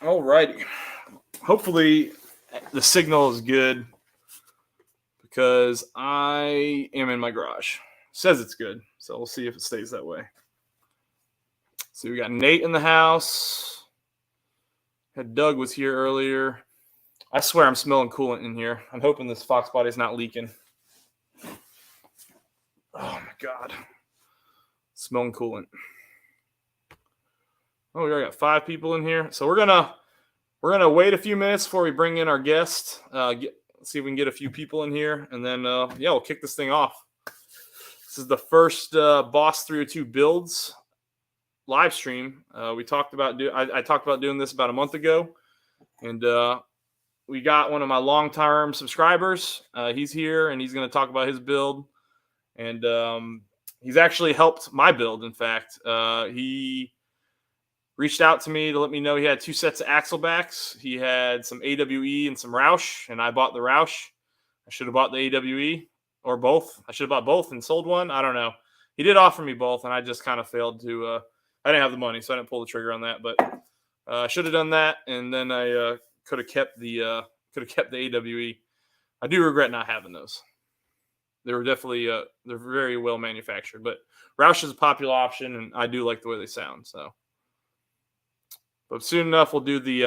All righty. Hopefully the signal is good because I am in my garage. It says it's good, so we'll see if it stays that way. So we got Nate in the house. Had Doug was here earlier. I swear I'm smelling coolant in here. I'm hoping this Fox body's not leaking. Oh my god. Smelling coolant. Oh, we already got 5 people in here. So we're gonna wait a few minutes before we bring in our guest. See if we can get a few people in here, and then we'll kick this thing off. This is the first Boss 302 builds live stream. We talked about I talked about doing this about a month ago, and we got one of my long-term subscribers. He's here, and he's going to talk about his build, and he's actually helped my build. In fact, he reached out to me to let me know he had 2 sets of axle backs. He had some AWE and some Roush, and I bought the Roush. I should have bought the AWE or both. I should have bought both and sold one. I don't know. He did offer me both, and I just kind of failed to. I didn't have the money, so I didn't pull the trigger on that. But I should have done that, and then I could have kept the AWE. I do regret not having those. They were definitely they're very well manufactured, but Roush is a popular option, and I do like the way they sound. So. But soon enough, we'll do the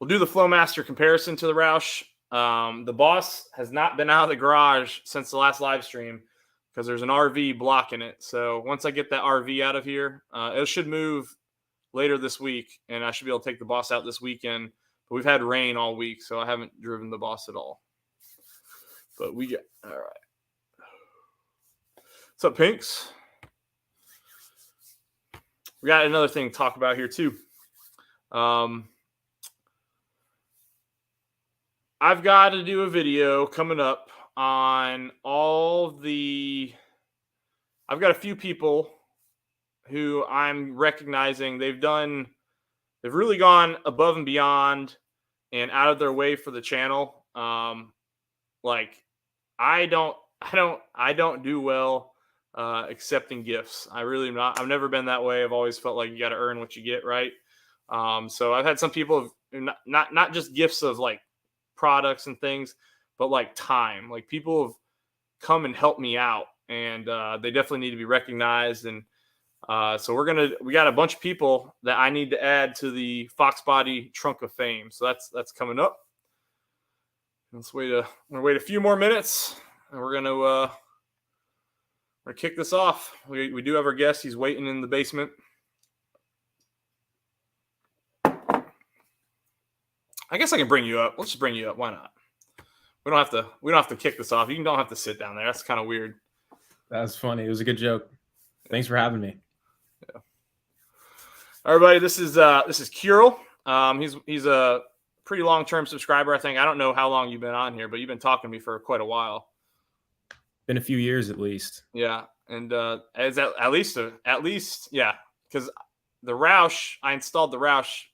Flowmaster comparison to the Roush. The Boss has not been out of the garage since the last live stream because there's an RV blocking it. So once I get that RV out of here, it should move later this week, and I should be able to take the Boss out this weekend. But we've had rain all week, so I haven't driven the Boss at all. But we got all right. What's up, Pinks? We got another thing to talk about here, too. I've got to do a video coming up on I've got a few people who I'm recognizing they've really gone above and beyond and out of their way for the channel. I don't do well accepting gifts. I really am not. I've never been that way. I've always felt like you got to earn what you get, right? So I've had some people not just gifts of like products and things, but like time. Like people have come and helped me out, and they definitely need to be recognized. And so we got a bunch of people that I need to add to the Fox Body Trunk of Fame. So that's coming up. Let's wait a few more minutes, and we're gonna kick this off. We do have our guest. He's waiting in the basement. I guess I can bring you up. Let's just bring you up. Why not? We don't have to kick this off. You don't have to sit down there. That's kind of weird. That's funny. It was a good joke. Thanks for having me. Yeah. Everybody, this is Kiril. He's a pretty long-term subscriber, I think. I don't know how long you've been on here, but you've been talking to me for quite a while. Been a few years at least. Yeah, and as at least yeah, because the Roush, I installed the Roush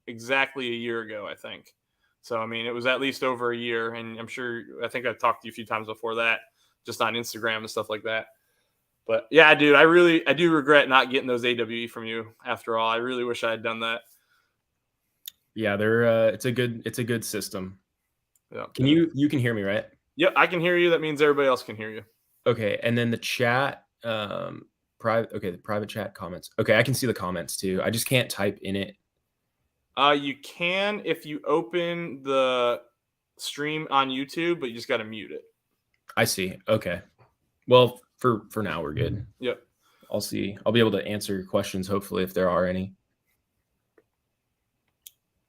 exactly a year ago, I think. So I mean, it was at least over a year, and I think I've talked to you a few times before that, just on Instagram and stuff like that. But yeah, dude, I do regret not getting those AWE from you. After all, I really wish I had done that. Yeah, they're it's a good system. Yeah. You can hear me, right? Yep, I can hear you. That means everybody else can hear you. Okay, and then the chat, the private chat comments. Okay, I can see the comments too. I just can't type in it. You can if you open the stream on YouTube, but you just got to mute it. I see. Okay. Well, for now we're good. Yep. I'll see. I'll be able to answer your questions, hopefully, if there are any.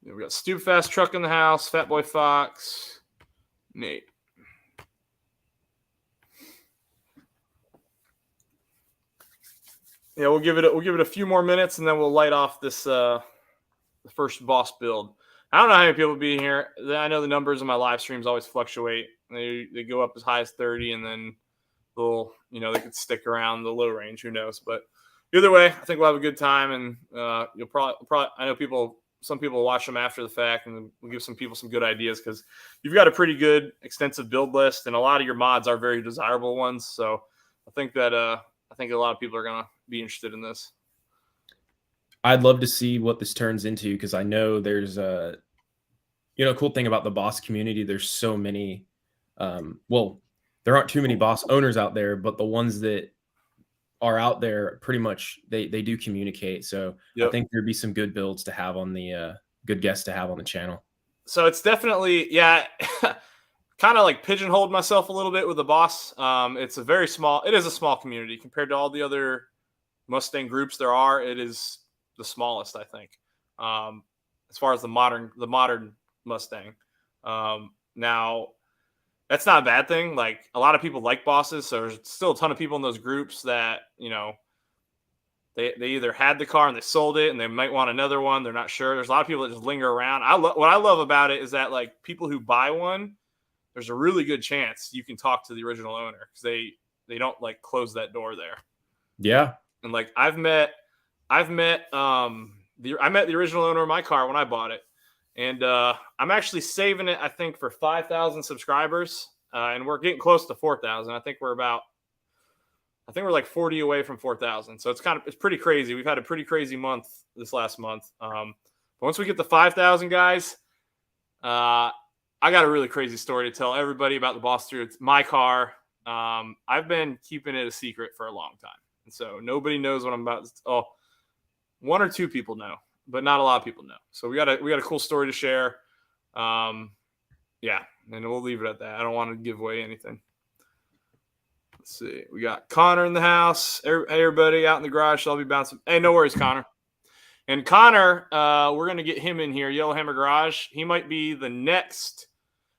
Yeah, we got Stupid Fast Truck in the house, Fat Boy Fox, Nate. Yeah, we'll give it a few more minutes, and then we'll light off this the first Boss build. I don't know how many people will be here. I know the numbers in my live streams always fluctuate. They go up as high as 30, and then they could stick around the low range. Who knows? But either way, I think we'll have a good time, and you'll probably. I know some people will watch them after the fact, and we'll give some people some good ideas because you've got a pretty good extensive build list, and a lot of your mods are very desirable ones. So I think that a lot of people are gonna be interested in this. I'd love to see what this turns into, because I know there's a cool thing about the boss community. There's so many. Well, there aren't too many boss owners out there, but the ones that are out there, pretty much they do communicate. So I Yep. think there'd be some good builds to have on the good guests to have on the channel. So it's definitely, yeah, kind of like pigeonholed myself a little bit with the boss. It is a small community compared to all the other Mustang groups there are. It is the smallest, I think, as far as the modern Mustang. Now, that's not a bad thing. Like, a lot of people like bosses, so there's still a ton of people in those groups that, they either had the car and they sold it and they might want another one. They're not sure. There's a lot of people that just linger around. What I love about it is that, like, people who buy one, there's a really good chance you can talk to the original owner, because they don't like close that door there. Yeah. And like I met the original owner of my car when I bought it, and I'm actually saving it, I think, for 5,000 subscribers, and we're getting close to 4,000. I think we're like 40 away from 4,000. So it's pretty crazy. We've had a pretty crazy month this last month. But once we get to 5,000 guys, I got a really crazy story to tell everybody about the Boss 302. It's my car. I've been keeping it a secret for a long time, and so nobody knows what I'm about to. Oh, one or two people know, but not a lot of people know. So we got a cool story to share. Yeah, and we'll leave it at that. I don't want to give away anything. Let's see. We got Connor in the house. Hey, everybody out in the garage. So I'll be bouncing. Hey, no worries, Connor. And Connor, we're gonna get him in here. Yellowhammer Garage. He might be the next.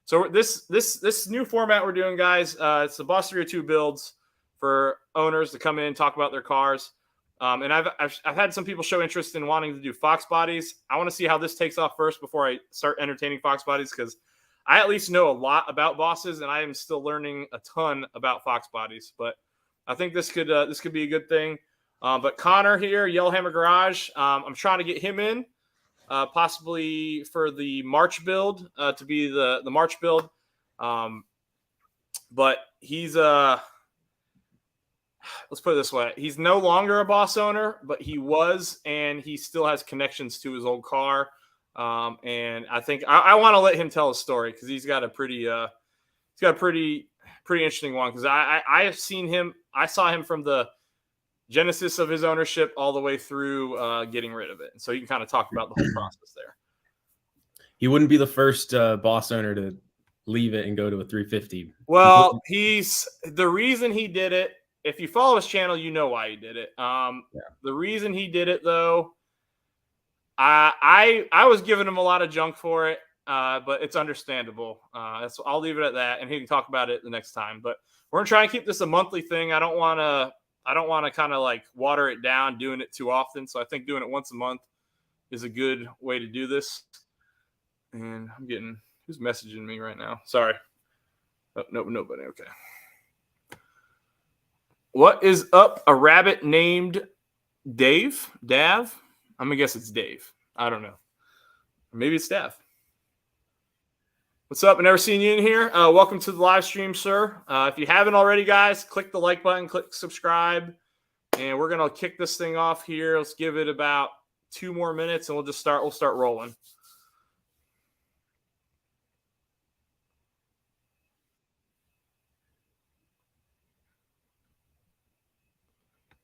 So this new format we're doing, guys. It's the Boss 302 builds for owners to come in and talk about their cars. And I've had some people show interest in wanting to do Fox bodies. I want to see how this takes off first before I start entertaining Fox bodies, because I at least know a lot about bosses, and I am still learning a ton about Fox bodies. But I think this could be a good thing. But Connor here, Yellowhammer Garage, I'm trying to get him in, possibly for the March build, to be the March build. But he's let's put it this way: he's no longer a boss owner, but he was, and he still has connections to his old car. And I think I want to let him tell his story, because he's got a pretty interesting one. Because I have seen him. I saw him from the genesis of his ownership all the way through getting rid of it. And so you can kind of talk about the whole process there. He wouldn't be the first boss owner to leave it and go to a 350. Well, he's the reason he did it. If you follow his channel, you know why he did it. The reason he did it, though, I was giving him a lot of junk for it, but it's understandable. I'll leave it at that, and he can talk about it the next time. But we're gonna try and keep this a monthly thing. I don't want to kind of like water it down, doing it too often. So I think doing it once a month is a good way to do this. And I'm getting, who's messaging me right now? Sorry. Oh, no, nobody. Okay. What is up? A rabbit named Dave? Dav? I'm going to guess it's Dave. I don't know. Maybe it's Dav. What's up? I've never seen you in here. Welcome to the live stream, sir. If you haven't already, guys, click the like button, click subscribe, and we're going to kick this thing off here. Let's give it about 2 more minutes, and we'll start rolling.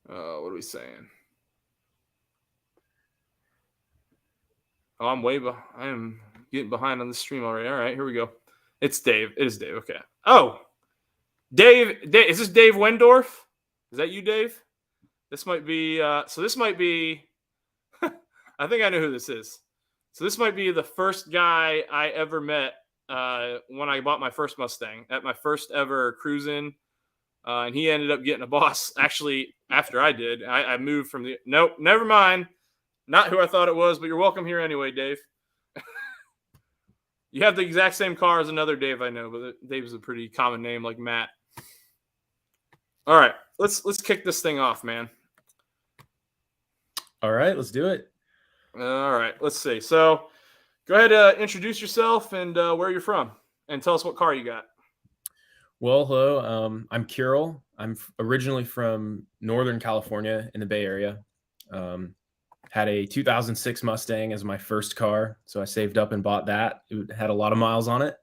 What are we saying? Oh, I am getting behind on the stream already. All right, here we go. It's Dave. It is Dave. Okay. Oh, Dave. Is this Dave Wendorf? Is that you, Dave? This might be. This might be. I think I know who this is. So this might be the first guy I ever met when I bought my first Mustang at my first ever cruising. And he ended up getting a boss actually after I did. I moved from the. Nope, never mind. Not who I thought it was, but you're welcome here anyway, Dave. You have the exact same car as another Dave I know, but Dave's a pretty common name, like Matt. All right, let's kick this thing off, man. All right, let's do it. All right, let's see. So go ahead, introduce yourself and where you're from, and tell us what car you got. Well, hello. I'm Kiril. I'm originally from Northern California in the Bay Area. Had a 2006 Mustang as my first car, so I saved up and bought that. It had a lot of miles on it.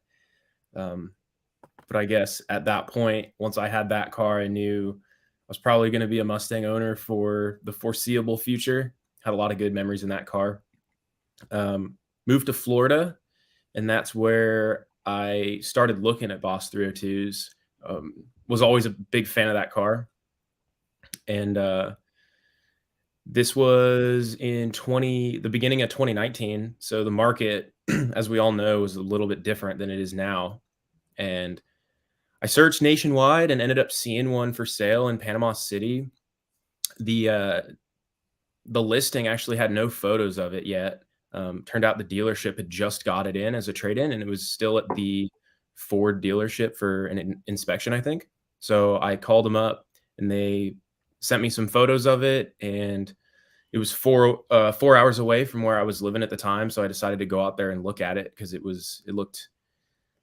But I guess at that point, once I had that car, I knew I was probably going to be a Mustang owner for the foreseeable future. Had a lot of good memories in that car. Moved to Florida, and that's where I started looking at Boss 302s. Was always a big fan of that car. And this was in the beginning of 2019. So the market, as we all know, is a little bit different than it is now. And I searched nationwide and ended up seeing one for sale in Panama City. The listing actually had no photos of it yet. Turned out the dealership had just got it in as a trade-in, and it was still at the Ford dealership for an inspection, I think. So I called them up, and they sent me some photos of it, and it was 4 hours away from where I was living at the time. So I decided to go out there and look at it because it looked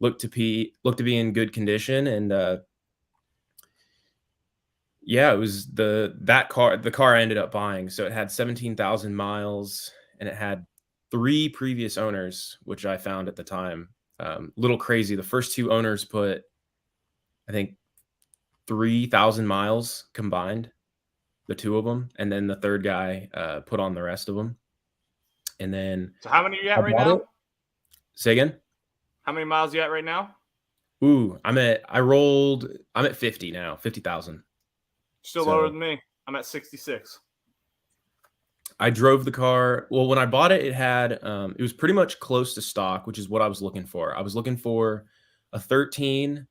to be in good condition. And yeah, it was the car I ended up buying. So it had 17,000 miles, and it had 3 previous owners, which I found at the time little crazy. The first 2 owners put, I think, 3,000 miles combined, the 2 of them, and then the third guy put on the rest of them. And then, so how many are you at right now? Say again? How many miles are you at right now? Ooh, I'm at 50 now, 50,000. Still lower than me. I'm at 66. I drove the car. Well, when I bought it, it was pretty much close to stock, which is what I was looking for. I was looking for a 13,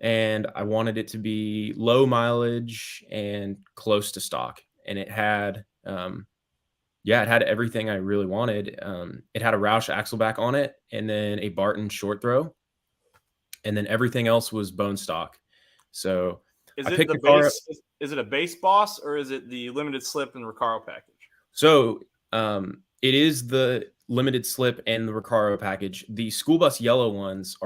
and I wanted it to be low mileage and close to stock. And it had, it had everything I really wanted. It had a Roush axleback on it, and then a Barton short throw, and then everything else was bone stock. So is it a base Boss, or is it the limited slip and Recaro package? So it is the limited slip and the Recaro package. The school bus yellow ones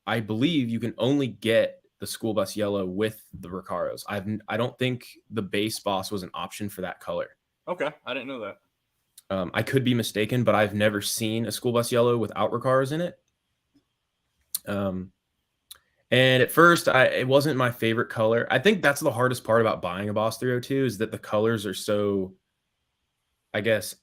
I believe you can only get the school bus yellow with the Recaros. I don't think the base Boss was an option for that color. Okay, I didn't know that. I could be mistaken, but I've never seen a school bus yellow without Recaros in it. And at first, it wasn't my favorite color. I think that's the hardest part about buying a Boss 302 is that the colors are so, I guess,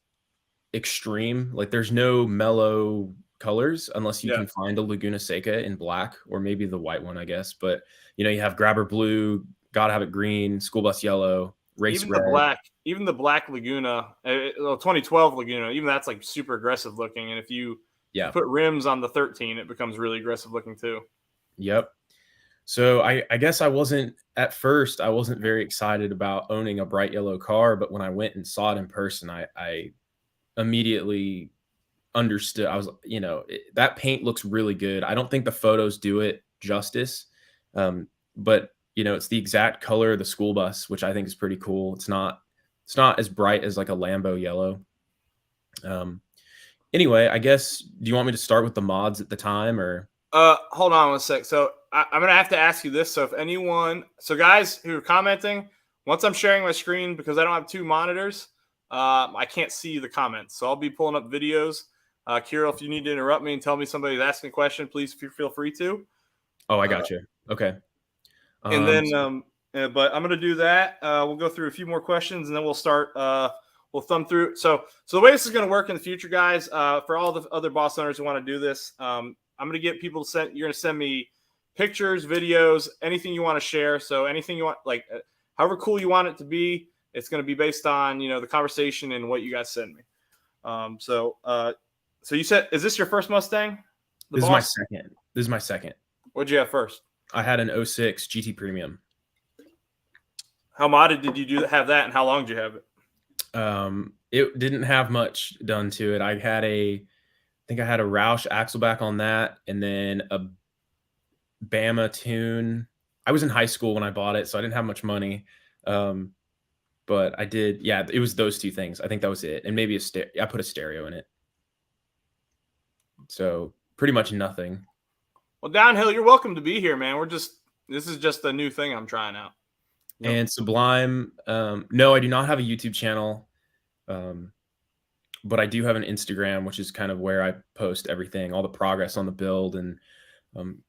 extreme. Like there's no mellow colors unless you can find a Laguna Seca in black, or maybe the white one, I guess. But you have grabber blue, gotta have it green, school bus yellow, race red. Even the black Laguna, 2012 Laguna, even that's like super aggressive looking. And if you put rims on the 13, it becomes really aggressive looking too. Yep. So I guess I wasn't very excited about owning a bright yellow car, but when I went and saw it in person, I immediately understood. I was, that paint looks really good. I don't think the photos do it justice. But it's the exact color of the school bus, which I think is pretty cool. It's not as bright as like a Lambo yellow. Anyway, I guess, do you want me to start with the mods at the time, or? Hold on one sec. So I'm going to have to ask you this. So guys who are commenting, once I'm sharing my screen, because I don't have 2 monitors, I can't see the comments. So I'll be pulling up videos. Kiril, if you need to interrupt me and tell me somebody's asking a question, please feel free to. Oh, I got you. Okay. And then, but I'm going to do that. We'll go through a few more questions, and then we'll start. We'll thumb through. So the way this is going to work in the future, guys, for all the other boss owners who want to do this, I'm going to get people you're going to send me pictures, videos, anything you want to share. So anything you want, like however cool you want it to be, it's going to be based on, the conversation and what you guys send me. So you said, is this your first Mustang? This is my second. What'd you have first? I had an 06 GT Premium. How modded did you have that, and how long did you have it? It didn't have much done to it. I think I had a Roush axleback on that, and then a Bama tune. I was in high school when I bought it, so I didn't have much money. But I did, it was those 2 things. I think that was it. And maybe I put a stereo in it. So pretty much nothing. Well, Downhill, you're welcome to be here, man. This is just a new thing I'm trying out. And Sublime, no, I do not have a YouTube channel. but I do have an Instagram, which is kind of where I post everything, all the progress on the build, and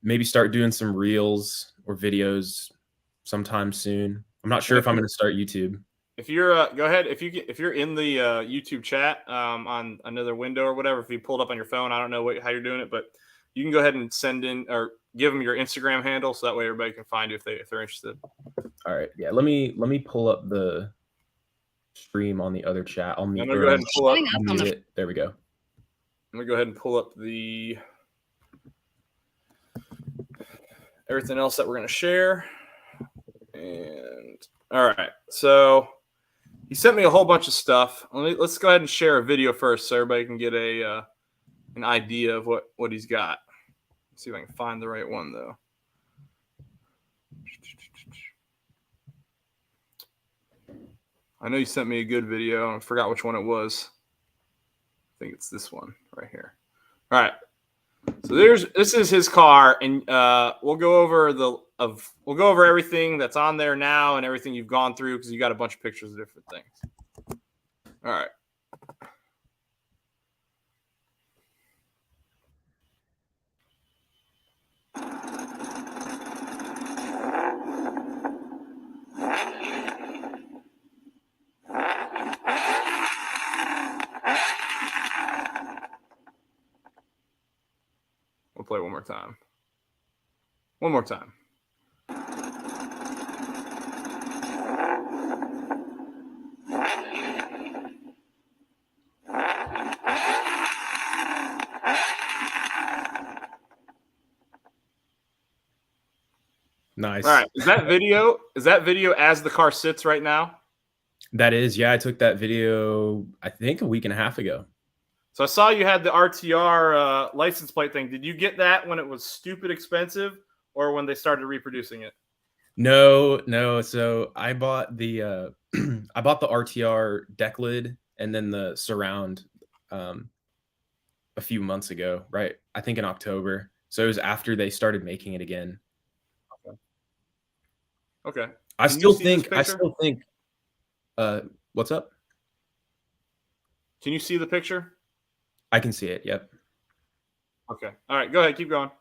maybe start doing some reels or videos sometime soon. I'm not sure And if I'm going to start YouTube. if you're go ahead, if you're in the YouTube chat on another window or whatever, if you pulled up on your phone, I don't know how you're doing it, but you can go ahead and send in or give them your Instagram handle so that way everybody can find you if they're interested. All right, yeah. Let me pull up the stream on the other chat. I'll mute, I'm gonna go ahead and pull up. it. There we go. I'm gonna go ahead and pull up the everything else that we're gonna share. And all right, so he sent me a whole bunch of stuff. Let's go ahead and share a video first so everybody can get an idea of what he's got. Let's see if I can find the right one though. I know you sent me a good video. I forgot which one it was. I think it's this one right here. All right. So this is his car, and we'll go over everything that's on there now and everything you've gone through because you got a bunch of pictures of different things. All right. We'll play it one more time. One more time. Nice. All right. Is that video as the car sits right now? That is, yeah. I took that video, I think, a week and a half ago. So I saw you had the RTR license plate thing. Did you get that when it was stupid expensive or when they started reproducing it? No. So I bought the I bought the RTR deck lid and then the surround a few months ago, right? I think in October. So it was after they started making it again. Okay. I still think what's up? Can you see the picture? I can see it. Yep. Okay. All right. Go ahead. Keep going.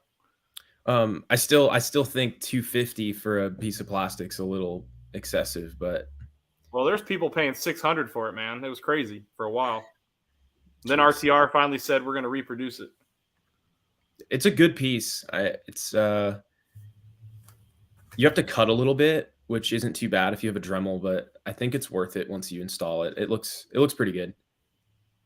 I still think 250 for a piece of plastic's a little excessive, but well, there's people paying 600 for it, man. It was crazy for a while. Then RTR finally said we're going to reproduce it. It's a good piece. You have to cut a little bit, which isn't too bad if you have a Dremel, but I think it's worth it once you install it. It looks pretty good.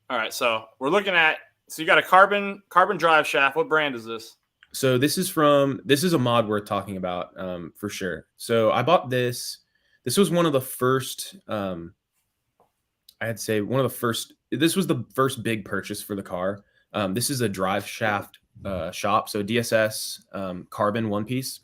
All right, so we're looking at you got a carbon drive shaft. What brand is this? So this is a mod worth talking about for sure. So I bought this. This was one of the first. I'd say one of the first. This was the first big purchase for the car. This is a drive shaft shop. So DSS carbon one piece.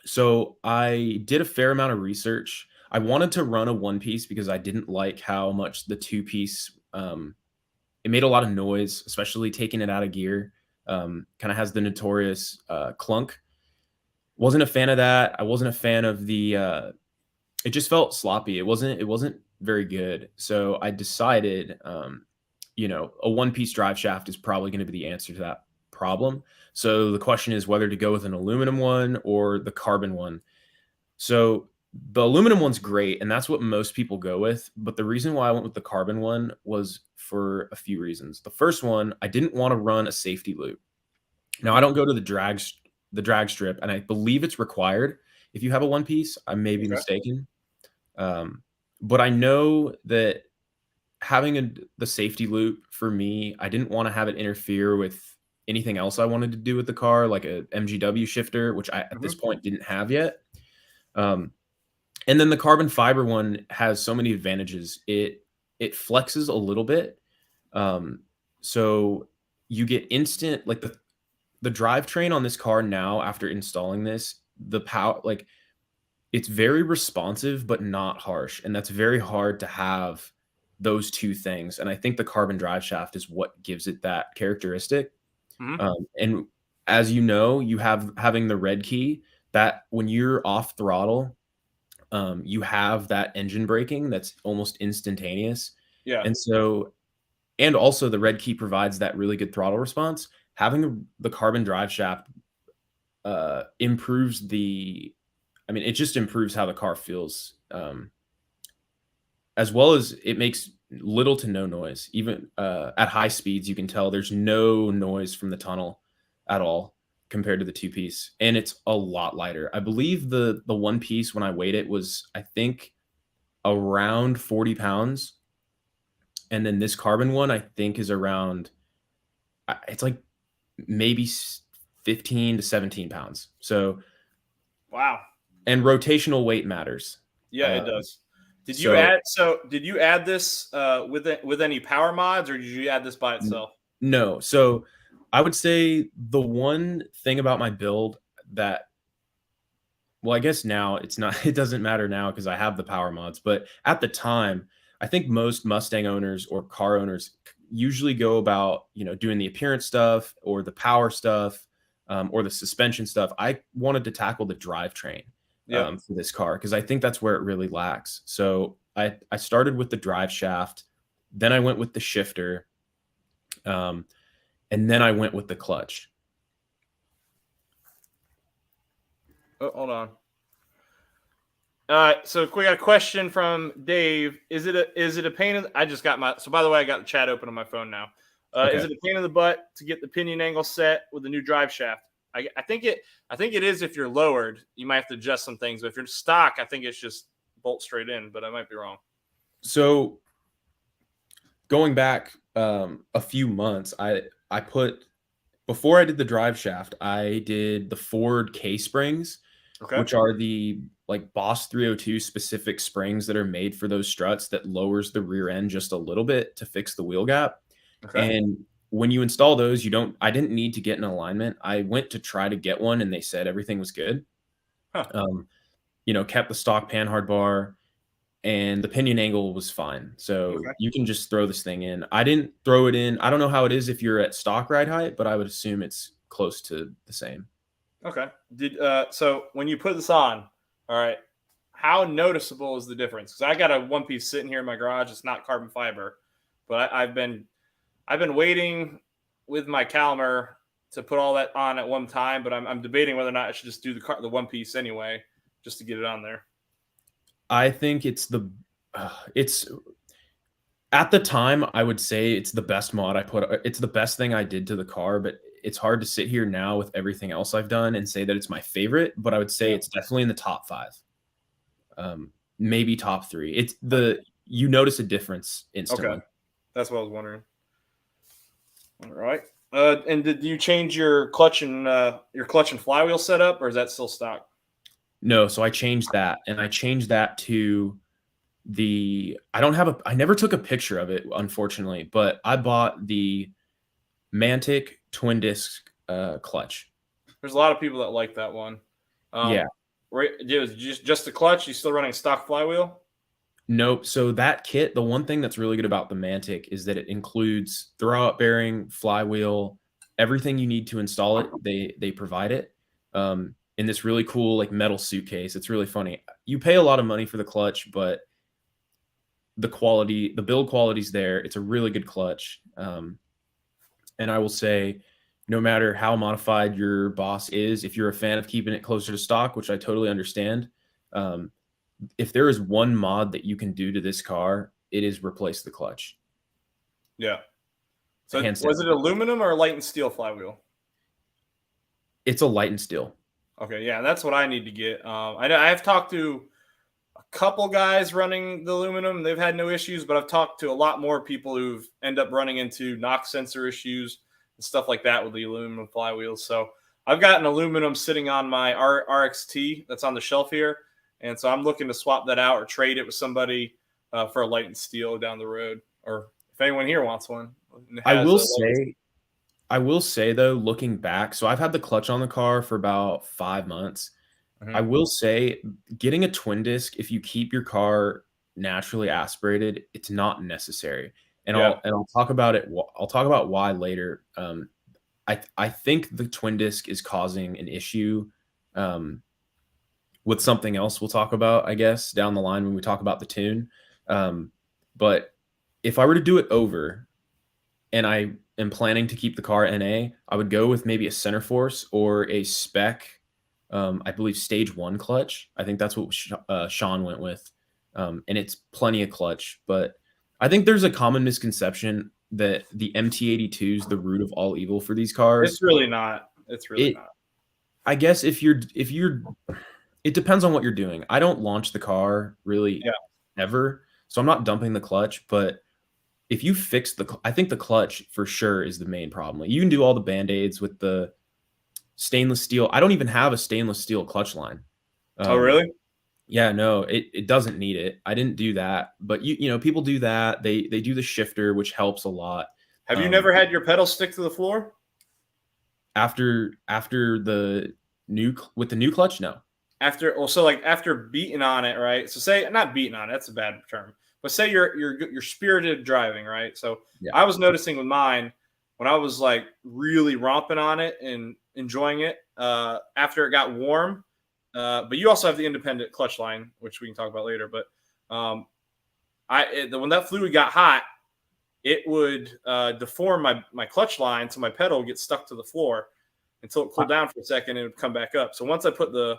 So I did a fair amount of research. I wanted to run a one piece because I didn't like how much the two piece, it made a lot of noise, especially taking it out of gear. Kind of has the notorious clunk. Wasn't a fan of that. I wasn't a fan of the, it just felt sloppy. It wasn't very good. So I decided, a one piece drive shaft is probably going to be the answer to that problem. So the question is whether to go with an aluminum one or the carbon one. So the aluminum one's great, and that's what most people go with. But the reason why I went with the carbon one was for a few reasons. The first one, I didn't want to run a safety loop. Now, I don't go to the drag strip, and I believe it's required if you have a one piece. I may be mistaken. But I know that having the safety loop for me, I didn't want to have it interfere with anything else I wanted to do with the car, like a MGW shifter, which I at this point didn't have yet. And then the carbon fiber one has so many advantages. It flexes a little bit. So you get instant, like the drivetrain on this car now after installing this, the power, like it's very responsive, but not harsh. And that's very hard to have those two things. And I think the carbon drive shaft is what gives it that characteristic. And as you know, having the red key that when you're off throttle, you have that engine braking that's almost instantaneous. Yeah. And so, and also the red key provides that really good throttle response. Having the carbon drive shaft improves it just improves how the car feels, as well as it makes little to no noise. Even at high speeds, you can tell there's no noise from the tunnel at all compared to the two piece, and it's a lot lighter. I believe the one piece when I weighed it was, I think, around 40 pounds, and then this carbon one I think is around, it's like maybe 15 to 17 pounds. So, Wow. and rotational weight matters. Yeah, it does. So Did you add this with any power mods, or did you add this by itself? no. So I would say the one thing about my build that, well, I guess now it's not, it doesn't matter now because I have the power mods, but at the time, I think most Mustang owners or car owners usually go about, doing the appearance stuff or the power stuff, or the suspension stuff. I wanted to tackle the drivetrain Yep. for this car because I think that's where it really lacks. So I started with the drive shaft, then I went with the shifter, and then I went with the clutch. Oh, hold on. All right, so we got a question from Dave. Is it a pain in I just got my, so by the way, I got the chat open on my phone now. Okay. Is it a pain in the butt to get the pinion angle set with the new drive shaft? I think it is. If you're lowered, you might have to adjust some things, but if you're stock, I think it's just bolt straight in, but I might be wrong. So going back a few months, I put, before I did the drive shaft, I did the Ford K springs, which are the like Boss 302 specific springs that are made for those struts that lowers the rear end just a little bit to fix the wheel gap. Okay. And when you install those, I didn't need to get an alignment. I went to try to get one and they said everything was good. Huh. Kept the stock panhard bar, and the pinion angle was fine. So you can just throw this thing in. I didn't throw it in. I don't know how it is if you're at stock ride height, but I would assume it's close to the same. Okay. So when you put this on, all right, how noticeable is the difference? Because I got a one piece sitting here in my garage. It's not carbon fiber, but I've been waiting with my Calmer to put all that on at one time, but I'm debating whether or not I should just do the one piece anyway, just to get it on there. I think it's at the time, I would say it's the best mod I put. It's the best thing I did to the car, but it's hard to sit here now with everything else I've done and say that it's my favorite, but I would say it's definitely in the top 5. Maybe top 3. You notice a difference instantly. Okay. That's what I was wondering. All right. And did you change your clutch and flywheel setup, or is that still stock? No, so I changed that, and I changed that to I never took a picture of it, unfortunately, but I bought the Mantic twin disc clutch. There's a lot of people that like that one. Yeah. Right. Just the clutch. You still running stock flywheel? Nope. So that kit, the one thing that's really good about the Mantic is that it includes throwout bearing, flywheel, everything you need to install it. They provide it in this really cool like metal suitcase. It's really funny. You pay a lot of money for the clutch, but the build quality's there. It's a really good clutch. And I will say, no matter how modified your Boss is, if you're a fan of keeping it closer to stock, which I totally understand, if there is one mod that you can do to this car, it is replace the clutch. Yeah. So was it aluminum or light and steel flywheel? It's a light and steel. Okay, yeah, that's what I need to get. I've talked to a couple guys running the aluminum. They've had no issues, but I've talked to a lot more people who've end up running into knock sensor issues and stuff like that with the aluminum flywheels. So I've got an aluminum sitting on my RXT that's on the shelf here. And so I'm looking to swap that out or trade it with somebody for a light and steel down the road, or if anyone here wants one. I will say though, looking back, so I've had the clutch on the car for about 5 months. Mm-hmm. I will say getting a twin disc, if you keep your car naturally aspirated, it's not necessary. And I'll talk about it. I'll talk about why later. I think the twin disc is causing an issue with something else we'll talk about, I guess, down the line when we talk about the tune. But if I were to do it over and I am planning to keep the car NA, I would go with maybe a center force or a spec, I believe stage 1 clutch. I think that's what Sean went with. And it's plenty of clutch, but I think there's a common misconception that the MT82 is the root of all evil for these cars. It's really not. It's really It, not. I guess if you're, it depends on what you're doing. I don't launch the car really ever, so I'm not dumping the clutch, but if you fix I think the clutch for sure is the main problem. Like, you can do all the band-aids with the stainless steel. I don't even have a stainless steel clutch line. Oh, really? Yeah, no, it doesn't need it. I didn't do that, but you know, people do that. They do the shifter, which helps a lot. Have you never had your pedal stick to the floor? After the new clutch? No. After beating on it, right? So say not beating on it, that's a bad term. But say you're spirited driving, right? So Yeah. I was noticing with mine when I was like really romping on it and enjoying it after it got warm. But you also have the independent clutch line, which we can talk about later. But when that fluid got hot, it would deform my clutch line, so my pedal would get stuck to the floor until it cooled down for a second and it would come back up. So once I put the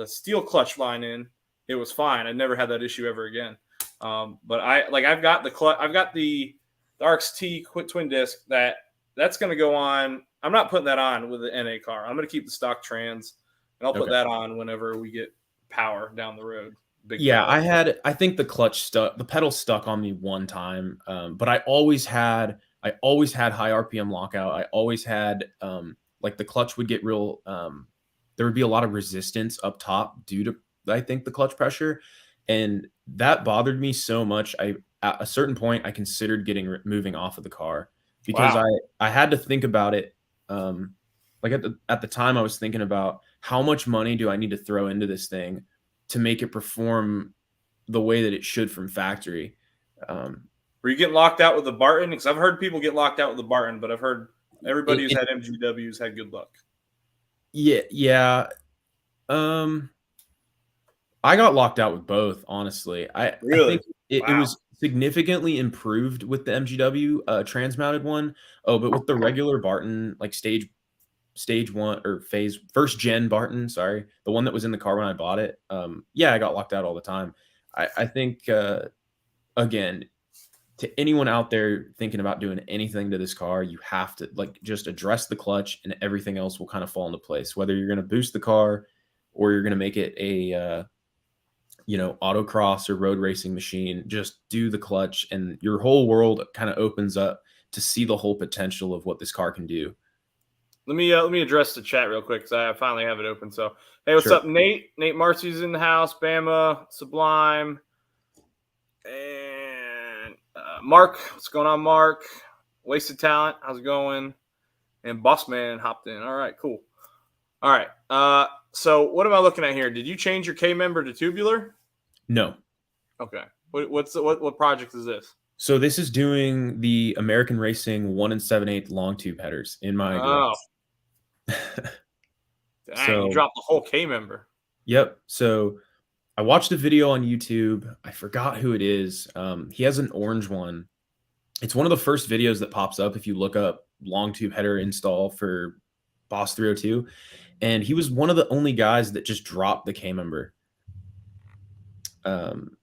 steel clutch line in, it was fine. I never had that issue ever again. But I've got the RXT twin disc that's going to go on. I'm not putting that on with the NA car. I'm going to keep the stock trans, and I'll put that on whenever we get power down the road. I think the pedal stuck on me one time, but I always had high RPM lockout. I always had like the clutch would get real. There would be a lot of resistance up top due to, I think, the clutch pressure, and that bothered me so much. At a certain point I considered moving off of the car because I had to think about it. Like at the time I was thinking about how much money do I need to throw into this thing to make it perform the way that it should from factory. Were you getting locked out with the Barton? Because I've heard people get locked out with the Barton, but I've heard everybody who's had MGWs had good luck. Yeah. I got locked out with both, honestly. I think it was significantly improved with the MGW trans-mounted one. Oh, but with the regular Barton, like stage 1 or first gen Barton, sorry, the one that was in the car when I bought it. Yeah, I got locked out all the time. I think again, to anyone out there thinking about doing anything to this car, you have to just address the clutch, and everything else will kind of fall into place. Whether you're going to boost the car or you're going to make it a autocross or road racing machine, just do the clutch, and your whole world kind of opens up to see the whole potential of what this car can do. Let me address the chat real quick because I finally have it open. So, hey, what's up, Nate? Nate Marcy's in the house. Bama, Sublime, and Mark. What's going on, Mark? Wasted Talent. How's it going? And Bossman hopped in. All right, cool. All right. So what am I looking at here? Did you change your K member to tubular? No. Okay. What project is this? So this is doing the American Racing 1 7/8 long tube headers in my garage. Dang, so, you dropped the whole K member. Yep. So I watched a video on YouTube. I forgot who it is. He has an orange one. It's one of the first videos that pops up if you look up long tube header install for Boss 302. And he was one of the only guys that just dropped the K member. And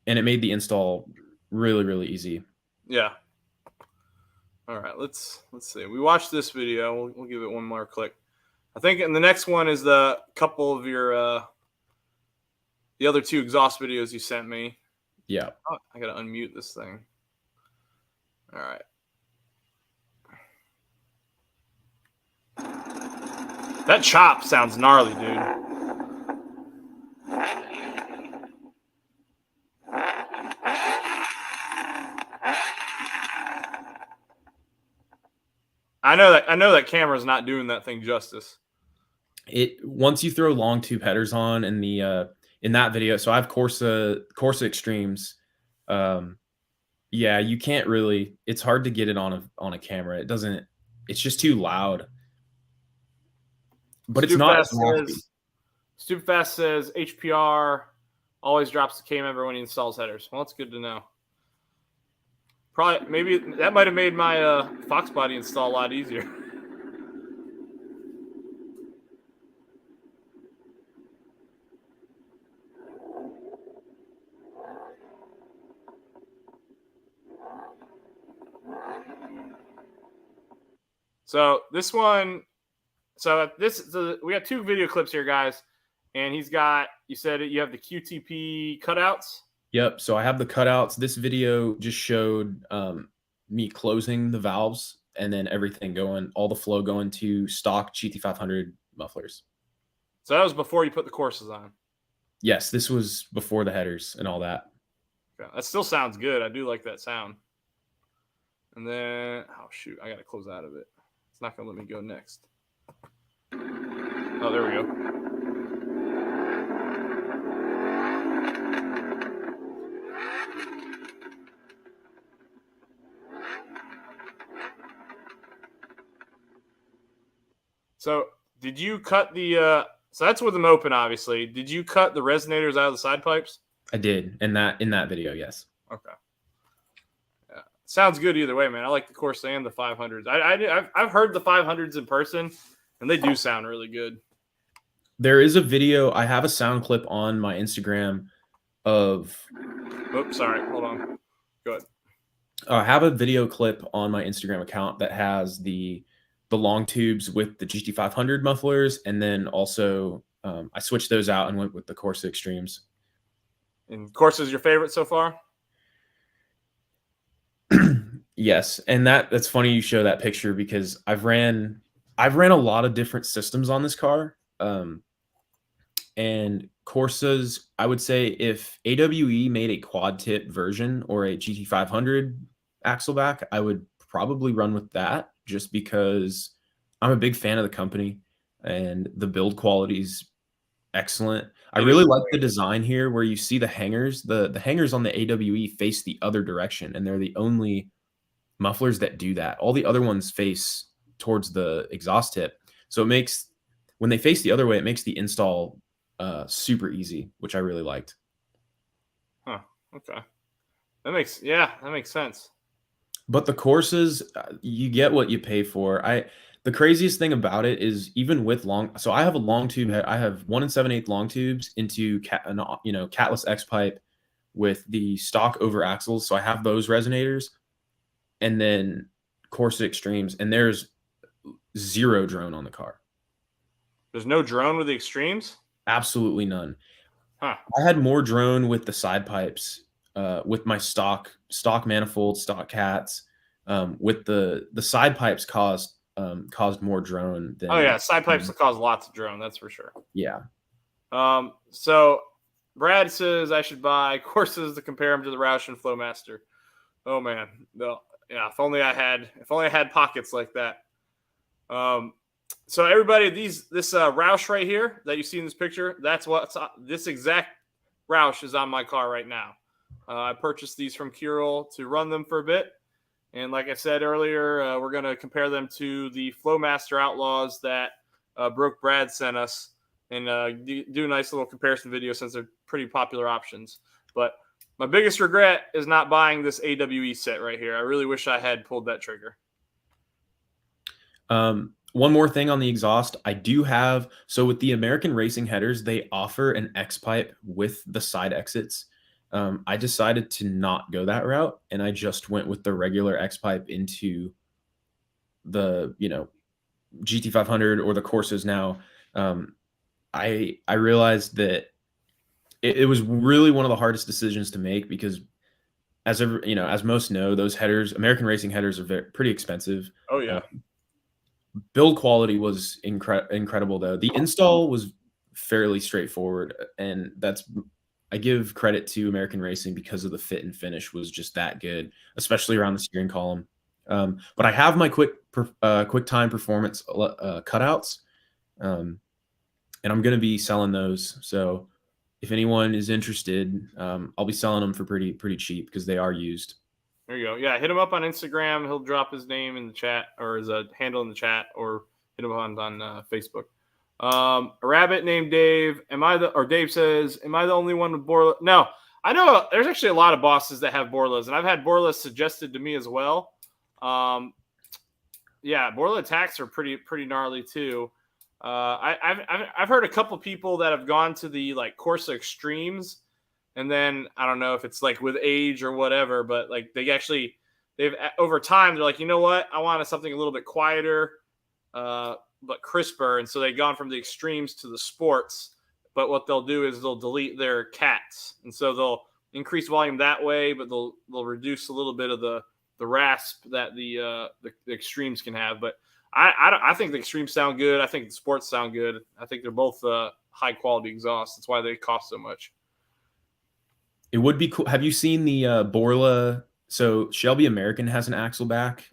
it made the install really, really easy. Yeah. All right, let's see. We watched this video. We'll give it one more click. I think in the next one is the couple of your the other 2 exhaust videos you sent me. Yeah. Oh, I gotta unmute this thing. All right. That chop sounds gnarly, dude. I know that camera's not doing that thing justice. Once you throw long tube headers on in the in that video, so I have Corsa Extremes. Yeah, you can't really. It's hard to get it on a camera. It doesn't. It's just too loud. But it's not. Stupid Fast says HPR always drops the K member when he installs headers. Well, that's good to know. Probably, maybe that might have made my Fox body install a lot easier. So this one, we got 2 video clips here, guys, and he's got. You said you have the QTP cutouts. Yep. So I have the cutouts. This video just showed me closing the valves and then everything going, all the flow going to stock GT500 mufflers. So that was before you put the courses on. Yes, this was before the headers and all that. Okay. That still sounds good. I do like that sound. And then, oh shoot, I gotta close out of it. It's not gonna let me go next. Oh, there we go. So did you cut the so that's with them open, obviously. Did you cut the resonators out of the side pipes? I did in that video, yes. Okay. Yeah. Sounds good either way, man. I like the Corsa and the 500s. I've heard the 500s in person, and they do sound really good. There is a video. I have a sound clip on my Instagram of. Oops, sorry. Hold on. Go ahead. I have a video clip on my Instagram account that has the long tubes with the GT500 mufflers, and then also I switched those out and went with the Corsa Extremes. And Corsa is your favorite so far? Yes, and that's funny you show that picture because I've ran a lot of different systems on this car, and Corsas. I would say if AWE made a quad tip version or a GT500 axleback, I would probably run with that just because I'm a big fan of the company and the build quality is excellent. I really like the design here where you see the hangers. The hangers on the AWE face the other direction, and they're the only mufflers that do that. All the other ones face towards the exhaust tip. So it makes, when they face the other way, it makes the install super easy, which I really liked. Huh. Okay. That makes sense. But the Corsas, you get what you pay for. The craziest thing about it is even with so I have a long tube head. I have 1 7/8 long tubes into catless X pipe with the stock over axles. So I have those resonators, and then Corsa Extremes, and there's 0 drone on the car. There's no drone with the Extremes? Absolutely none. Huh. I had more drone with the side pipes, with my stock manifold, stock cats. With the side pipes caused more drone than. Oh yeah, side pipes cause lots of drone, that's for sure. Yeah. So Brad says I should buy Corsas to compare them to the Roush and Flowmaster. Oh man, no, yeah. If only I had pockets like that. So everybody, this Roush right here that you see in this picture, that's this exact Roush is on my car right now. I purchased these from Kiril to run them for a bit. And like I said earlier, we're going to compare them to the Flowmaster Outlaws that Broke Brad sent us and do a nice little comparison video since they're pretty popular options. But my biggest regret is not buying this AWE set right here. I really wish I had pulled that trigger. One more thing on the exhaust. I do have, so with the American Racing headers, they offer an X pipe with the side exits. I decided to not go that route, and I just went with the regular X pipe into the GT500 or the Corsas now. I realized that it was really one of the hardest decisions to make because as most know, those headers, American Racing headers, are pretty expensive. Oh yeah. Build quality was incredible though. The install was fairly straightforward, and I give credit to American Racing because of the fit and finish was just that good, especially around the steering column. But I have my QuickTime performance cutouts, and I'm going to be selling those. So if anyone is interested, I'll be selling them for pretty cheap because they are used. There you go. Yeah, hit him up on Instagram. He'll drop his name in the chat or his handle in the chat, or hit him on Facebook. A rabbit named Dave. Dave says, am I the only one with Borla? No, I know there's actually a lot of bosses that have Borlas, and I've had Borlas suggested to me as well. Yeah, Borla attacks are pretty gnarly too. I've heard a couple people that have gone to the like Corsa Extremes, and then I don't know if it's like with age or whatever, but like they've over time they're like, you know what, I wanted something a little bit quieter, but crisper, and so they've gone from the extremes to the sports. But what they'll do is they'll delete their cats, and so they'll increase volume that way, but they'll reduce a little bit of the rasp that the extremes can have. But I think the extremes sound good. I think the sports sound good. I think they're both high quality exhausts. That's why they cost so much. It would be cool. Have you seen the Borla? So Shelby American has an axle back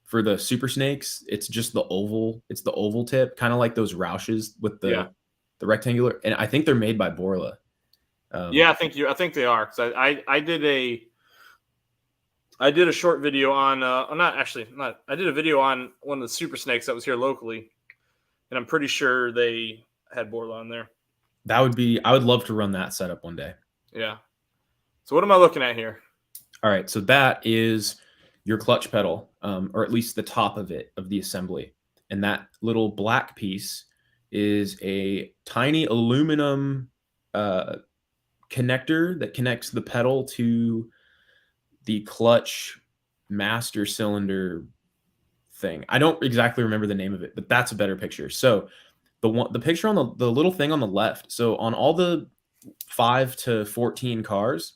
for the Super Snakes. It's just the oval. It's the oval tip, kind of like those Roushes with the rectangular. And I think they're made by Borla. I think they are. Because I did a short video on I did a video on one of the Super Snakes that was here locally, and I'm pretty sure they had Borla on there. I would love to run that setup one day. Yeah. So what am I looking at here? All right. So that is your clutch pedal, or at least the top of it, of the assembly. And that little black piece is a tiny aluminum connector that connects the pedal to the clutch master cylinder thing. I don't exactly remember the name of it, but that's a better picture. So the picture on the little thing on the left. So on all the 5 to 14 cars,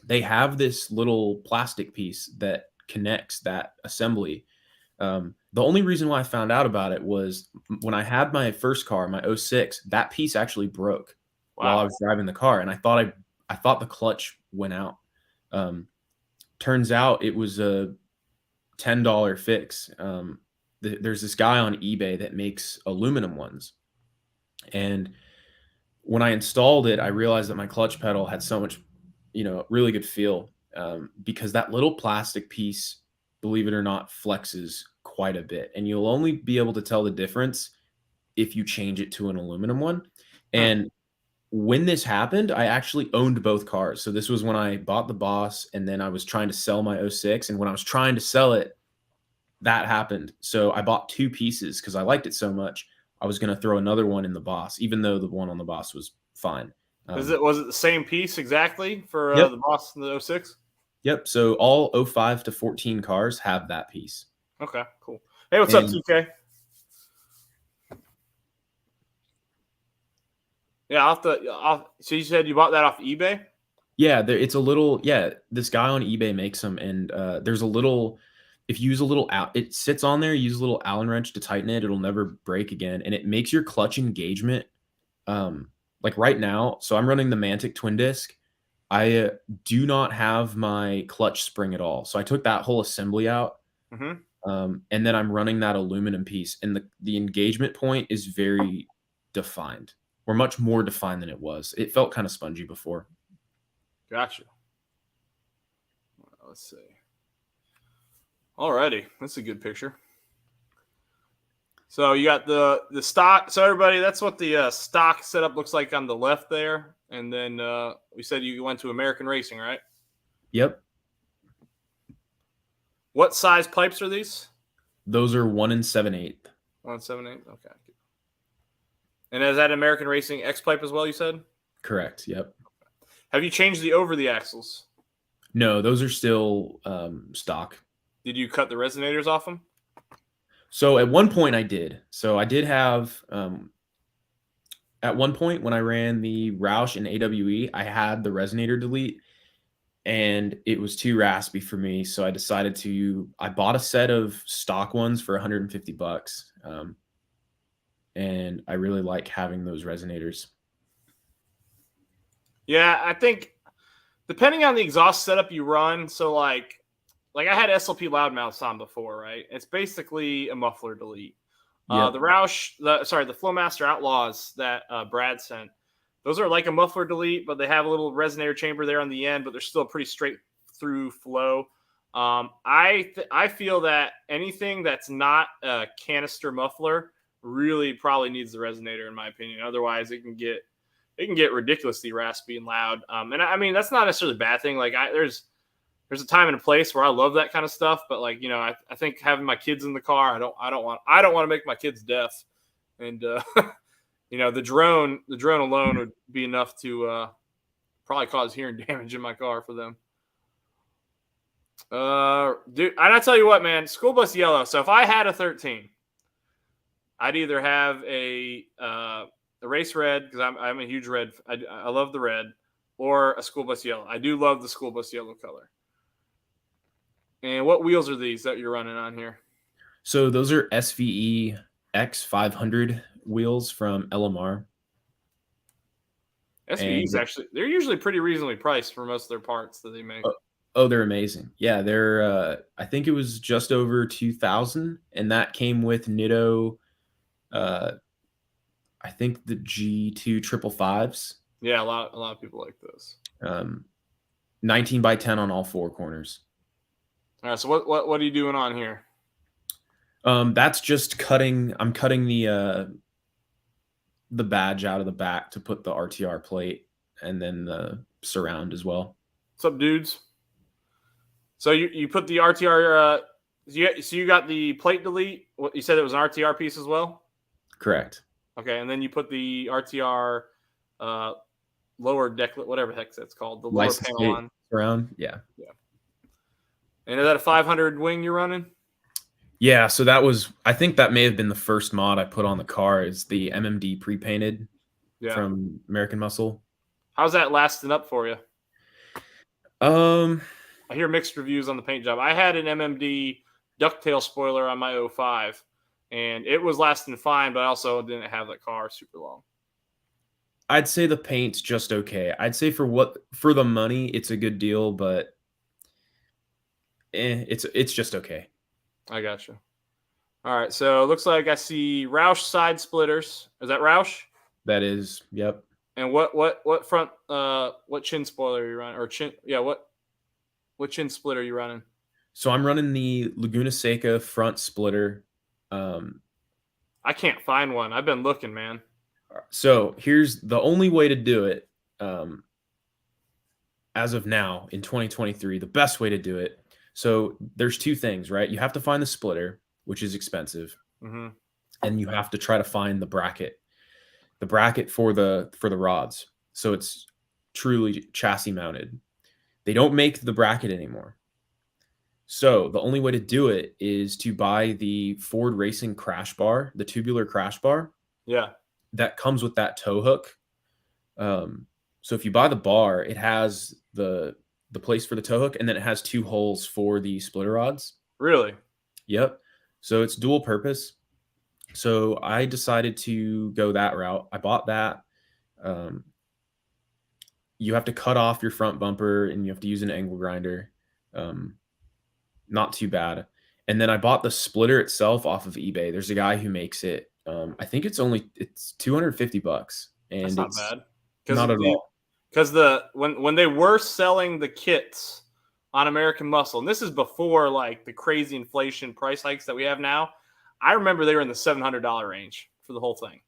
they have this little plastic piece that connects that assembly. The only reason why I found out about it was when I had my first car, my 06, that piece actually broke while I was driving the car, and I thought the clutch went out. Turns out it was a $10 fix. There's this guy on eBay that makes aluminum ones, and when I installed it, I realized that my clutch pedal had so much, really good feel, because that little plastic piece, believe it or not, flexes quite a bit, and you'll only be able to tell the difference if you change it to an aluminum one. And when this happened, I actually owned both cars. So this was when I bought the Boss, and then I was trying to sell my 06. And when I was trying to sell it, that happened. So I bought two pieces because I liked it so much. I was going to throw another one in the Boss, even though the one on the Boss was fine. Was it the same piece exactly for the Boss and the 06? Yep. So all 05 to 14 cars have that piece. Okay, cool. Hey, what's up, TK? Yeah, so you said you bought that off eBay? Yeah, it's a little. Yeah, this guy on eBay makes them, and there's a little. If you use a little out, it sits on there. You use a little Allen wrench to tighten it. It'll never break again, and it makes your clutch engagement. Like right now, so I'm running the Mantic twin disc. I do not have my clutch spring at all, so I took that whole assembly out, and then I'm running that aluminum piece, and the engagement point is very defined. Or much more defined than it was. It felt kind of spongy before. Gotcha. Let's see. Alrighty, that's a good picture. So you got the stock. So everybody, that's what the stock setup looks like on the left there. And then we said you went to American Racing, right? Yep. What size pipes are these? Those are 1 7/8. 1 7/8. Okay. And is that American Racing X pipe as well, you said? Correct. Yep. Have you changed the over the axles? No, those are still stock. Did you cut the resonators off them? So at one point I did. So I did have, at one point when I ran the Roush and AWE, I had the resonator delete, and it was too raspy for me. So I decided I bought a set of stock ones for $150. And I really like having those resonators. Yeah, I think depending on the exhaust setup you run, so like I had SLP loudmouths on before, right? It's basically a muffler delete. Yep. The Roush, the Flowmaster Outlaws that Brad sent, those are like a muffler delete, but they have a little resonator chamber there on the end, but they're still a pretty straight through flow. I feel that anything that's not a canister muffler really probably needs the resonator, in my opinion. Otherwise, it can get it can get ridiculously raspy and loud. And I mean, that's not necessarily a bad thing. Like there's a time and a place where I love that kind of stuff. But like, you know, I think having my kids in the car, I don't want to make my kids deaf. And, you know, the drone alone would be enough to probably cause hearing damage in my car for them. Dude, and I tell you what, man, school bus yellow. So if I had a 13, I'd either have a race red, because I'm a huge red. I love the red, or a school bus yellow. I do love the school bus yellow color. And what wheels are these that you're running on here? So those are SVE X500 wheels from LMR. SVEs actually, they're usually pretty reasonably priced for most of their parts that they make. Oh, they're amazing. Yeah, they're I think it was just over 2,000, and that came with Nitto. I think the G2 555s. Yeah, a lot of people like those. 19 by 10 on all four corners. All right, so what are you doing on here? That's just cutting. I'm cutting the badge out of the back to put the RTR plate, and then the surround as well. What's up, dudes? So you put the RTR. So you got the plate delete. What you said, it was an RTR piece as well. Correct. Okay, and then you put the RTR lower deck, whatever the heck that's called, the lower License panel on. Around, yeah. And is that a 500 wing you're running? Yeah, so that was, I think that may have been the first mod I put on the car, is the MMD pre-painted from American Muscle. How's that lasting up for you? I hear mixed reviews on the paint job. I had an MMD ducktail spoiler on my 05, and it was lasting fine, but I also didn't have that car super long. I'd say the paint's just okay. I'd say for the money, it's a good deal, but it's just okay. I got you. All right, so it looks like I see Roush side splitters. Is that Roush? That is, yep. And what front what chin spoiler are you running? Or chin? Yeah, what chin splitter are you running? So I'm running the Laguna Seca front splitter. I can't find one. I've been looking, man. So here's the only way to do it. As of now in 2023, the best way to do it. So there's two things, right? You have to find the splitter, which is expensive, and you have to try to find the bracket for the rods. So it's truly chassis mounted. They don't make the bracket anymore. So the only way to do it is to buy the Ford Racing crash bar, the tubular crash bar. Yeah. That comes with that tow hook. So if you buy the bar, it has the place for the tow hook, and then it has two holes for the splitter rods. Really? Yep. So it's dual purpose. So I decided to go that route. I bought that. You have to cut off your front bumper, and you have to use an angle grinder. Not too bad. And then I bought the splitter itself off of eBay. There's a guy who makes it. I think it's $250, and that's not bad. Not at all. Because when they were selling the kits on American Muscle, and this is before like the crazy inflation price hikes that we have now, I remember they were in the $700 range for the whole thing.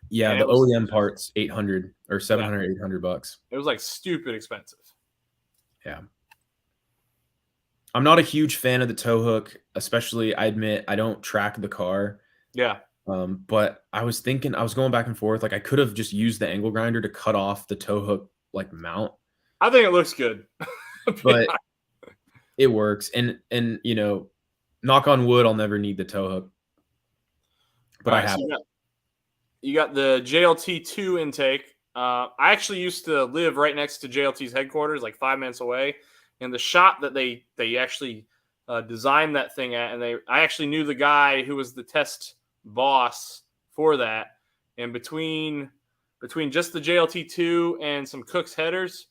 Yeah, the OEM parts $800 or $700, $800. It was like stupid expensive. Yeah. I'm not a huge fan of the tow hook, especially, I admit, I don't track the car. Yeah. But I was going back and forth. Like I could have just used the angle grinder to cut off the tow hook like mount. I think it looks good. But it works. And you know, knock on wood, I'll never need the tow hook. But I have you got the JLT2 intake. I actually used to live right next to JLT's headquarters, like 5 minutes away. And the shop that they actually designed that thing at, and I actually knew the guy who was the test boss for that. And between just the JLT2 and some Cook's headers,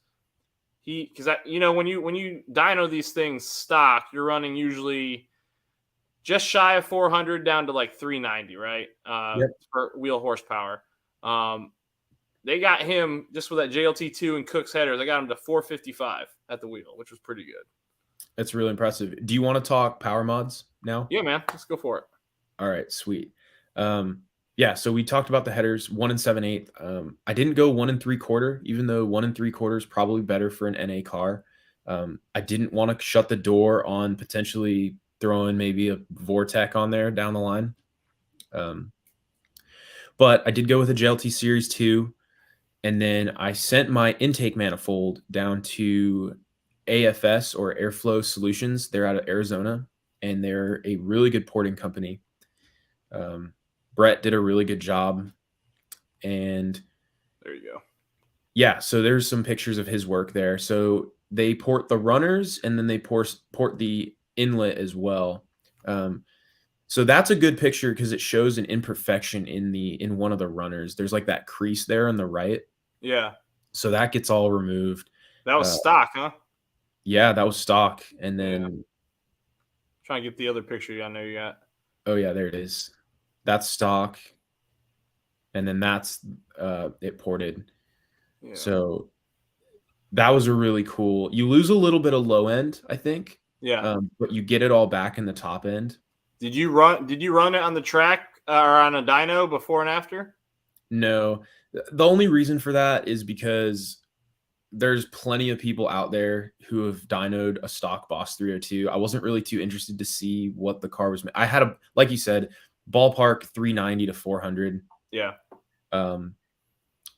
because when you dyno these things stock, you're running usually just shy of 400 down to like 390, right? For wheel horsepower. They got him just with that JLT2 and Cook's headers. They got him to 455 at the wheel, which was pretty good. That's really impressive. Do you want to talk power mods now? Yeah, man. Let's go for it. All right, sweet. Yeah, so we talked about the headers 1 and 7/8. I didn't go 1 and 3/4, even though 1 and 3/4 is probably better for an NA car. I didn't want to shut the door on potentially throwing maybe a Vortec on there down the line. But I did go with a JLT Series 2, and then I sent my intake manifold down to AFS, or Airflow Solutions. They're out of Arizona, and they're a really good porting company. Brett did a really good job, and There you go. yeah, so there's some pictures of his work there. So they port the runners, and then they port the inlet as well. So that's a good picture because it shows an imperfection in one of the runners. There's like that crease there on the right. Yeah. So that gets all removed. That was stock, huh? Yeah, that was stock. And then, Yeah. Trying to get the other picture I know you got. oh yeah, there it is. That's stock. And then that's it ported. Yeah. So that was a really cool. You lose a little bit of low end, I think. Yeah. But you get it all back in the top end. Did you run it on the track or on a dyno before and after? No. The only reason for that is because there's plenty of people out there who have dynoed a stock Boss 302. I wasn't really too interested to see what the car was. I had like you said, ballpark 390 to 400. Yeah.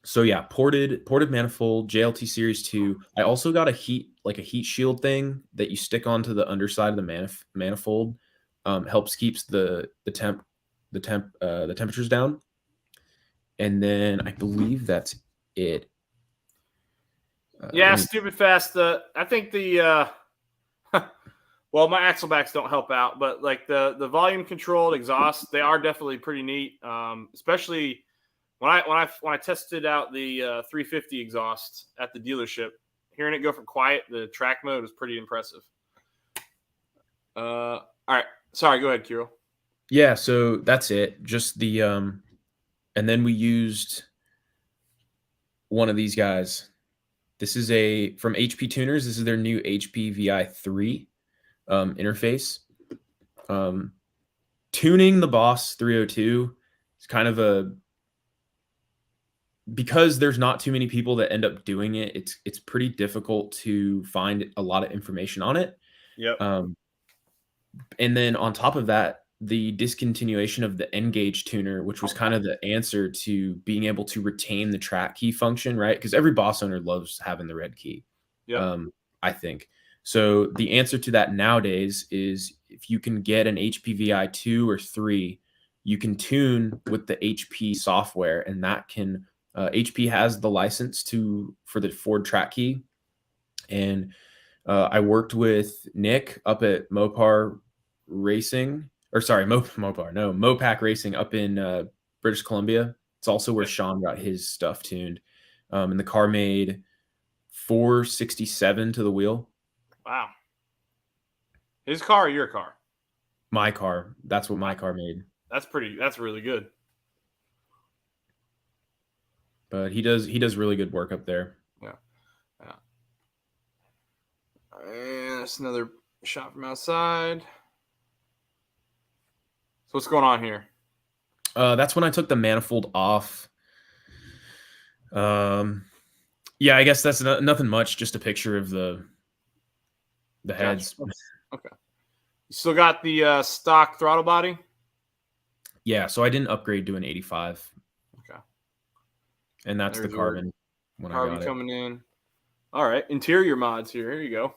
So yeah, ported manifold, JLT Series 2. I also got a heat shield thing that you stick onto the underside of the manifold. Helps keeps the temperatures down. And then I believe that's it. Yeah, stupid fast. I think the well, my axle backs don't help out, but like the volume controlled exhaust, they are definitely pretty neat. Especially when I tested out the 350 exhaust at the dealership, hearing it go from quiet to track mode was pretty impressive. All right, sorry, go ahead, Kiril. Yeah, so that's it. Just the and then we used one of these guys. This is from HP Tuners. This is their new HP VI3 interface. Tuning the Boss 302 is kind of because there's not too many people that end up doing it. It's pretty difficult to find a lot of information on it. Yep. And then on top of that, the discontinuation of the N-Gauge tuner, which was kind of the answer to being able to retain the track key function, right? Because every Boss owner loves having the red key. Yep. I think. So the answer to that nowadays is if you can get an HPVI 2 or 3, you can tune with the HP software, and that can HP has the license for the Ford track key. And I worked with Nick up at Mopac Racing up in British Columbia. It's also where Sean got his stuff tuned. And the car made 467 to the wheel. Wow. His car or your car? My car. That's what my car made. That's really good. But he does really good work up there. Yeah. And that's another shot from outside. So what's going on here? That's when I took the manifold off. Yeah, I guess that's nothing much. Just a picture of the heads. Gotcha. Okay. You still got the stock throttle body? Yeah, so I didn't upgrade to an 85. Okay. And that's the carbon. Carbon coming in. All right, interior mods here. Here you go.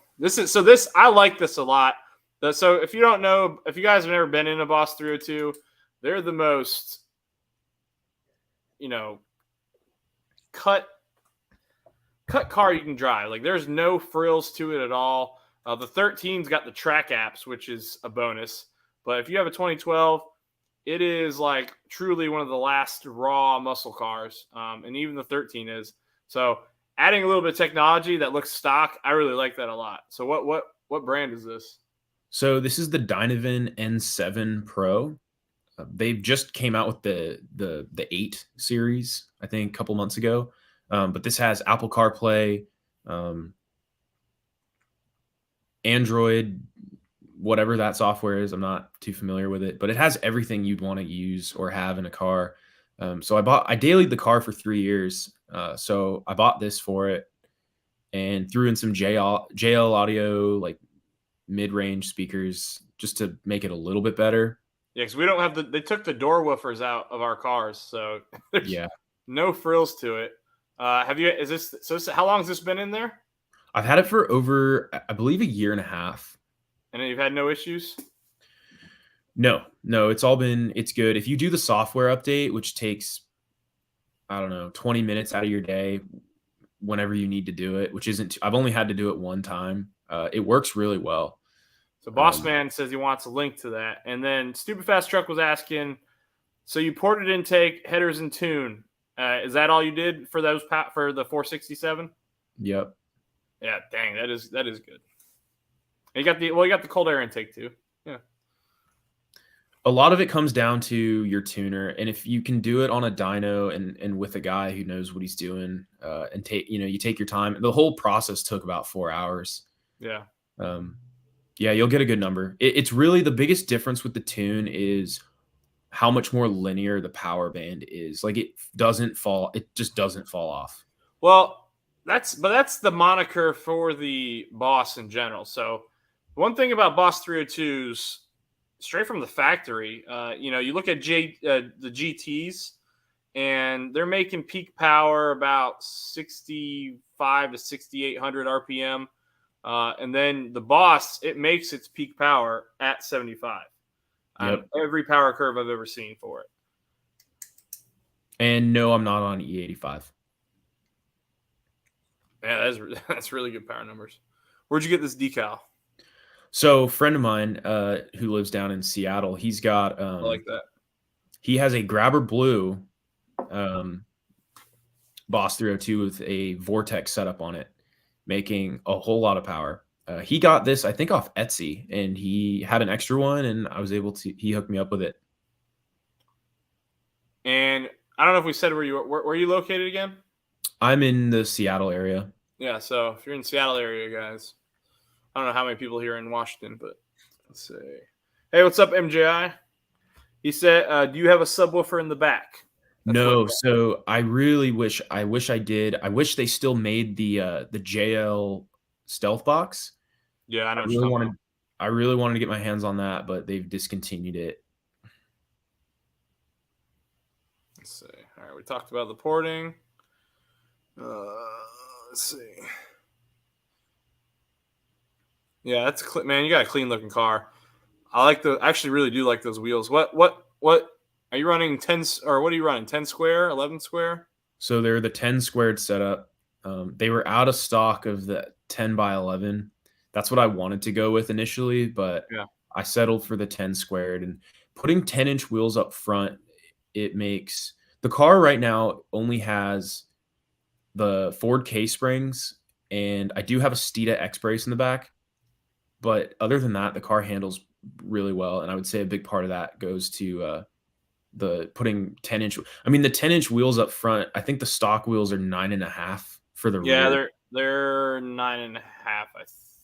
I like this a lot. So if you don't know, if you guys have never been in a Boss 302, they're the most, cut car you can drive. Like there's no frills to it at all. The 13's got the track apps, which is a bonus. But if you have a 2012, it is like truly one of the last raw muscle cars. And even the 13 is. So adding a little bit of technology that looks stock, I really like that a lot. So what brand is this? So this is the Dynavan N7 Pro. They've just came out with the 8 series, I think, a couple months ago. But this has Apple CarPlay, Android, whatever that software is. I'm not too familiar with it, but it has everything you'd want to use or have in a car. So I dailied the car for 3 years. So I bought this for it and threw in some JL audio, like mid-range speakers, just to make it a little bit better. Yeah, because we don't have they took the door woofers out of our cars, so there's Yeah. no frills to it. Is this, how long has this been in there? I've had it for over, I believe, a year and a half. And you've had no issues? No, it's good. If you do the software update, which takes, I don't know, 20 minutes out of your day whenever you need to do it, which isn't, I've only had to do it one time. It works really well. So Boss Man says he wants a link to that. And then Stupid Fast Truck was asking, so you ported intake, headers, and tune. Is that all you did for those for the 467? Yep. Yeah, dang, that is good. And you got the cold air intake too. Yeah. A lot of it comes down to your tuner, and if you can do it on a dyno and with a guy who knows what he's doing, and you take your time. The whole process took about 4 hours. Yeah. Yeah, you'll get a good number. It's really the biggest difference with the tune is how much more linear the power band is. Like it just doesn't fall off. Well, that's the moniker for the Boss in general. So one thing about Boss 302s, straight from the factory, you look at the GTs, and they're making peak power about 65 to 6,800 RPM. And then the Boss, it makes its peak power at 75 on every power curve I've ever seen for it. And no, I'm not on E85. Yeah, that's really good power numbers. Where'd you get this decal? So a friend of mine who lives down in Seattle, he's got I like that. He has a Grabber Blue Boss 302 with a Vortex setup on it, making a whole lot of power. He got this, I think, off Etsy, and he had an extra one, and he hooked me up with it. And I don't know if we said where are you located again? I'm in the Seattle area. Yeah, so if you're in the Seattle area, guys, I don't know how many people here in Washington, but let's see. Hey, what's up, MJI? He said, do you have a subwoofer in the back? No, so I wish I did. I wish they still made the JL Stealth Box. Yeah, I know. I really wanted to get my hands on that, but they've discontinued it. Let's see. All right, we talked about the porting. Let's see. Yeah, that's man. You got a clean looking car. I actually really do like those wheels. What are you running 10 or what are you running? 10 square, 11 square? So they're the 10 squared setup. They were out of stock of the 10 by 11. That's what I wanted to go with initially, but yeah. I settled for the 10 squared, and putting 10-inch wheels up front, it makes the car right now only has the Ford K springs, and I do have a Steeda X brace in the back. But other than that, the car handles really well. And I would say a big part of that goes to the putting 10-inch. I mean, the 10-inch wheels up front, I think the stock wheels are 9.5 for the rear. Yeah, they're 9.5, I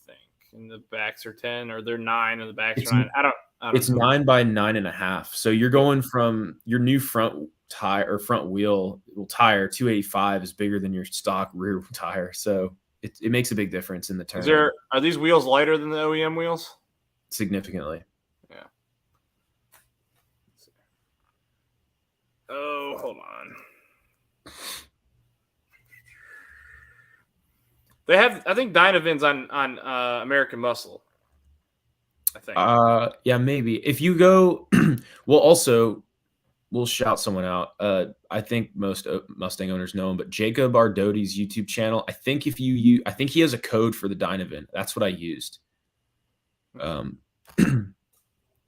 think. And the backs are 10, or they're 9 and the backs are 9. I don't It's 9 by 9.5. So you're going from your new front tire or front wheel tire 285 is bigger than your stock rear tire. So it makes a big difference in the turn. Are these wheels lighter than the OEM wheels? Significantly. Yeah. Oh, hold on. They have, I think, Dynavin's on American Muscle. I think. Yeah, maybe. If you go, we'll shout someone out. I think most Mustang owners know him, but Jacob Ardotti's YouTube channel. I think I think he has a code for the Dynavin. That's what I used.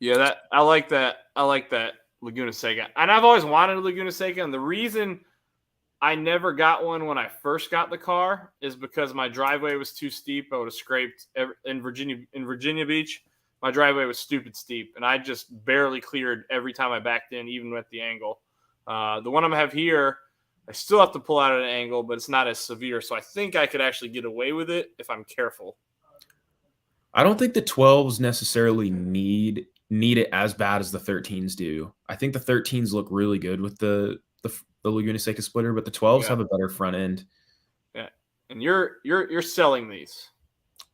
Yeah, I like that. I like that Laguna Seca, and I've always wanted a Laguna Seca. And the reason I never got one when I first got the car is because my driveway was too steep. I would have scraped in Virginia Beach. My driveway was stupid steep, and I just barely cleared every time I backed in, even with the angle. The one I have here, I still have to pull out at an angle, but it's not as severe. So I think I could actually get away with it if I'm careful. I don't think the 12s necessarily need it as bad as the 13s do. I think the 13s look really good with the the Laguna Seca splitter, but the 12s Yeah. have a better front end. Yeah. And you're selling these.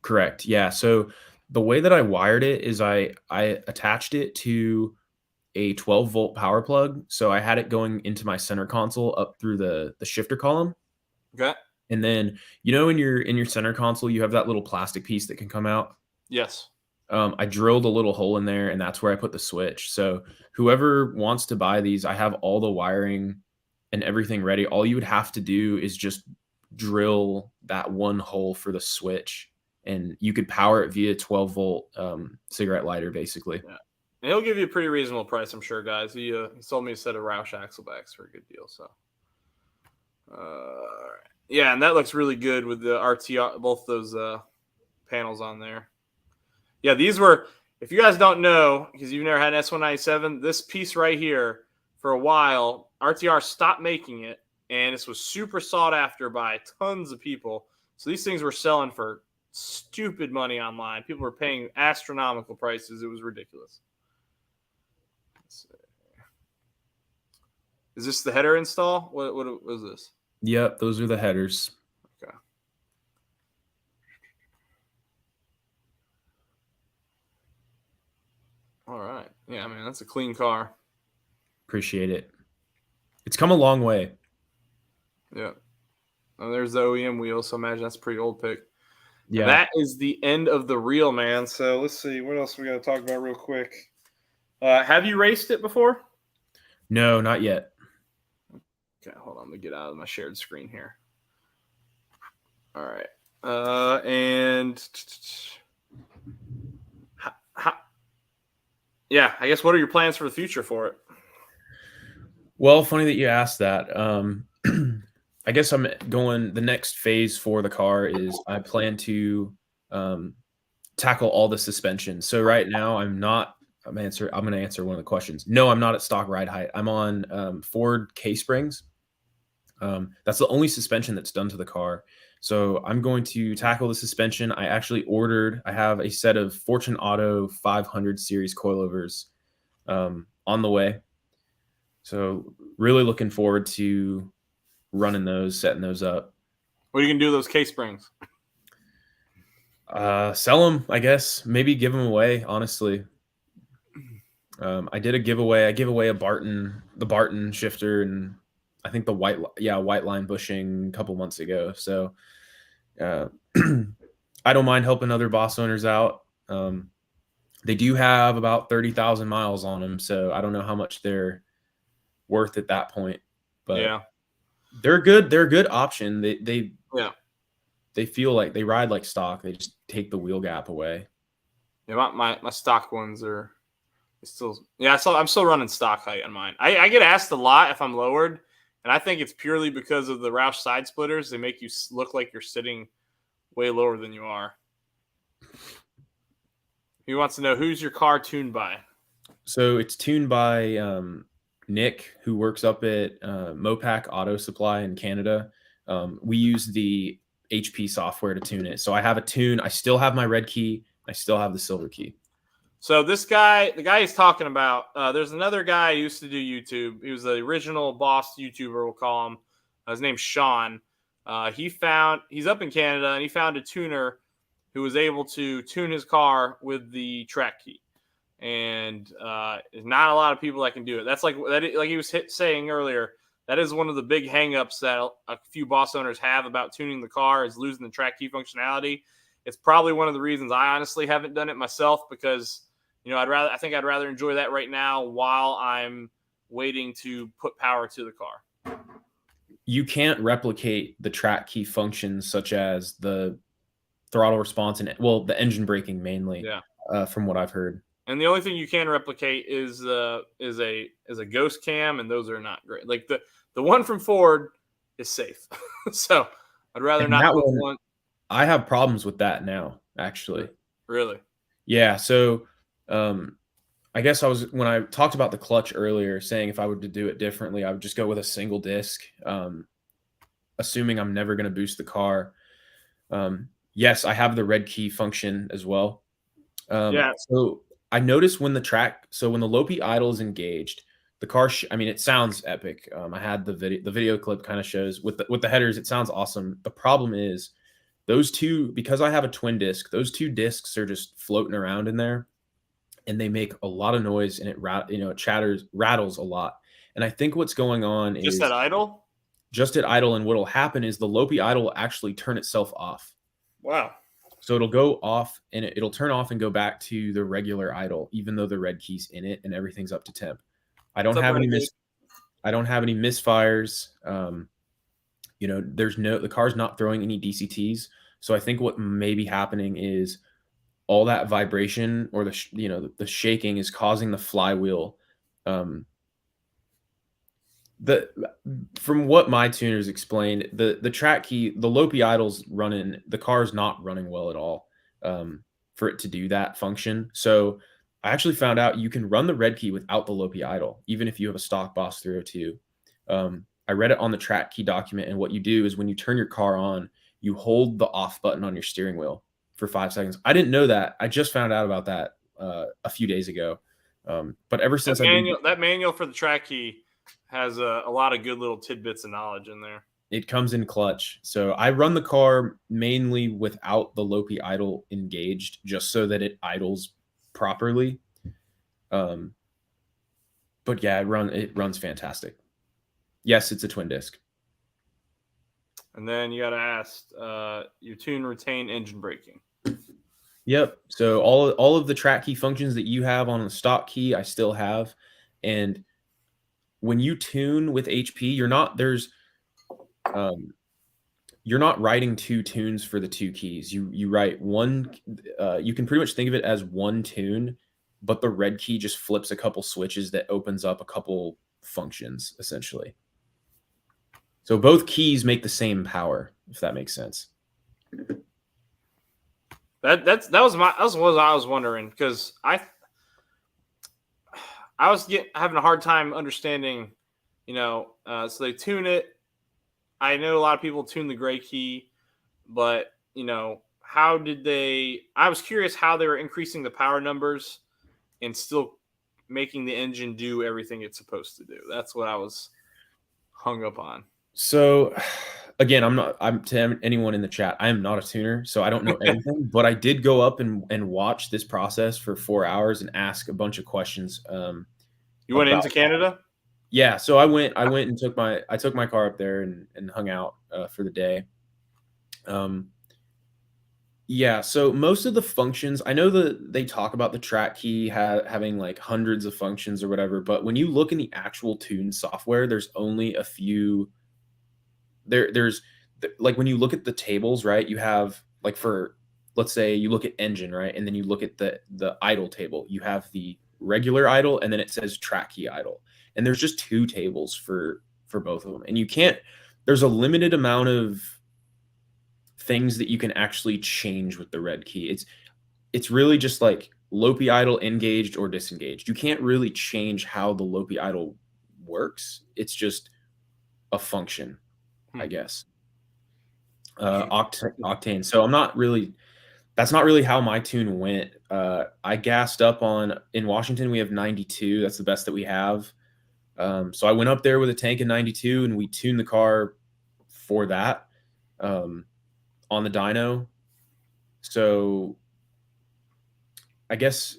Correct. Yeah. So the way that I wired it is I attached it to a 12-volt power plug. So I had it going into my center console up through the shifter column. Okay. And then, in your center console, you have that little plastic piece that can come out. Yes. I drilled a little hole in there, and that's where I put the switch. So whoever wants to buy these, I have all the wiring and everything ready. All you would have to do is just drill that one hole for the switch, and you could power it via 12-volt cigarette lighter, basically. Yeah. And he'll give you a pretty reasonable price, I'm sure, guys. He sold me a set of Roush Axlebacks for a good deal. So, yeah, and that looks really good with the RTR, both those panels on there. Yeah, these were, if you guys don't know, because you've never had an S197, this piece right here, for a while, RTR stopped making it, and this was super sought after by tons of people. So these things were selling for stupid money online. People were paying astronomical prices. It was ridiculous. Let's see. Is this the header install? What was this? Yep, those are the headers. Okay. All right. Yeah, man, that's a clean car. Appreciate it. It's come a long way. Yeah. And there's the OEM wheel, so imagine that's a pretty old pick. Yeah. That is the end of the reel, man. So let's see. What else we got to talk about real quick? Have you raced it before? No, not yet. Okay, hold on. Let me get out of my shared screen here. All right. And yeah, I guess what are your plans for the future for it? Well, funny that you asked that. I guess I'm going, the next phase for the car is I plan to tackle all the suspension. So right now I'm going to answer one of the questions. No, I'm not at stock ride height. I'm on Ford K-springs. That's the only suspension that's done to the car. So I'm going to tackle the suspension. I have a set of Fortune Auto 500 series coilovers on the way. So really looking forward to running those, setting those up. What are you going to do with those K-springs? Sell them, I guess. Maybe give them away, honestly. I did a giveaway. I gave away the Barton shifter, and I think the white line bushing a couple months ago. So I don't mind helping other boss owners out. They do have about 30,000 miles on them, so I don't know how much they're worth at that point. But yeah, they're good. They're a good option. They feel like they ride like stock. They just take the wheel gap away. Yeah, my stock ones are still. Yeah, I'm still running stock height on mine. I get asked a lot if I'm lowered, and I think it's purely because of the Roush side splitters. They make you look like you're sitting way lower than you are. He wants to know, who's your car tuned by? So it's tuned by Nick, who works up at Mopac Auto Supply in Canada. We use the HP software to tune it. So I have a tune. I still have my red key. I still have the silver key. So this guy, the guy he's talking about, there's another guy who used to do YouTube. He was the original boss YouTuber, we'll call him. His name's Sean. He's up in Canada, and he found a tuner who was able to tune his car with the track key. And there's not a lot of people that can do it. That's like he was saying earlier. That is one of the big hangups that a few boss owners have about tuning the car, is losing the track key functionality. It's probably one of the reasons I honestly haven't done it myself, because I think I'd rather enjoy that right now while I'm waiting to put power to the car. You can't replicate the track key functions such as the throttle response and the engine braking mainly. Yeah. From what I've heard. And the only thing you can replicate is a ghost cam, and those are not great. Like the one from Ford is safe, so I'd rather not put one. I have problems with that now, actually. Really? Yeah. So, I guess when I talked about the clutch earlier, saying if I were to do it differently, I would just go with a single disc, assuming I'm never going to boost the car. Yes, I have the red key function as well. Yeah. So I noticed when the low P idle is engaged, The car, I mean, it sounds epic. I had the video clip kind of shows with the headers. It sounds awesome. The problem is those two, because I have a twin disc, those two discs are just floating around in there, and they make a lot of noise, and it rattles a lot. And I think what's going on Just is at idle? just at idle, and what'll happen is the Lopi idle will actually turn itself off. Wow. So it'll go off, and it'll turn off and go back to the regular idle, even though the red key's in it and everything's up to temp. I don't have any misfires. The car's not throwing any DCTs. So I think what may be happening is all that vibration or the shaking is causing the flywheel. From what my tuners explained, the track key, the Lopi idle's running, the car's not running well at all for it to do that function. So I actually found out you can run the red key without the Lopi idle, even if you have a stock Boss 302. I read it on the track key document, and what you do is when you turn your car on, you hold the off button on your steering wheel for 5 seconds. I didn't know that. I just found out about that a few days ago. But ever since that manual for the track key has a lot of good little tidbits of knowledge in there. It comes in clutch. So I run the car mainly without the Lopi idle engaged, just so that it idles properly. But yeah, it runs fantastic. Yes, it's a twin disc. And then you got to ask, your tune retain engine braking. Yep. So all of the track key functions that you have on the stock key, I still have. And when you tune with HP, you're not writing two tunes for the two keys. You write one. You can pretty much think of it as one tune, but the red key just flips a couple switches that opens up a couple functions, essentially. So both keys make the same power, if that makes sense. That was what I was wondering, because I was having a hard time understanding, so they tune it. I know a lot of people tune the gray key, but how did they? I was curious how they were increasing the power numbers and still making the engine do everything it's supposed to do. That's what I was hung up on. So again, I'm to anyone in the chat, I am not a tuner, so I don't know anything, but I did go up and watch this process for 4 hours and ask a bunch of questions. You went into Canada? Yeah. So I went and took my car up there and hung out for the day. Yeah. So most of the functions, I know that they talk about the track key having like hundreds of functions or whatever, but when you look in the actual tune software, there's only a few. There's like when you look at the tables, right? You have like let's say you look at engine, right? And then you look at the idle table. You have the regular idle, and then it says track key idle. And there's just two tables for both of them. And there's a limited amount of things that you can actually change with the red key. It's really just like Lopi idle engaged or disengaged. You can't really change how the Lopi idle works. It's just a function, I guess. Octane. So that's not really how my tune went. I gassed up in Washington, we have 92. That's the best that we have. So I went up there with a tank of 92, and we tuned the car for that on the dyno. So I guess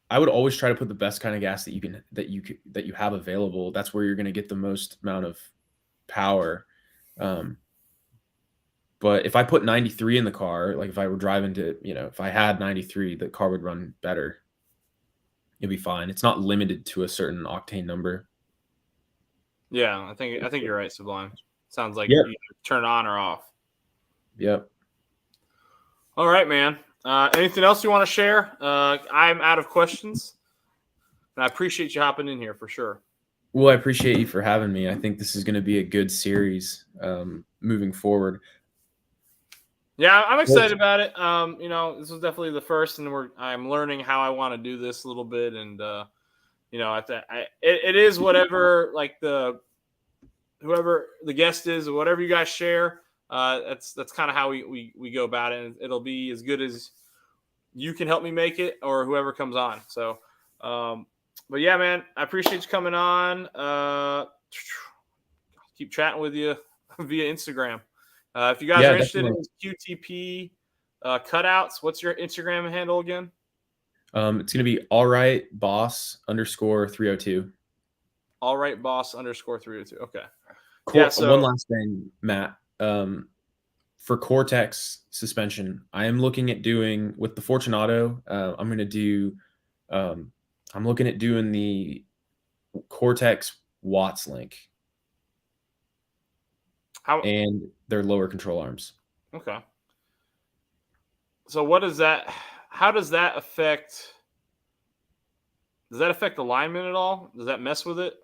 I would always try to put the best kind of gas that you have available. That's where you're going to get the most amount of power. But if I put 93 in the car, like if I were driving to, if I had 93, the car would run better. It'd be fine. It's not limited to a certain octane number. Yeah, I think you're right, Sublime. Sounds like Yep. You turn on or off. Yep. All right, man. Anything else you want to share? I'm out of questions, and I appreciate you hopping in here for sure. Well, I appreciate you for having me. I think this is going to be a good series moving forward. Yeah, I'm excited about it. This was definitely the first, and I'm learning how I want to do this a little bit, and it is whatever whoever the guest is, or whatever you guys share. That's kind of how we go about it, and it'll be as good as you can help me make it, or whoever comes on. So, But yeah, man, I appreciate you coming on. Keep chatting with you via Instagram. If you guys Yeah, are interested definitely. in QTP cutouts, what's your Instagram handle again? It's gonna be all right boss underscore 302. All right, boss underscore 302. Okay. Yeah. One So last thing, Matt. For Cortex suspension, I am looking at doing with the Fortunato. I'm gonna do. I'm looking at doing the Cortex Watts link how? and their lower control arms. Okay. So what does that? How does that affect? Does that affect alignment at all? Does that mess with it?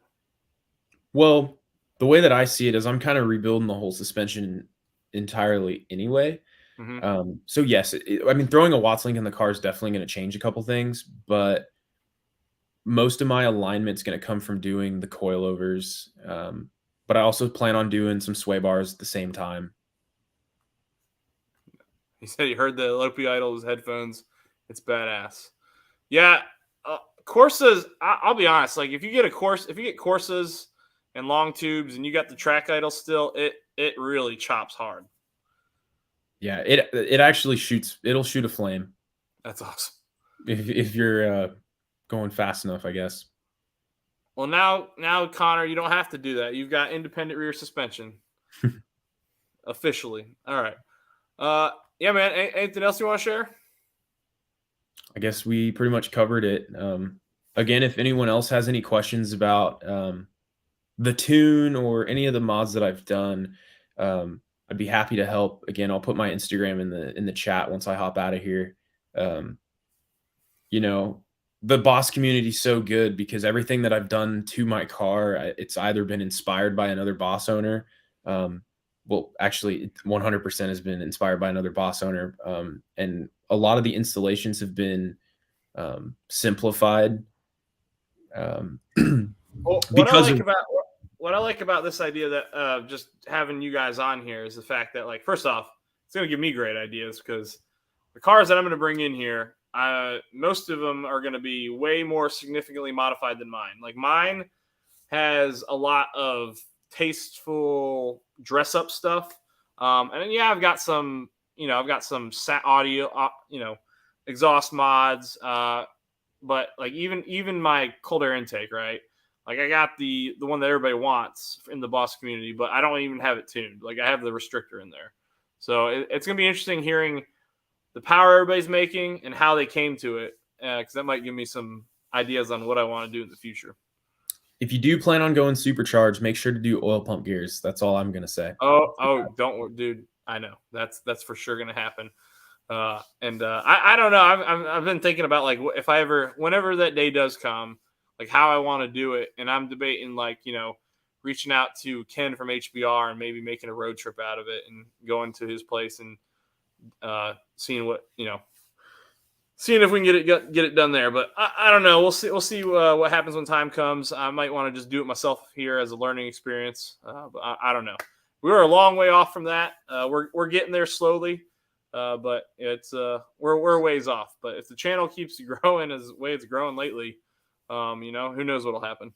Well, the way that I see it is I'm kind of rebuilding the whole suspension entirely anyway. Hmm. So yes, I mean throwing a Watts link in the car is definitely going to change a couple things, but most of my alignment's going to come from doing the coilovers. But I also plan on doing some sway bars at the same time. He said he heard the Lopi Idol's headphones. It's badass. Yeah, Corsas. I'll be honest. Like if you get Corsas and long tubes, and you got the track idle still, it really chops hard. Yeah, it actually shoots. It'll shoot a flame That's awesome. if you're going fast enough, I guess. Well, now Connor, you don't have to do that. You've got independent rear suspension officially. All right. Yeah, man. Anything else you want to share? I guess we pretty much covered it. Again, if anyone else has any questions about the tune or any of the mods that I've done, I'd be happy to help. Again, I'll put my Instagram in the chat once I hop out of here. Um, you know, the boss community is so good because everything that I've done to my car, it's either been inspired by another boss owner. Well, actually, 100% has been inspired by another boss owner. And a lot of the installations have been simplified Well, because of what I like about this idea that just having you guys on here is the fact that, like, first off, it's going to give me great ideas because the cars that I'm going to bring in here, most of them are going to be way more significantly modified than mine. Like mine has a lot of tasteful dress up stuff, and then yeah, I've got some, I've got some audio, exhaust mods, but like even my cold air intake, right? Like I got the one that everybody wants in the boss community, but I don't even have it tuned. Like I have the restrictor in there, so it's gonna be interesting hearing the power everybody's making and how they came to it, because that might give me some ideas on what I want to do in the future. if you do plan on going supercharged, make sure to do oil pump gears. That's all I'm gonna say. Don't, dude. I know that's for sure gonna happen. I don't know. I've been thinking about like if I ever, whenever that day does come, like how I want to do it, and I'm debating like reaching out to Ken from HBR and maybe making a road trip out of it and going to his place and seeing what seeing if we can get it done there. But I don't know. We'll see what happens when time comes. I might want to just do it myself here as a learning experience. But I don't know. We're a long way off from that. We're getting there slowly. But it's we're a ways off. But if the channel keeps growing as the way it's growing lately, who knows what'll happen.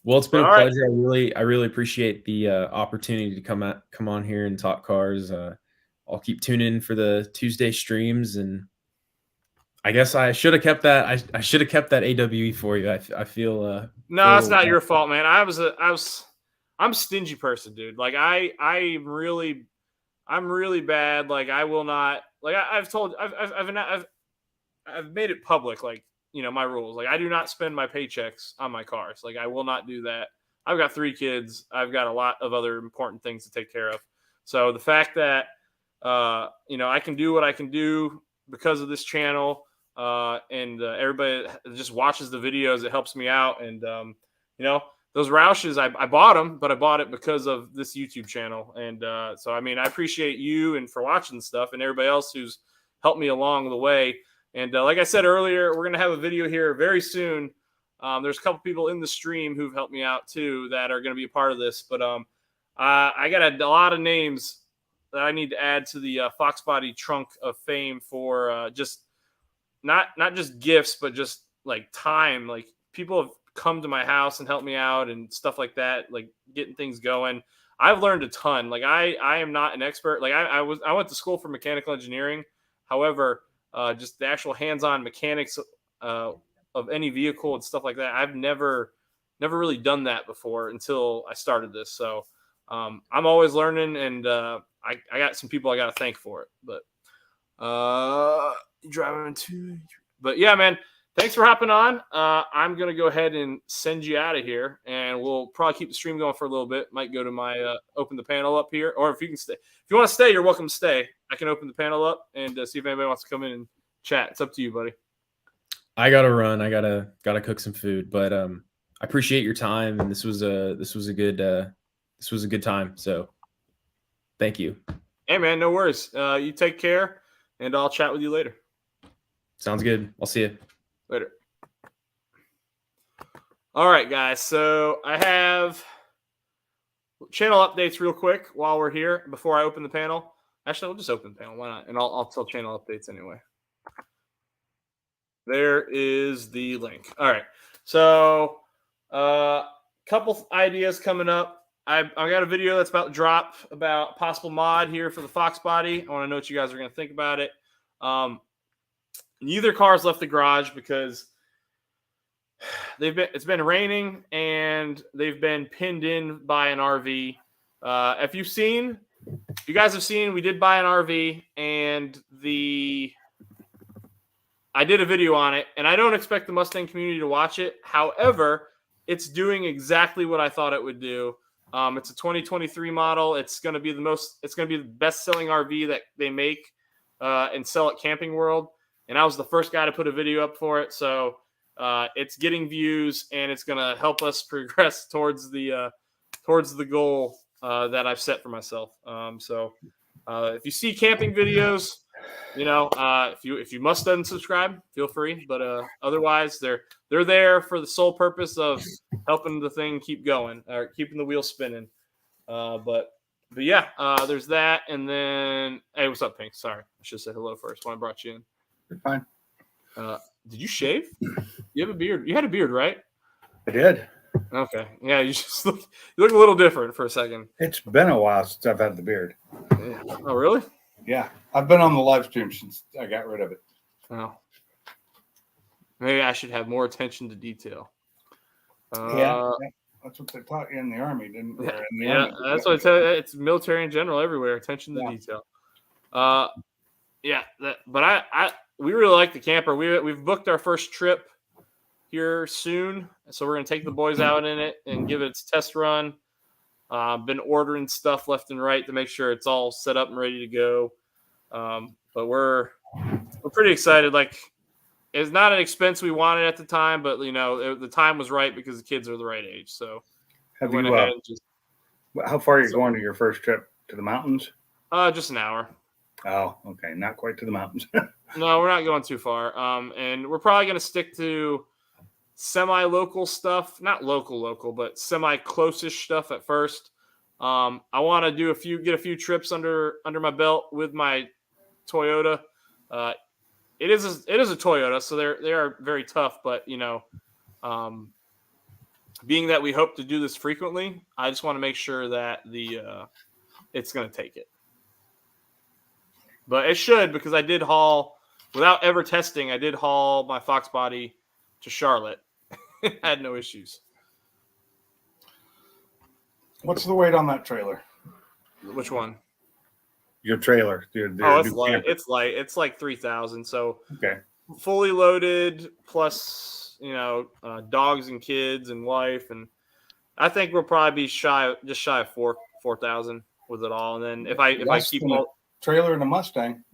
Well, it's been But a all right. pleasure. I really appreciate the opportunity to come on here and talk cars. I'll keep tuning in for the Tuesday streams, and I guess I should have kept that. I should have kept that AWE for you. I feel No, it's not your fault, man. I'm a stingy person, dude. Like I'm really bad. Like I will not. Like I've made it public. Like my rules. Like I do not spend my paychecks on my cars. Like I will not do that. I've got 3 kids. I've got a lot of other important things to take care of. So the fact that I can do what I can do because of this channel, and everybody that just watches the videos, it helps me out. And those Roushes, I bought them, but I bought it because of this YouTube channel. And so I mean, I appreciate you and for watching stuff, and everybody else who's helped me along the way. And like I said earlier, we're gonna have a video here very soon. There's a couple people in the stream who've helped me out too that are gonna be a part of this. But I got a lot of names that I need to add to the Fox Body trunk of fame for just not just gifts, but just like time. Like people have come to my house and helped me out and stuff like that, like getting things going. I've learned a ton. Like I am not an expert. Like I went to school for mechanical engineering. However, just the actual hands-on mechanics of any vehicle and stuff like that, I've never really done that before until I started this. So I'm always learning, and I got some people I got to thank for it. But driving to, but yeah, man. Thanks for hopping on. I'm going to go ahead and send you out of here, and we'll probably keep the stream going for a little bit. Might go to my open the panel up here, or if you can stay. If you want to stay, you're welcome to stay. I can open the panel up and see if anybody wants to come in and chat. It's up to you, buddy. I got to run. I got to cook some food, but I appreciate your time, and this was a good time. So thank you. Hey, man, no worries. You take care, and I'll chat with you later. Sounds good. I'll see you. Later. All right, guys. So I have channel updates real quick while we're here before I open the panel. Actually, I'll just open the panel. Why not? And I'll tell channel updates anyway. There is the link. All right. So couple ideas coming up. I got a video that's about to drop about possible mod here for the Fox body. I want to know what you guys are going to think about it. Neither car's left the garage because it's been raining and they've been pinned in by an RV. If you guys have seen, we did buy an RV, and I did a video on it, and I don't expect the Mustang community to watch it. However, it's doing exactly what I thought it would do. It's a 2023 model. It's going to be the best-selling RV that they make and sell at Camping World. And I was the first guy to put a video up for it. So it's getting views, and it's going to help us progress towards the goal that I've set for myself. So if you see camping videos, if you must unsubscribe, feel free. But otherwise, they're there for the sole purpose of helping the thing keep going or keeping the wheel spinning. But yeah, there's that. And then, hey, what's up, Pink? Sorry, I should say hello first when I brought you in. You're fine. Did you shave? You have a beard. You had a beard, right? I did. Okay. Yeah, you look a little different for a second. It's been a while since I've had the beard. Yeah. Oh, really? Yeah. I've been on the live stream since I got rid of it. Oh. Maybe I should have more attention to detail. Yeah. That's what they taught you in the Army, didn't they? Yeah, that's what I tell you. It's military in general everywhere. Attention to detail. We really like the camper. We've booked our first trip here soon, so we're gonna take the boys out in it and give it its test run. Been ordering stuff left and right to make sure it's all set up and ready to go. But we're pretty excited. Like, it's not an expense we wanted at the time, but the time was right because the kids are the right age. So have you? How far are you going to your first trip to the mountains? Just an hour. Oh, okay, not quite to the mountains. No, we're not going too far. And we're probably going to stick to semi-local stuff, not local, but semi-close-ish stuff at first. I want to get a few trips under my belt with my Toyota. It is a Toyota, so they are very tough. But being that we hope to do this frequently, I just want to make sure that it's going to take it. But it should, because I did haul, without ever testing, I did haul my Fox body to Charlotte. Had no issues. What's the weight on that trailer? Which one? Your trailer. It's light. Camper. It's light. It's like 3,000. So okay, fully loaded plus dogs and kids and wife, and I think we'll probably be just shy of 4,000 with it all. And then if I keep all trailer and a Mustang.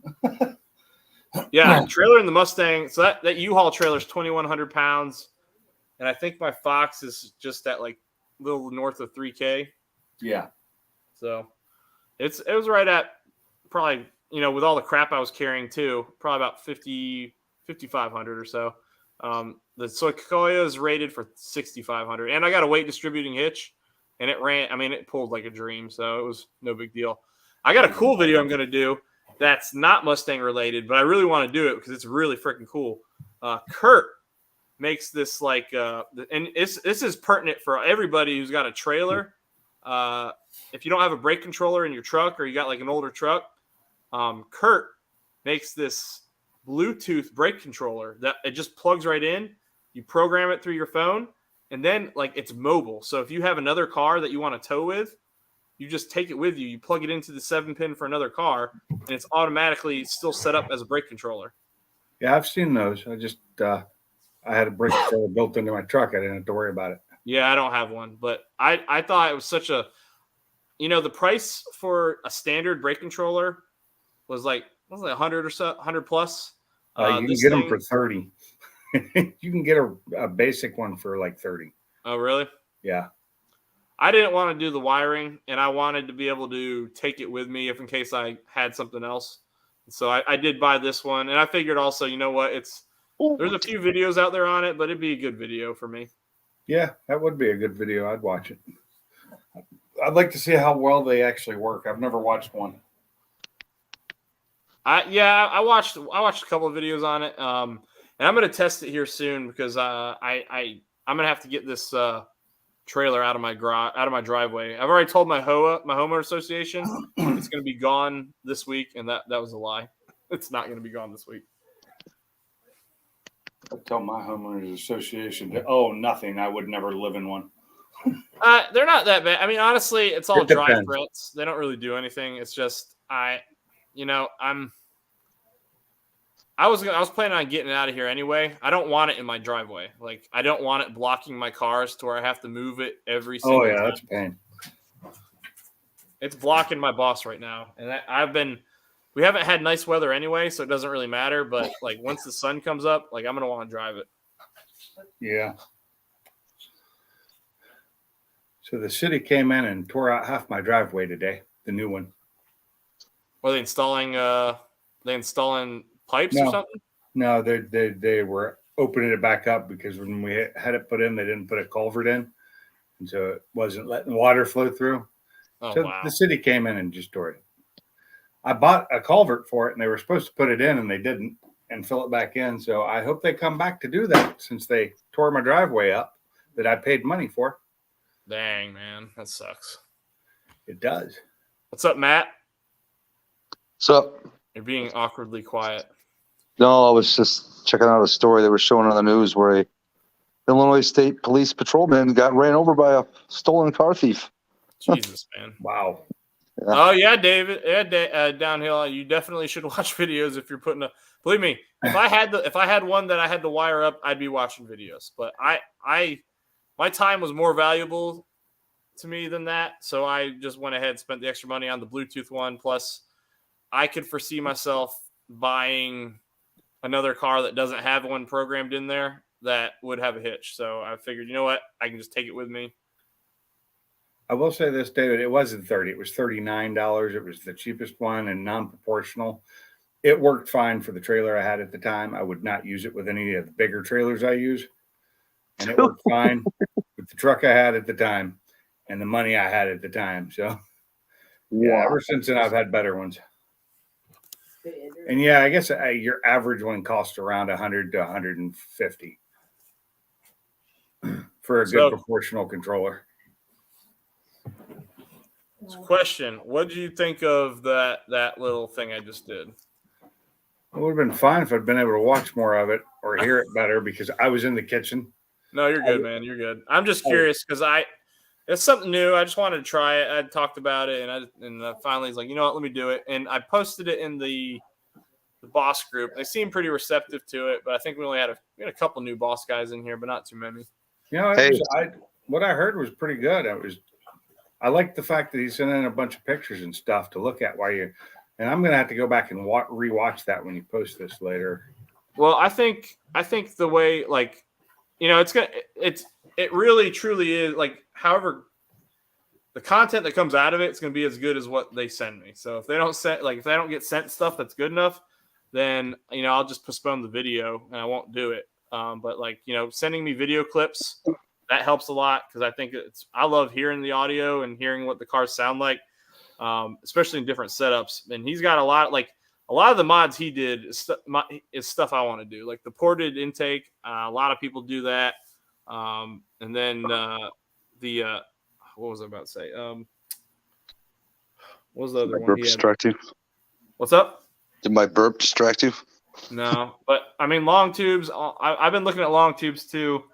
Yeah, trailer and the Mustang. So that U-Haul trailer is 2,100 pounds, and I think my Fox is just at like a little north of 3K. Yeah. So it was right at probably with all the crap I was carrying too, probably about 5,500 or so. The Sequoia is rated for 6,500, and I got a weight distributing hitch, and it pulled like a dream, so it was no big deal. I got a cool video I'm going to do that's not Mustang related, but I really want to do it because it's really freaking cool. Kurt makes this like, and this is pertinent for everybody who's got a trailer. If you don't have a brake controller in your truck, or you got like an older truck, Kurt makes this Bluetooth brake controller that it just plugs right in. You program it through your phone, and then like it's mobile. So if you have another car that you want to tow with, you just take it with you. You plug it into the 7-pin for another car, and it's automatically still set up as a brake controller. Yeah, I've seen those. I had a brake controller built into my truck. I didn't have to worry about it. Yeah, I don't have one, but I thought it was such a, the price for a standard brake controller was like 100 or so, 100 plus. You can get them for 30. You can get a basic one for like 30. Oh, really? Yeah. I didn't want to do the wiring, and I wanted to be able to take it with me if in case I had something else. So I did buy this one, and I figured also, you know what, there's a few videos out there on it, but it'd be a good video for me. Yeah, that would be a good video. I'd watch it. I'd like to see how well they actually work. I've never watched one. I watched a couple of videos on it, and I'm going to test it here soon because I'm going to have to get this trailer out of my driveway. I've already told my homeowner association it's going to be gone this week, and that was a lie. It's not going to be gone this week. I tell my homeowners association, nothing. I would never live in one. They're not that bad. I mean, honestly, it's all dry threats. They don't really do anything. It's just I was planning on getting out of here anyway. I don't want it in my driveway. Like, I don't want it blocking my cars to where I have to move it every single time. That's a pain. It's blocking my boss right now. And we haven't had nice weather anyway, so it doesn't really matter. But like once the sun comes up, like I'm going to want to drive it. Yeah. So the city came in and tore out half my driveway today, the new one. Were they installing pipes or something? No, they were opening it back up because when we had it put in, they didn't put a culvert in. And so it wasn't letting water flow through. Oh, so wow. The city came in and just tore it. I bought a culvert for it, and they were supposed to put it in, and they didn't, and fill it back in. So I hope they come back to do that since they tore my driveway up that I paid money for. Dang, man. That sucks. It does. What's up, Matt? What's up? You're being awkwardly quiet. No, I was just checking out a story they were showing on the news where a Illinois State Police patrolman got ran over by a stolen car thief. Jesus, man. Wow. Yeah. Oh, yeah, David. Yeah, Downhill. You definitely should watch videos if you're putting a. Believe me, if I had one that I had to wire up, I'd be watching videos. But my time was more valuable to me than that, so I just went ahead and spent the extra money on the Bluetooth one. Plus, I could foresee myself buying another car that doesn't have one programmed in there that would have a hitch. So I figured, you know what, I can just take it with me. I will say this, David, it wasn't 30. It was $39. It was the cheapest one and non-proportional. It worked fine for the trailer I had at the time. I would not use it with any of the bigger trailers I use. And it worked fine with the truck I had at the time and the money I had at the time. So, yeah, ever since then, I've had better ones. And, yeah, I guess your average one costs around $100 to $150 for a good proportional controller. Question: what did you think of that little thing I just did? It would have been fine if I'd been able to watch more of it or hear it better because I was in the kitchen. No, you're good, man. You're good. I'm just curious because it's something new. I just wanted to try it. I talked about it, and finally he's like, you know what, let me do it. And I posted it in the boss group. They seemed pretty receptive to it, but I think we only had a couple new boss guys in here, but not too many. You know, what I heard was pretty good. I like the fact that he sent in a bunch of pictures and stuff to look at and I'm going to have to go back and rewatch that when you post this later. Well, I think the way, like, you know, it really truly is, like, however the content that comes out of it's going to be as good as what they send me. So if they don't get sent stuff that's good enough, then, you know, I'll just postpone the video and I won't do it. But like, you know, sending me video clips, that helps a lot because I think I love hearing the audio and hearing what the cars sound like, especially in different setups. And he's got a lot, like a lot of the mods he did is stuff I want to do, like the ported intake. A lot of people do that. And then what was I about to say? What was the other My one? burp distract you? What's up? Did my burp distract you? No, but I mean long tubes. I've been looking at long tubes too.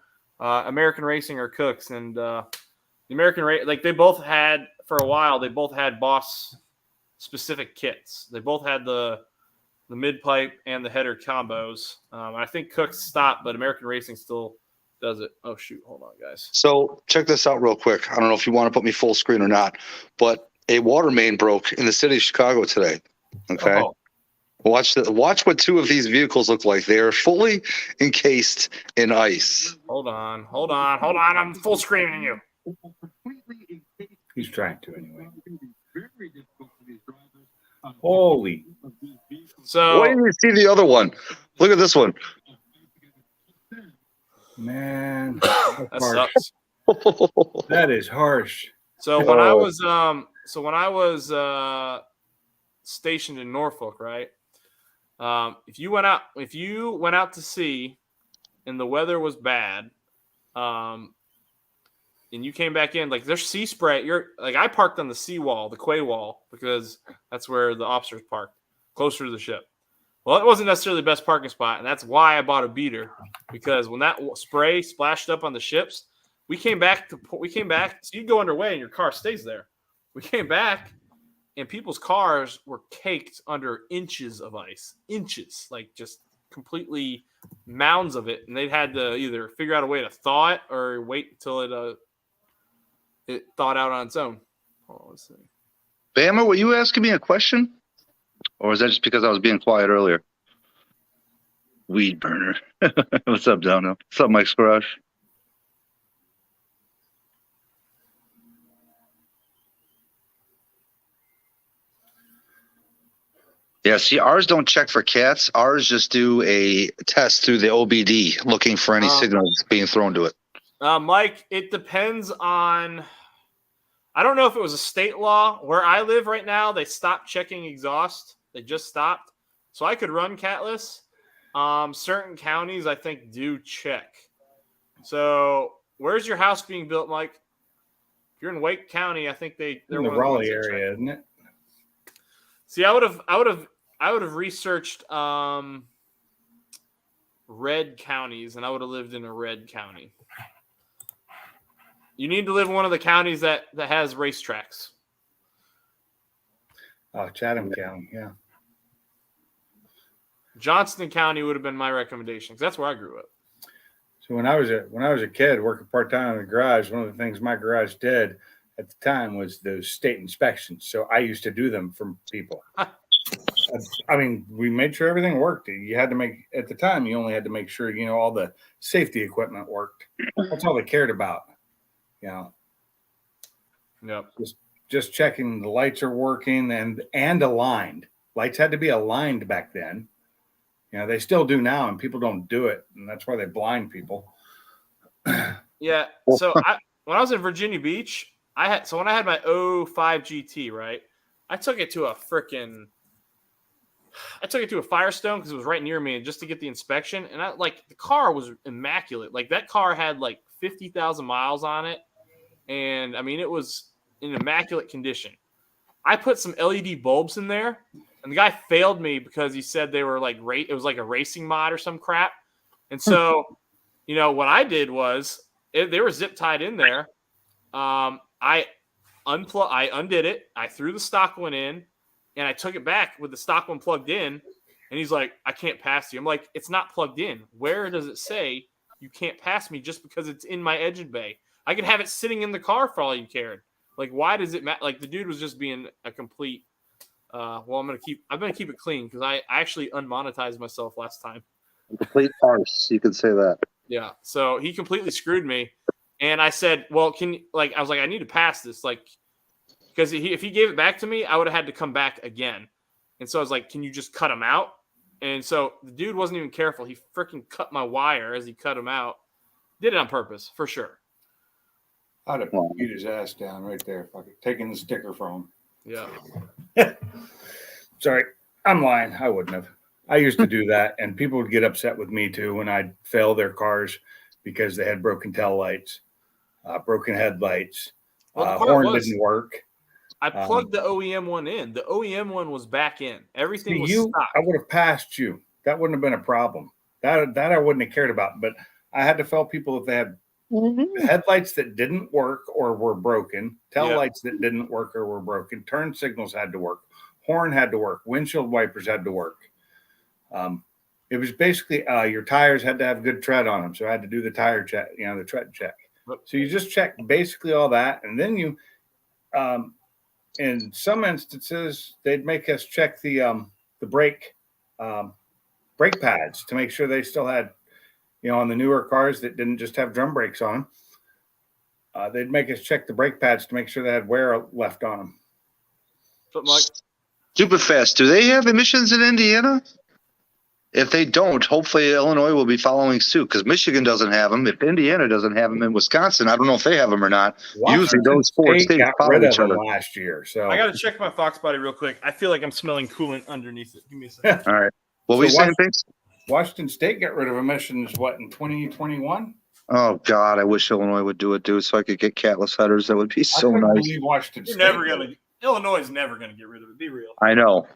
American Racing or Cooks, and the American like they both had for a while. They both had Boss specific kits. They both had the mid pipe and the header combos. I think Cooks stopped, but American Racing still does it. Oh shoot, hold on, guys. So check this out real quick. I don't know if you want to put me full screen or not, but a water main broke in the city of Chicago today. Okay. Oh. Watch what two of these vehicles look like. They are fully encased in ice. Hold on. I'm full screening you. He's trying to anyway. Holy. So Wait till you see the other one. Look at this one. Man, that that's harsh. sucks. That is harsh. So when I was stationed in Norfolk, right? If you went out to sea and the weather was bad, and you came back in, like there's sea spray. I parked on the sea wall, the quay wall, because that's where the officers parked, closer to the ship. Well, it wasn't necessarily the best parking spot, and that's why I bought a beater, because when that spray splashed up on the ships, we came back. So you go underway and your car stays there. We came back, and people's cars were caked under inches of ice, like just completely mounds of it, and they'd had to either figure out a way to thaw it or wait until it thawed out on its own. Oh, let's see. Bama, were you asking me a question? Or was that just because I was being quiet earlier? Weed burner. What's up, Dono? What's up, Mike's Garage? Yeah, see, ours don't check for cats. Ours just do a test through the OBD, looking for any signals being thrown to it. Mike, it depends on. I don't know if it was a state law. Where I live right now, they stopped checking exhaust. They just stopped. So I could run catless. Certain counties, I think, do check. So where's your house being built, Mike? If you're in Wake County, I think they're in the Raleigh area, isn't it? See, I would have researched red counties, and I would have lived in a red county. You need to live in one of the counties that has racetracks. Oh, Chatham County, yeah. Johnston County would have been my recommendation, because that's where I grew up. So when I was a kid working part-time in the garage, one of the things my garage did at the time was those state inspections. So I used to do them from people. I mean, we made sure everything worked. You had to make, at the time, you only had to make sure, all the safety equipment worked. That's all they cared about. Yep. Just checking the lights are working and aligned. Lights had to be aligned back then. They still do now, and people don't do it, and that's why they blind people. Yeah. So when I was in Virginia Beach, when I had my 05 GT, right? I took it to a Firestone because it was right near me, and just to get the inspection. And the car was immaculate. Like that car had like 50,000 miles on it, and I mean it was in immaculate condition. I put some LED bulbs in there, and the guy failed me because he said they were like it was like a racing mod or some crap. And so, what I did was they were zip tied in there. I undid it. I threw the stock one in, and I took it back with the stock one plugged in. And he's like, "I can't pass you." I'm like, "It's not plugged in. Where does it say you can't pass me just because it's in my engine bay? I could have it sitting in the car for all you cared. Like, why does it matter?" Like, the dude was just being a complete. I'm gonna keep it clean because I actually unmonetized myself last time. Complete farce, you could say that. Yeah. So he completely screwed me, and I said, "Well, I was like, I need to pass this, like, because if he gave it back to me, I would have had to come back again." And so I was like, "Can you just cut him out?" And so the dude wasn't even careful. He freaking cut my wire as he cut him out. Did it on purpose, for sure. I'd have beat his ass down right there, fucking taking the sticker from him. Yeah. Sorry. I'm lying. I wouldn't have. I used to do that, and people would get upset with me too when I'd fail their cars because they had broken tail lights, broken headlights, Well, the part horn was didn't work. I plugged the OEM one in. The OEM one was back in. Everything See, was you, stock. I would have passed you. That wouldn't have been a problem. That I wouldn't have cared about. But I had to tell people if they had headlights that didn't work or were broken, tail Yeah. lights that didn't work or were broken, turn signals had to work, horn had to work, windshield wipers had to work. It was basically your tires had to have good tread on them. So I had to do the tire check, the tread check. So you just check basically all that. And then you, in some instances, they'd make us check the brake pads to make sure they still had, on the newer cars that didn't just have drum brakes on them. They'd make us check the brake pads to make sure they had wear left on them. Something like Super fast. Do they have emissions in Indiana? If they don't, hopefully Illinois will be following suit because Michigan doesn't have them. If Indiana doesn't have them in Wisconsin, I don't know if they have them or not. Usually those four State states got follow rid of each them other. last year. So I got to check my Fox body real quick. I feel like I'm smelling coolant underneath it. Give me a second. All right. What were you saying, things? Washington State got rid of emissions, in 2021? Oh, God, I wish Illinois would do it, dude, so I could get catless headers. That would be so I couldn't nice. believe Washington You're State. never gonna. Illinois is never gonna get rid of it. Be real. I know.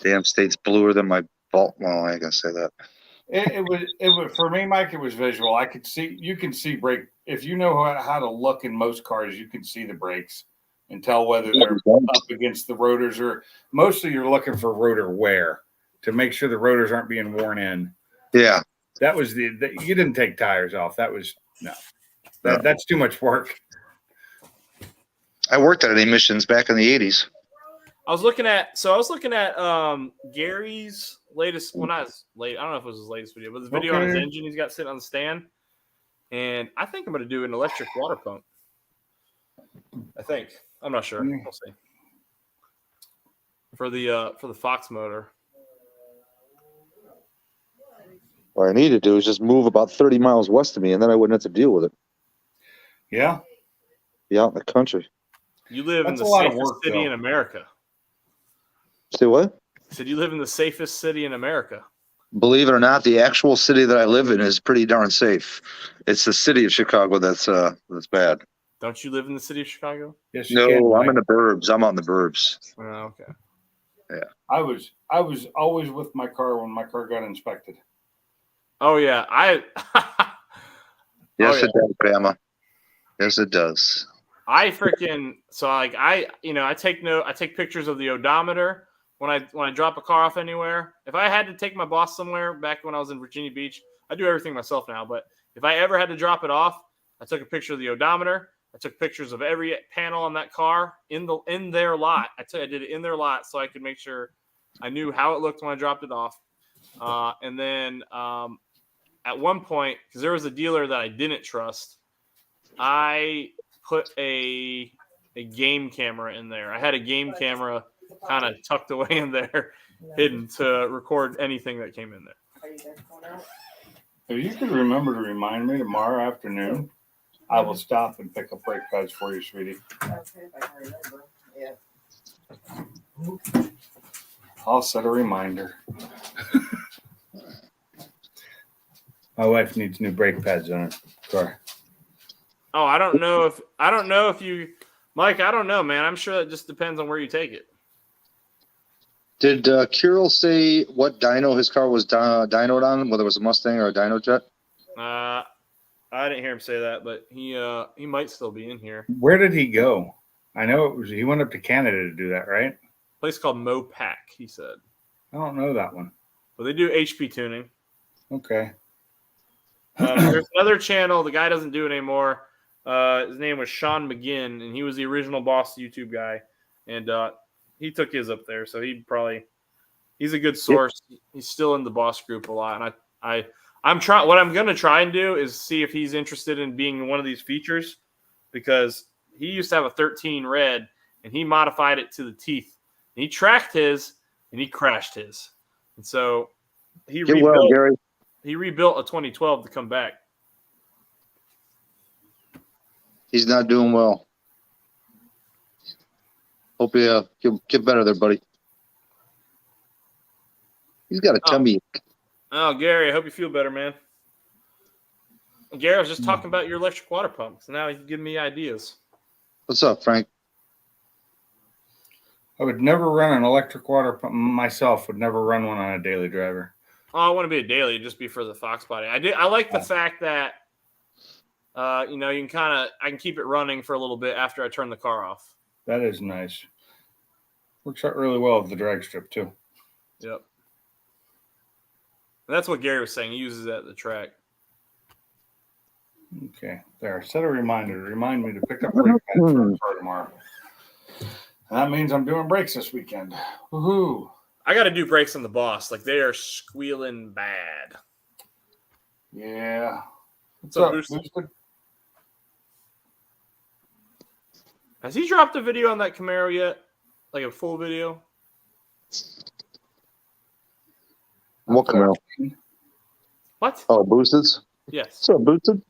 Damn state's bluer than my vault. Well, I ain't gonna say that. It was for me, Mike. It was visual. You can see brake. If you know how to look in most cars, you can see the brakes and tell whether they're up against the rotors or mostly you're looking for rotor wear to make sure the rotors aren't being worn in. Yeah. That was you didn't take tires off. That was that's too much work. I worked at emissions back in the 80s. I was looking at Gary's latest. Well, not his late. I don't know if it was his latest video, but the video on his engine he's got sitting on the stand. And I think I'm going to do an electric water pump. I think. I'm not sure. We'll see. For the Fox motor. What I need to do is just move about 30 miles west of me, and then I wouldn't have to deal with it. Yeah. Be out in the country. You live That's in a the lot of safest work, city though. in America. Say what? I said you live in the safest city in America. Believe it or not, the actual city that I live in is pretty darn safe. It's the city of Chicago that's bad. Don't you live in the city of Chicago? Yes, No, can, I'm in the burbs. I'm out in the burbs. Oh, okay. Yeah. I was always with my car when my car got inspected. Oh yeah, Yes, it does, Bama. Yes, it does. I take pictures of the odometer when I drop a car off anywhere. If I had to take my boss somewhere back when I was in Virginia Beach, I do everything myself now. But if I ever had to drop it off, I took a picture of the odometer. I took pictures of every panel on that car in their lot. I did it in their lot so I could make sure I knew how it looked when I dropped it off. And then at one point, because there was a dealer that I didn't trust, I put a game camera in there. I had a game camera kind of tucked away in there, hidden to record anything that came in there. If you could remember to remind me tomorrow afternoon, I will stop and pick up brake pads for you, sweetie. Okay, if I can remember. Yeah. I'll set a reminder. My wife needs new brake pads on her car. Oh, I don't know if you, Mike. I don't know, man. I'm sure that just depends on where you take it. Did Kiril say what dyno his car was dynoed on, whether it was a Mustang or a dyno jet? I didn't hear him say that, but he might still be in here. Where did he go? I know he went up to Canada to do that, right? A place called Mopac, he said. I don't know that one. But they do HP tuning. Okay. There's another channel. The guy doesn't do it anymore. His name was Sean McGinn, and he was the original Boss YouTube guy. And he took his up there, so he's a good source. He's still in the Boss group a lot. And I'm trying. What I'm gonna try and do is see if he's interested in being one of these features, because he used to have a 13 red, and he modified it to the teeth. And he tracked his, and he crashed his, and so he rebuilt. Gary. He rebuilt a 2012 to come back. He's not doing well. Hope you get better there, buddy. He's got a tummy. Oh, Gary, I hope you feel better, man. Gary, I was just talking about your electric water pump. So now you can give me ideas. What's up, Frank? I would never run an electric water pump myself. Would never run one on a daily driver. Oh, I want to be a daily, just be for the Fox body. I like the fact that, you know, you can I can keep it running for a little bit after I turn the car off. That is nice. Works out really well with the drag strip too. Yep. And that's what Gary was saying. He uses that at the track. Okay, there. Set a reminder to remind me to pick up brake pads for tomorrow. That means I'm doing brakes this weekend. Woohoo! I got to do brakes on the Boss. Like, they are squealing bad. Yeah. What's So up, Boosted? Boosted? Has he dropped a video on that Camaro yet? Like a full video? What Camaro? What? Oh, Boosted? Yes. What's up, Boosted?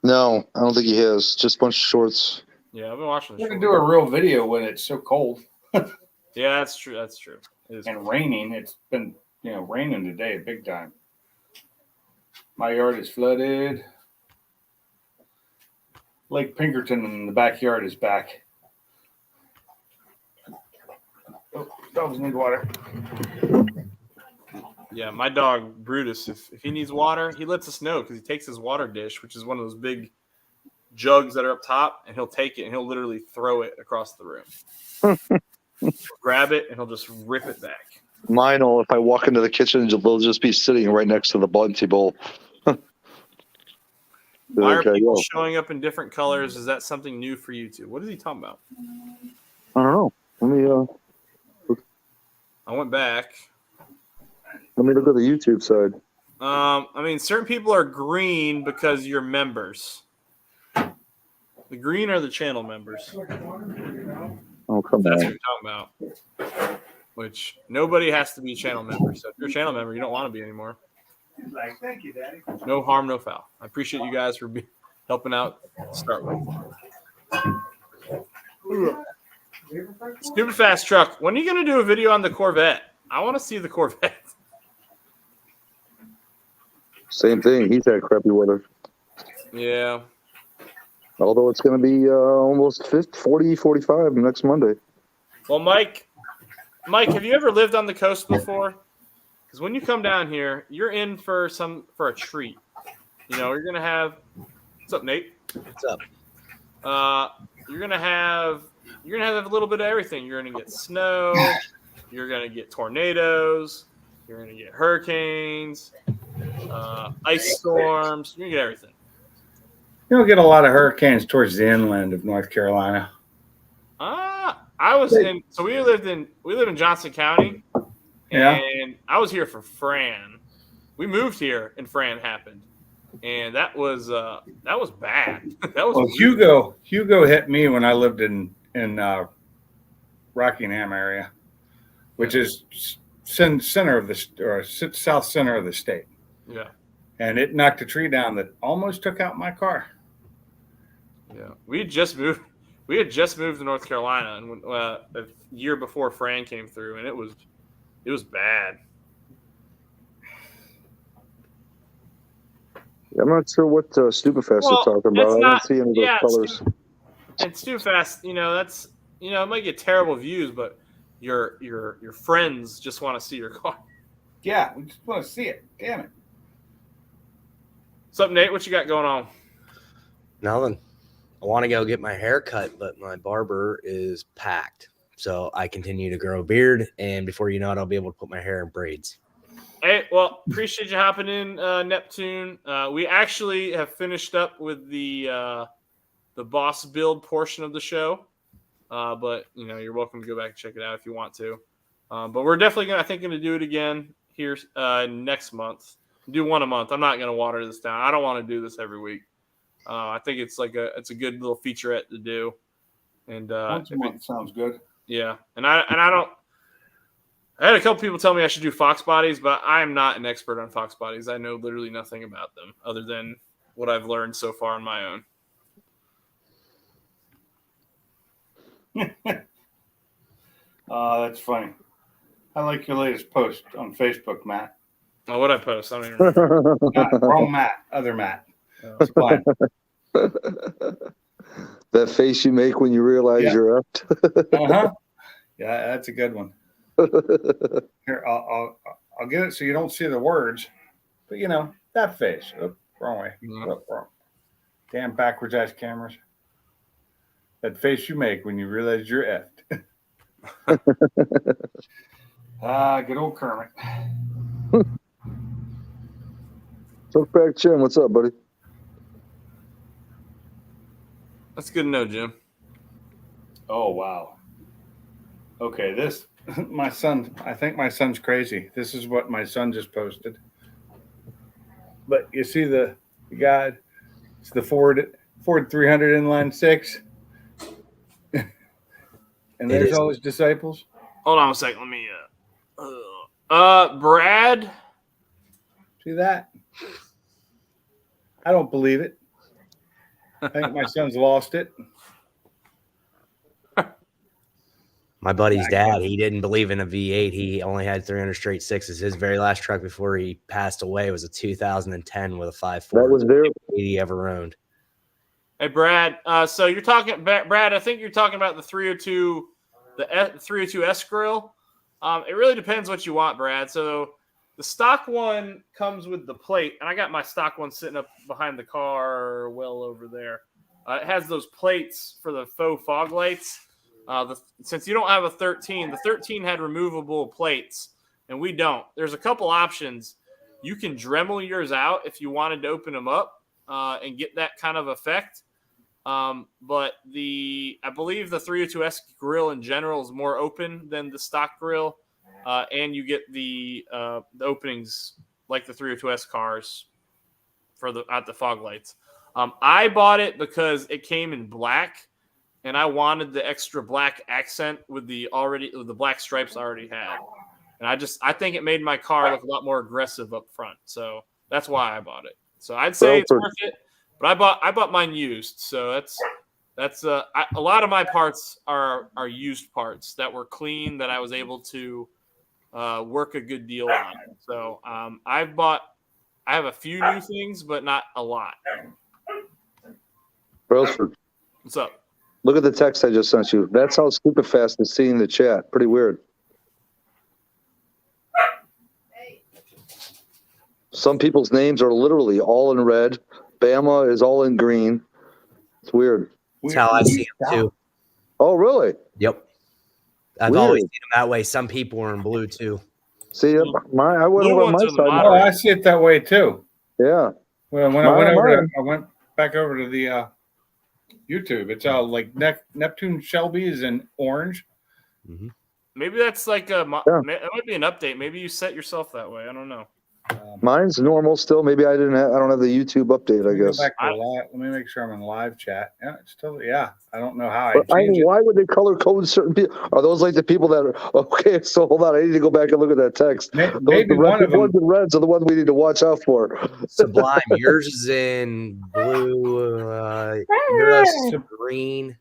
No, I don't think he has. Just a bunch of shorts. Yeah, I've been watching We're the gonna show. do a real video when it's so cold Yeah, that's true. That's true. It is. and raining. It's been, raining today, big time. My yard is flooded. Lake Pinkerton in the backyard is back. Oh, dogs need water. Yeah, my dog Brutus, if he needs water, he lets us know because he takes his water dish, which is one of those big jugs that are up top, and he'll take it and he'll literally throw it across the room. Grab it and he'll just rip it back. Mine will, if I walk into the kitchen, they'll just be sitting right next to the Bunty bowl. Why are Okay, people yo. showing up in different colors? Is that something new for you two? What is he talking about? I don't know. I went back. Let me look at the YouTube side. I mean, certain people are green because you're members. The green are the channel members. Oh, come That's on. what you're talking about. Which nobody has to be a channel member. So if you're a channel member, you don't want to be anymore. He's like, thank you, Daddy. No harm, no foul. I appreciate you guys for helping out to start with. Stupid Fast Truck. When are you going to do a video on the Corvette? I want to see the Corvette. Same thing. He's had crappy weather. Yeah. Although it's going to be almost 40, 45 next Monday. Well, Mike, have you ever lived on the coast before? Because when you come down here, you're in for a treat. You know, you're gonna have. What's up, Nate? What's up? You're gonna have a little bit of everything. You're gonna get snow. You're gonna get tornadoes. You're gonna get hurricanes, ice storms. You're gonna get everything. You don't get a lot of hurricanes towards the inland of North Carolina. I was in. So we live in Johnson County. Yeah. And I was here for Fran. We moved here, and Fran happened, and that was bad. That was Well, Hugo hit me when I lived in Rockingham area, which is center of the south center of the state. Yeah. And it knocked a tree down that almost took out my car. Yeah. We had just moved to North Carolina, and a year before Fran came through, and it was bad. I'm not sure what Stupefest Well, is talking about. I don't see any of those yeah, colors. And Stu Fast, that's it might get terrible views, but your friends just want to see your car. Yeah, we just want to see it. Damn it. What's up, Nate? What you got going on? Nothing. I want to go get my hair cut, but my barber is packed. So I continue to grow a beard, and before you know it, I'll be able to put my hair in braids. Hey, well, appreciate you hopping in, Neptune. We actually have finished up with the boss build portion of the show, but you're welcome to go back and check it out if you want to. But we're definitely gonna do it again here next month. Do one a month. I'm not gonna water this down. I don't want to do this every week. I think it's a good little featurette to do. And Once a month sounds good. yeah, and I had a couple people tell me I should do Fox bodies, but I'm not an expert on Fox bodies. I know literally nothing about them other than what I've learned so far on my own. That's funny. I like your latest post on Facebook, Matt. Oh, what I post? I don't even remember. Wrong Matt. Other Matt. Oh. It's fine. That face you make when you realize Yeah. you're Uh-huh. Yeah, that's a good one. Here, I'll get it so you don't see the words. But you know, that face. Oop, wrong way. Yeah. Oop, wrong. Damn backwards ass cameras. That face you make when you realize you're effed. Good old Kermit. Look back, Jim. What's up, buddy? That's good to know, Jim. Oh wow. Okay, this my son. I think my son's crazy. This is what my son just posted. But you see the guy. It's the Ford 300 inline six. And It there's is. all his disciples. Hold on a second. Let me. Brad. See that? I don't believe it. I think my son's lost it. My buddy's dad, he didn't believe in a V8. He only had 300 straight sixes. His very last truck before he passed away was a 2010 with a 5.4. That was there. he ever owned. Hey, Brad. So you're talking, Brad. I think you're talking about the 302, the 302S grill. It really depends what you want, Brad. So the stock one comes with the plate, and I got my stock one sitting up behind the car, well over there. It has those plates for the faux fog lights. Since you don't have a 13, the 13 had removable plates, and we don't. There's a couple options. You can Dremel yours out if you wanted to open them up and get that kind of effect. But I believe the 302S grill in general is more open than the stock grill, and you get the openings like the 302S cars at the fog lights. I bought it because it came in black, and I wanted the extra black accent with the black stripes I already had. And I think it made my car look a lot more aggressive up front. So that's why I bought it. So I'd say it's worth it. But I bought mine used. So that's a lot of my parts are used parts that were clean that I was able to work a good deal on. So I have a few new things, but not a lot. Brailsford, What's up? look at the text I just sent you. That's how stupid fast is seeing the chat. Pretty weird. Some people's names are literally all in red. Bama is all in green. It's weird. That's how I see them too. Oh, really? Yep. I've Weird. always seen them that way. Some people are in blue too. See, I went Blue over on ones my are the side. moderate. Oh, I see it that way too. Yeah. When I went back over to the YouTube. It's all like Neptune Shelby is in orange. Mm-hmm. Maybe that's like Yeah. it might be an update. Maybe you set yourself that way. I don't know. Mine's normal still. Maybe I don't have the YouTube update, I guess. Let me make sure I'm in live chat. Yeah, it's still, yeah. I don't know how But I I change mean, it. why would they color code certain people? Are those like the people that are okay? So hold on, I need to go back and look at that text. Maybe the one of them. ones in reds are the ones we need to watch out for. Sublime. Yours is in blue. Yours is green.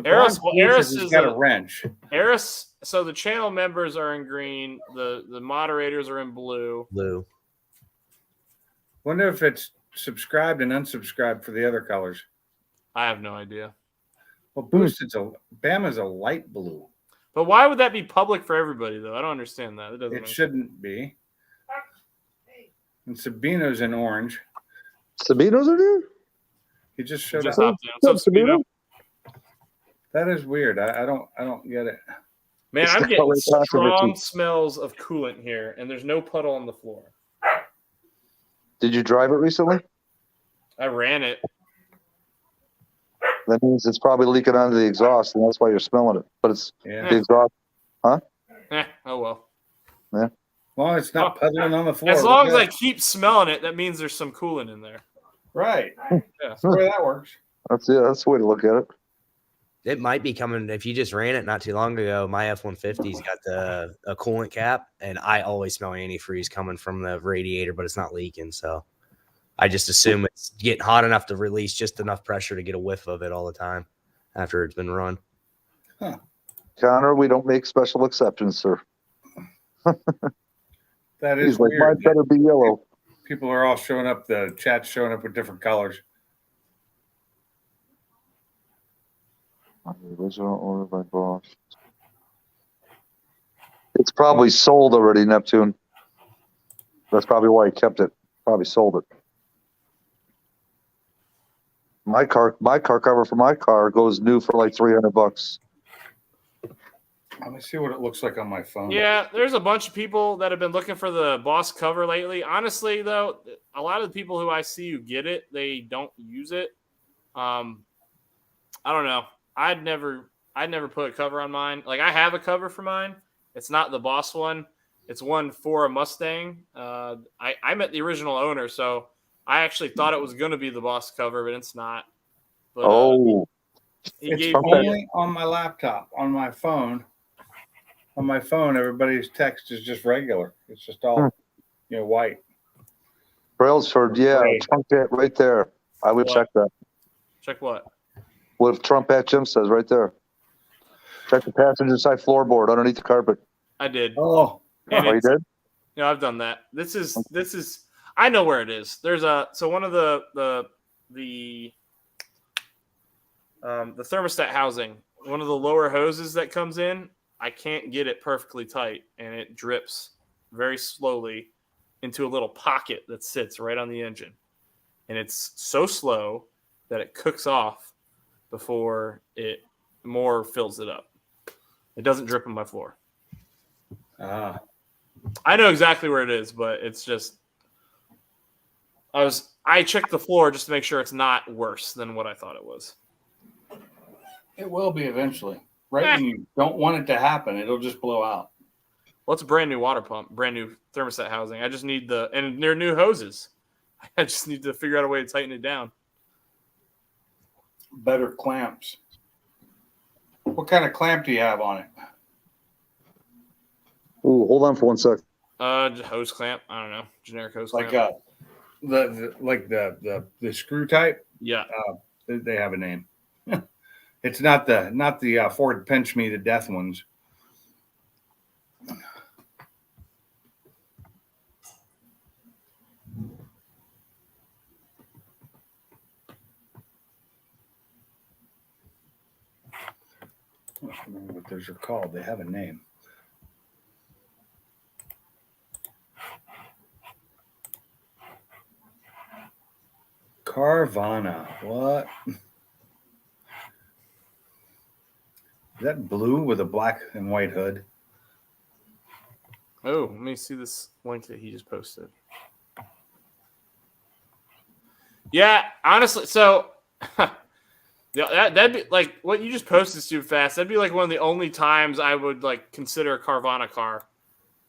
Eris Has is got a wrench. Eris. So the channel members are in green. The moderators are in blue. Blue. Wonder if it's subscribed and unsubscribed for the other colors. I have no idea. Well, Boosted's Bama's a light blue. But why would that be public for everybody, though? I don't understand that. It doesn't. It shouldn't be. And Sabino's in orange. Sabino's are there? He just showed Just up. hopped in. What's up, Sabino? That is weird. I don't get it. Man, It's I'm not getting really strong controversy. smells of coolant here, and there's no puddle on the floor. Did you drive it recently? I ran it. That means it's probably leaking onto the exhaust, and that's why you're smelling it. But it's Yeah. the exhaust. Oh well. As long as it's not puddling on the floor. As long as we're I good. keep smelling it, that means there's some coolant in there. Right. Yeah. That's the way that works. That's the way to look at it. It might be coming. If you just ran it not too long ago, my F-150's got a coolant cap, and I always smell antifreeze coming from the radiator, but it's not leaking. So I just assume it's getting hot enough to release just enough pressure to get a whiff of it all the time after it's been run. Connor, we don't make special exceptions, sir. That is He's like, weird. mine better be yellow. People are all showing up. The chat's showing up with different colors. Original order by boss. It's probably sold already, Neptune. That's probably why he kept it. Probably sold it. My car cover for my car goes new for like $300. Let me see what it looks like on my phone. Yeah, there's a bunch of people that have been looking for the Boss cover lately. Honestly, though, a lot of the people who I see who get it, they don't use it. I don't know. I'd never put a cover on mine. Like, I have a cover for mine. It's not the Boss one. It's one for a Mustang. I met the original owner, so I actually thought it was going to be the Boss cover, but it's not. But, he It's gave only on my laptop. On my phone, everybody's text is just regular. It's just all, white. Brailsford, yeah, Right. Trump hat right there. I would What? check that. Check what? What Trump hat Jim says right there. Check the passenger side floorboard underneath the carpet. I did. Oh, And Oh, you it's- did? Yeah, I've done that. This is. I know where it is. There's one of the thermostat housing. One of the lower hoses that comes in. I can't get it perfectly tight, and it drips very slowly into a little pocket that sits right on the engine, and it's so slow that it cooks off before it more fills it up. It doesn't drip on my floor. I know exactly where it is, but it's just I checked the floor just to make sure it's not worse than what I thought it was. it will be eventually. Right when you don't want it to happen, it'll just blow out. Well, it's a brand new water pump, brand new thermostat housing. I just need and they're new hoses. I just need to figure out a way to tighten it down. Better clamps. What kind of clamp do you have on it? Ooh, hold on for 1 sec. Just hose clamp. I don't know, generic hose Like clamp. the screw type? Yeah, They have a name. It's not the Ford pinch me to death ones. I don't remember what those are called. They have a name. Carvana. What? Is that blue with a black and white hood? Oh, let me see this link that he just posted. Yeah, honestly, so yeah, that'd be like what you just posted, Stupid Fast. That'd be like one of the only times I would like consider a Carvana car.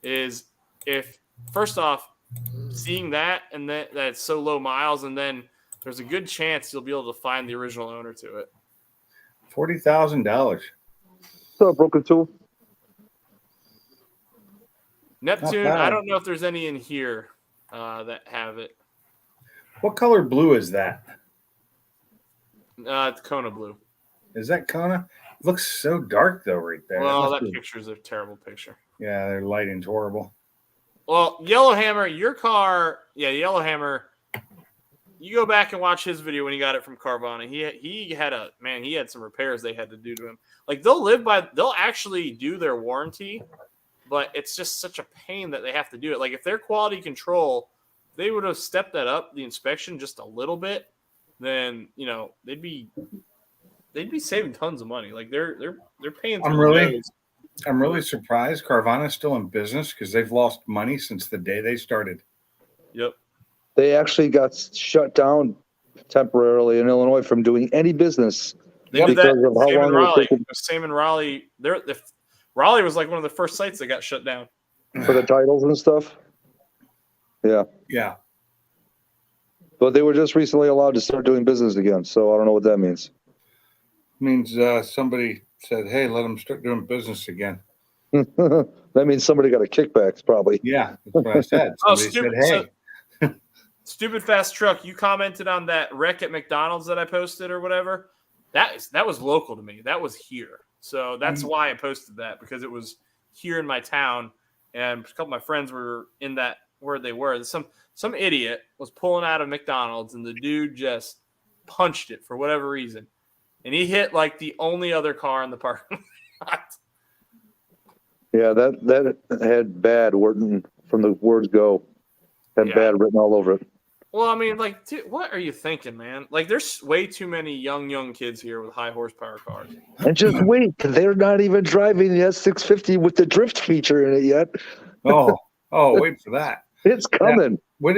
Is if first off, seeing that and that it's so low miles, and then there's a good chance you'll be able to find the original owner to it. $40,000. What's up, Broken Tool? Neptune, bad. I don't know if there's any in here that have it. What color blue is that? It's Kona blue. Is that Kona? It looks so dark though, right there. Well, must that be- picture's a terrible picture. yeah, their lighting's horrible. Well, Yellowhammer, your car, yeah, Yellowhammer. You go back and watch his video when he got it from Carvana. He had some repairs they had to do to him. Like they'll actually do their warranty, but it's just such a pain that they have to do it. Like if their quality control, they would have stepped that up the inspection just a little bit, then they'd be saving tons of money. Like they're paying. I'm really surprised Carvana's still in business because they've lost money since the day they started. Yep. They actually got shut down temporarily in Illinois from doing any business. They did that because of how same in long it was Raleigh. taking Same in Raleigh. Raleigh was like one of the first sites that got shut down. for the titles and stuff. Yeah. Yeah. But they were just recently allowed to start doing business again. So I don't know what that means. Means somebody said, hey, let them start doing business again. That means somebody got a kickback, probably. Yeah, that's what I said. Oh, Somebody stupid! said, hey. Stupid Fast Truck. You commented on that wreck at McDonald's that I posted or whatever. That was local to me. That was here, so that's why I posted that, because it was here in my town, and a couple of my friends were in that where they were. Some idiot was pulling out of McDonald's, and the dude just punched it for whatever reason, and he hit like the only other car in the parking lot. Yeah, that had bad written from the words go. Had bad written all over it. Well, I mean, like, dude, what are you thinking, man? Like, there's way too many young kids here with high horsepower cars. And just wait, they're not even driving the S650 with the drift feature in it yet. Oh, wait for that. It's coming. Where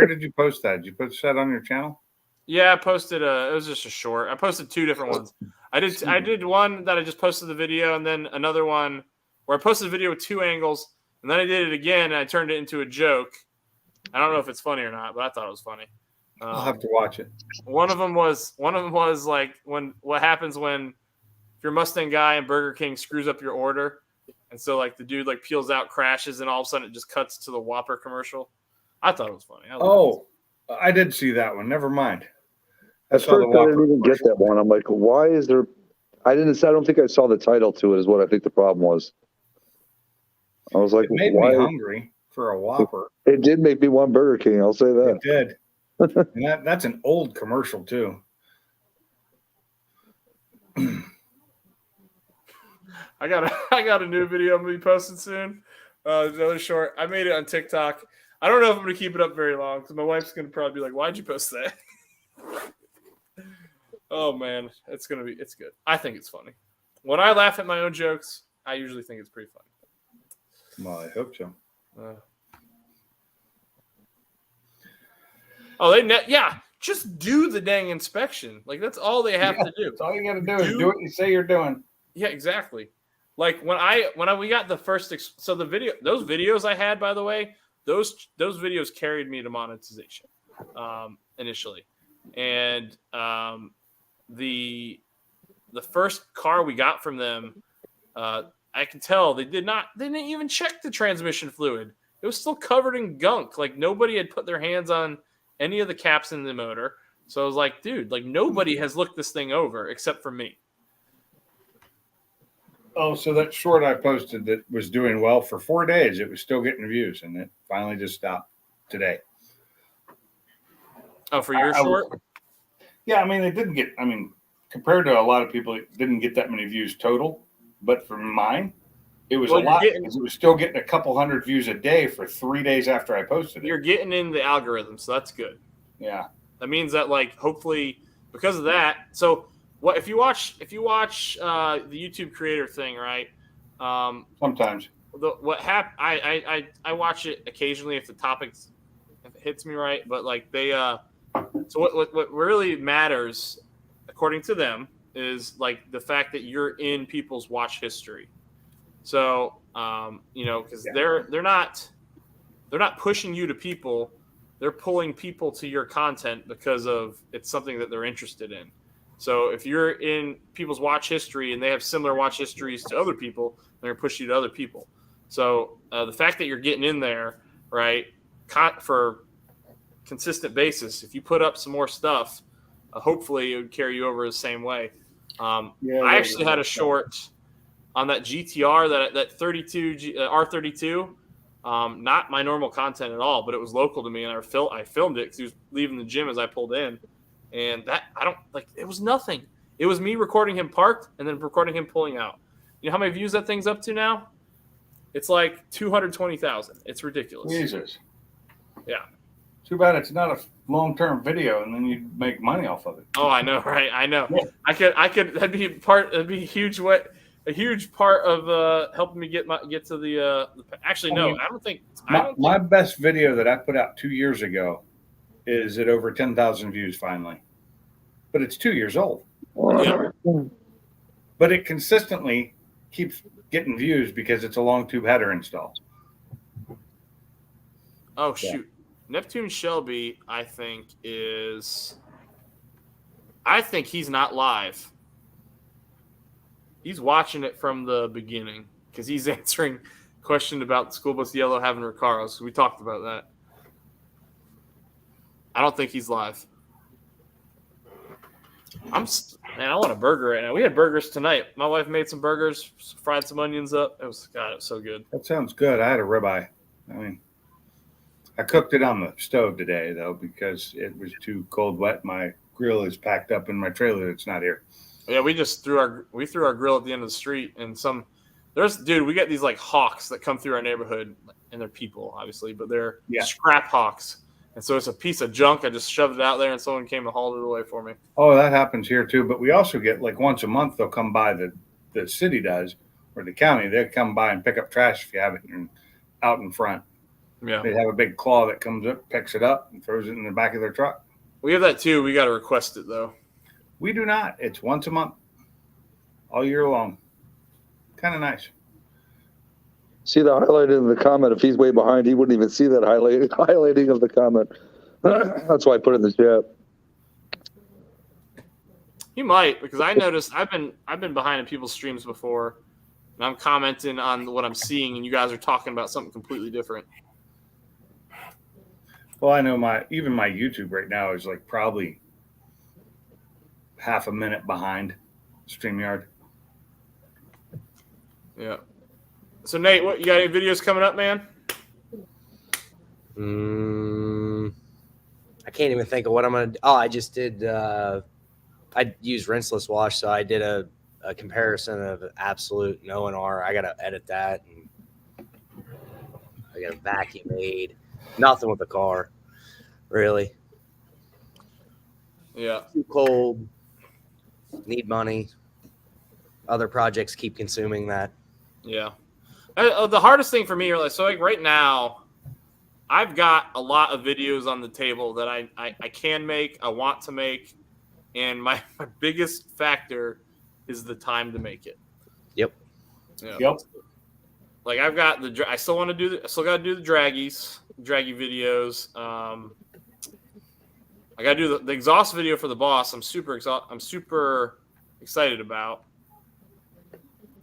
did you post that? Did you post that on your channel? Yeah, I posted it was just a short. I posted two different ones. I did one that I just posted the video, and then another one where I posted the video with two angles, and then I did it again, and I turned it into a joke. I don't know if it's funny or not, but I thought it was funny. I'll have to watch it. One of them was like what happens when if you're a Mustang guy and Burger King screws up your order, and so like the dude like peels out, crashes, and all of a sudden it just cuts to the Whopper commercial. I thought it was funny. I did see that one. Never mind. At first, I didn't even get that one. I'm like, why is there? I don't think I saw the title to it. Is what I think the problem was. I was like, it made me hungry for a Whopper. It did make me want Burger King. I'll say that. It did. And that's an old commercial too. I got a new video I'm gonna be posting soon. Another short. I made it on TikTok. I don't know if I'm gonna keep it up very long because my wife's gonna probably be like, "Why'd you post that?" Oh man, it's good. I think it's funny. When I laugh at my own jokes, I usually think it's pretty funny. Well, I hope so. Just do the dang inspection. Like that's all they have to do. That's all you got to do is do what you say you're doing. Yeah, exactly. Like when we got the first those videos I had, by the way, those videos carried me to monetization initially, and the first car we got from them, I can tell they didn't even check the transmission fluid. It was still covered in gunk. Like nobody had put their hands on any of the caps in the motor. So I was like, dude, like nobody has looked this thing over except for me. Oh, so that short I posted that was doing well for 4 days, it was still getting views, and it finally just stopped today. Oh, for your short? Yeah, I mean, it didn't get, compared to a lot of people, it didn't get that many views total. But for mine, it was a lot because it was still getting a couple hundred views a day for 3 days after I posted it. You're getting in the algorithm, so that's good. Yeah. That means that, like, hopefully because of that. So what if you watch the YouTube creator thing, right? Sometimes. I watch it occasionally if it hits me right, but like they so what really matters according to them is like the fact that you're in people's watch history. So because they're not pushing you to people, they're pulling people to your content because of it's something that they're interested in. So if you're in people's watch history and they have similar watch histories to other people, they're going to push you to other people. So the fact that you're getting in there, right, for consistent basis, if you put up some more stuff, hopefully it would carry you over the same way. I actually had a short on that GTR, that 32 R32, not my normal content at all, but it was local to me, and I filmed it because he was leaving the gym as I pulled in. And that it was nothing. It was me recording him parked and then recording him pulling out. You know how many views that thing's up to now? It's like 220,000. It's ridiculous. Jesus. Yeah. Too bad it's not a long-term video, and then you'd make money off of it. Oh, I know, right? I know. Yeah. I could. That'd be a huge part of helping me get to the. Actually, no, I don't think. My best video that I put out 2 years ago is at over 10,000 views finally, but it's 2 years old. Yeah. But it consistently keeps getting views because it's a long tube header install. Oh shoot, Neptune Shelby, I think he's not live. He's watching it from the beginning because he's answering question about School Bus Yellow having Recaros. We talked about that. I don't think he's live. Man, I want a burger right now. We had burgers tonight. My wife made some burgers, fried some onions up. It was so good. That sounds good. I had a ribeye. I mean, I cooked it on the stove today though because it was too cold wet. My grill is packed up in my trailer. It's not here. Yeah, we just threw our grill at the end of the street, and we get these like hawks that come through our neighborhood, and they're people obviously, but they're scrap hawks. And so it's a piece of junk. I just shoved it out there, and someone came and hauled it away for me. Oh, that happens here too. But we also get like once a month they'll come by, the city does, or the county. They'll come by and pick up trash if you have it out in front. Yeah, they have a big claw that comes up, picks it up, and throws it in the back of their truck. We have that too. We got to request it though. We do not. It's once a month, all year long. Kind of nice. See the highlighting of the comment. If he's way behind, he wouldn't even see that highlighting of the comment. That's why I put it in the chat. He might, because I noticed I've been behind in people's streams before, and I'm commenting on what I'm seeing, and you guys are talking about something completely different. Well, I know my YouTube right now is like probably half a minute behind StreamYard. Yeah. So Nate, what you got any videos coming up, man? I can't even think of what I'm gonna do. Oh, I just did I used rinseless wash, so I did a comparison of absolute and O&R. I gotta edit that, and I got a vacuum aid. Nothing with the car, really. Yeah. Too cold. Need money. Other projects keep consuming that. Yeah. The hardest thing for me, like right now, I've got a lot of videos on the table that I can make, I want to make, and my biggest factor is the time to make it. Yep. Yeah. Yep. Like I still got to do the draggy videos. I got to do the exhaust video for the boss. I'm super excited about.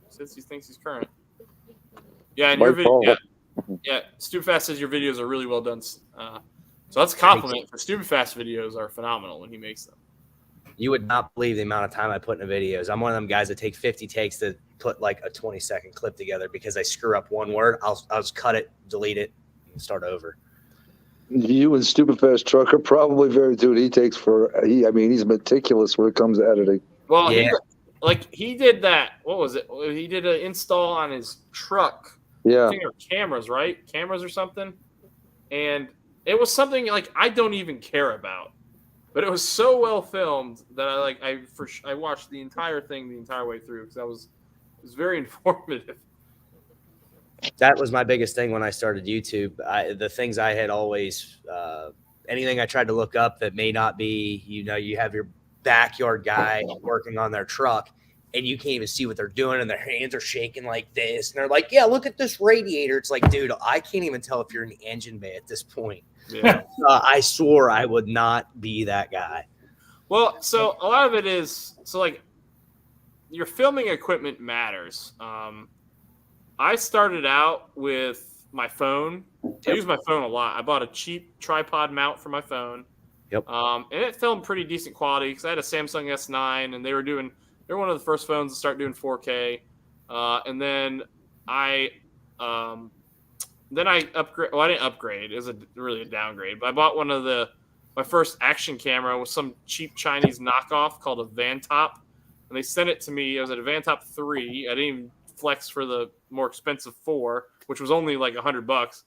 Since he thinks he's current. Yeah, and your video, Stupefast says your videos are really well done. So that's a compliment. For Stupefast videos are phenomenal when he makes them. You would not believe the amount of time I put into videos. I'm one of them guys that take 50 takes to put like a 20-second clip together because I screw up one word. I'll just cut it, delete it, and start over. You and Stupefast Truck are probably very dude. He takes he's meticulous when it comes to editing. Well, yeah. He did that. What was it? He did an install on his truck. Yeah. I think they were cameras, right? Cameras or something. And it was something like I don't even care about. But it was so well filmed that I watched the entire thing the entire way through because it was very informative. That was my biggest thing when I started YouTube. The things I had always anything I tried to look up that may not be, you have your backyard guy working on their truck and you can't even see what they're doing and their hands are shaking like this and they're like, yeah, look at this radiator. It's like, dude, I can't even tell if you're in the engine bay at this point. Yeah. I swore I would not be that guy. Well, so a lot of it is your filming equipment matters. I started out with my phone. Yep. I use my phone a lot. I bought a cheap tripod mount for my phone. Yep. And it filmed pretty decent quality because I had a Samsung S9 and they're one of the first phones to start doing 4K. And then I upgrade. Well, I didn't upgrade. It was really a downgrade. But I bought my first action camera with some cheap Chinese knockoff called a Vantop. And they sent it to me. It was at a Vantop 3. I didn't even flex for the more expensive 4, which was only like $100.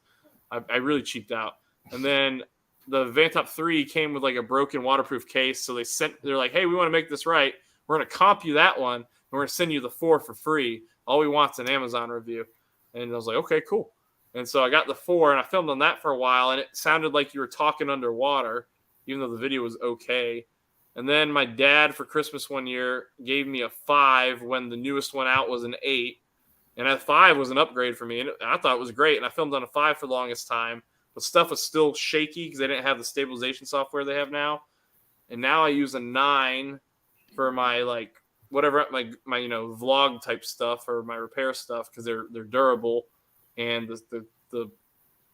I really cheaped out. And then the Vantop 3 came with like a broken waterproof case. So they're like, hey, we want to make this right. We're going to comp you that one. And we're going to send you the 4 for free. All we want is an Amazon review. And I was like, okay, cool. And so I got the 4 and I filmed on that for a while. And it sounded like you were talking underwater, even though the video was okay. And then my dad for Christmas one year gave me a 5 when the newest one out was an 8. And that 5 was an upgrade for me. And I thought it was great. And I filmed on a 5 for the longest time. But stuff was still shaky because they didn't have the stabilization software they have now. And now I use a 9 for my my vlog type stuff or my repair stuff because they're durable. And the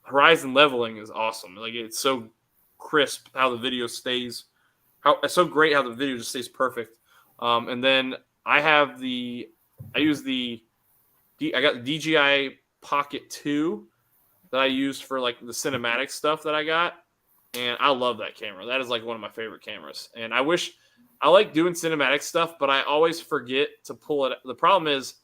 horizon leveling is awesome. Like it's so crisp how the video stays it's so great how the video just stays perfect. And then I got the DJI Pocket 2 that I used for like the cinematic stuff that I got. And I love that camera. That is like one of my favorite cameras. And I like doing cinematic stuff, but I always forget to pull it. The problem is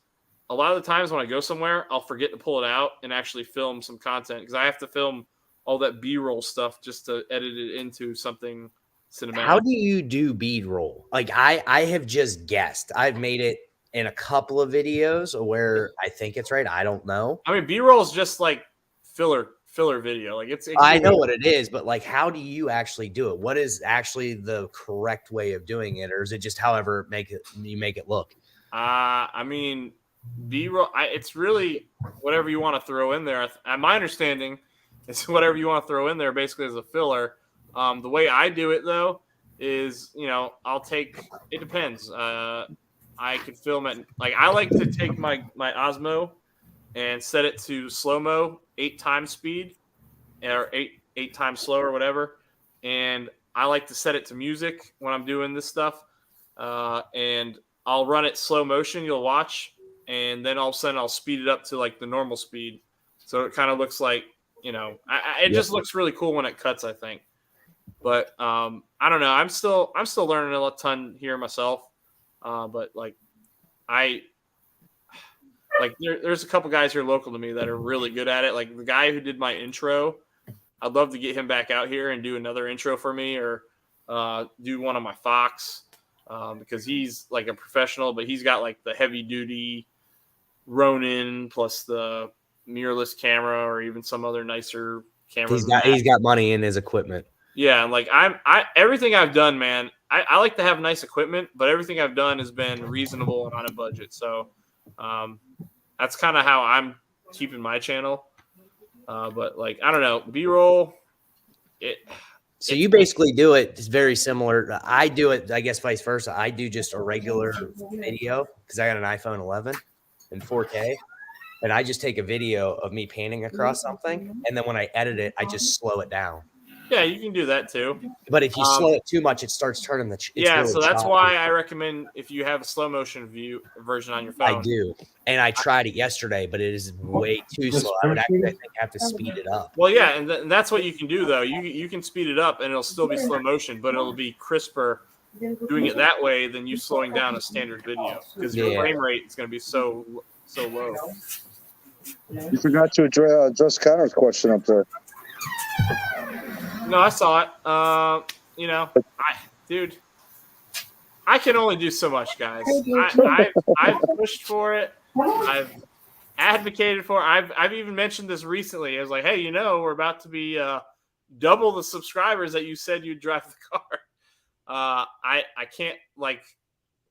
a lot of the times when I go somewhere, I'll forget to pull it out and actually film some content because I have to film all that B-roll stuff just to edit it into something cinematic. How do you do B-roll? Like I have just guessed. I've made it in a couple of videos where I think it's right. I don't know. I mean, B-roll is just like filler video. Like I know what it is, but like, how do you actually do it? What is actually the correct way of doing it, or is it just however you make it look? I mean, B-roll. It's really whatever you want to throw in there. My understanding is whatever you want to throw in there, basically as a filler. The way I do it though is, I'll take. It depends. I could film it. Like I like to take my Osmo and set it to slow-mo 8 times speed or eight times slow or whatever. And I like to set it to music when I'm doing this stuff. And I'll run it slow motion. You'll watch. And then all of a sudden I'll speed it up to like the normal speed. So it kind of looks like, it just looks really cool when it cuts, I think. But I don't know. I'm still learning a ton here myself. But there's a couple guys here local to me that are really good at it. Like the guy who did my intro, I'd love to get him back out here and do another intro for me, or do one on my Fox, because he's like a professional, but he's got like the heavy duty Ronin plus the mirrorless camera, or even some other nicer camera. He's got money in his equipment. Yeah, and like everything I've done, man, I like to have nice equipment, but everything I've done has been reasonable and on a budget. So that's kind of how I'm keeping my channel. But like, I don't know, B-roll. So you basically do it. It's very similar. I do it, I guess, vice versa. I do just a regular video because I got an iPhone 11 in 4K. And I just take a video of me painting across something. And then when I edit it, I just slow it down. Yeah, you can do that too. But if you slow it too much, it starts turning the. Really so that's why I recommend if you have a slow motion version on your phone. I do, and I tried it yesterday, but it is way too slow. I would actually, I think, have to speed it up. Well, yeah, and that's what you can do though. You can speed it up, and it'll still be slow motion, but it'll be crisper doing it that way than you slowing down a standard video because your frame rate is going to be so low. You forgot to address Connor's question up there. No, I saw it. I can only do so much, guys. I've pushed for it. I've advocated for it. I've even mentioned this recently. I was like, hey, we're about to be double the subscribers that you said you'd drive the car. I can't like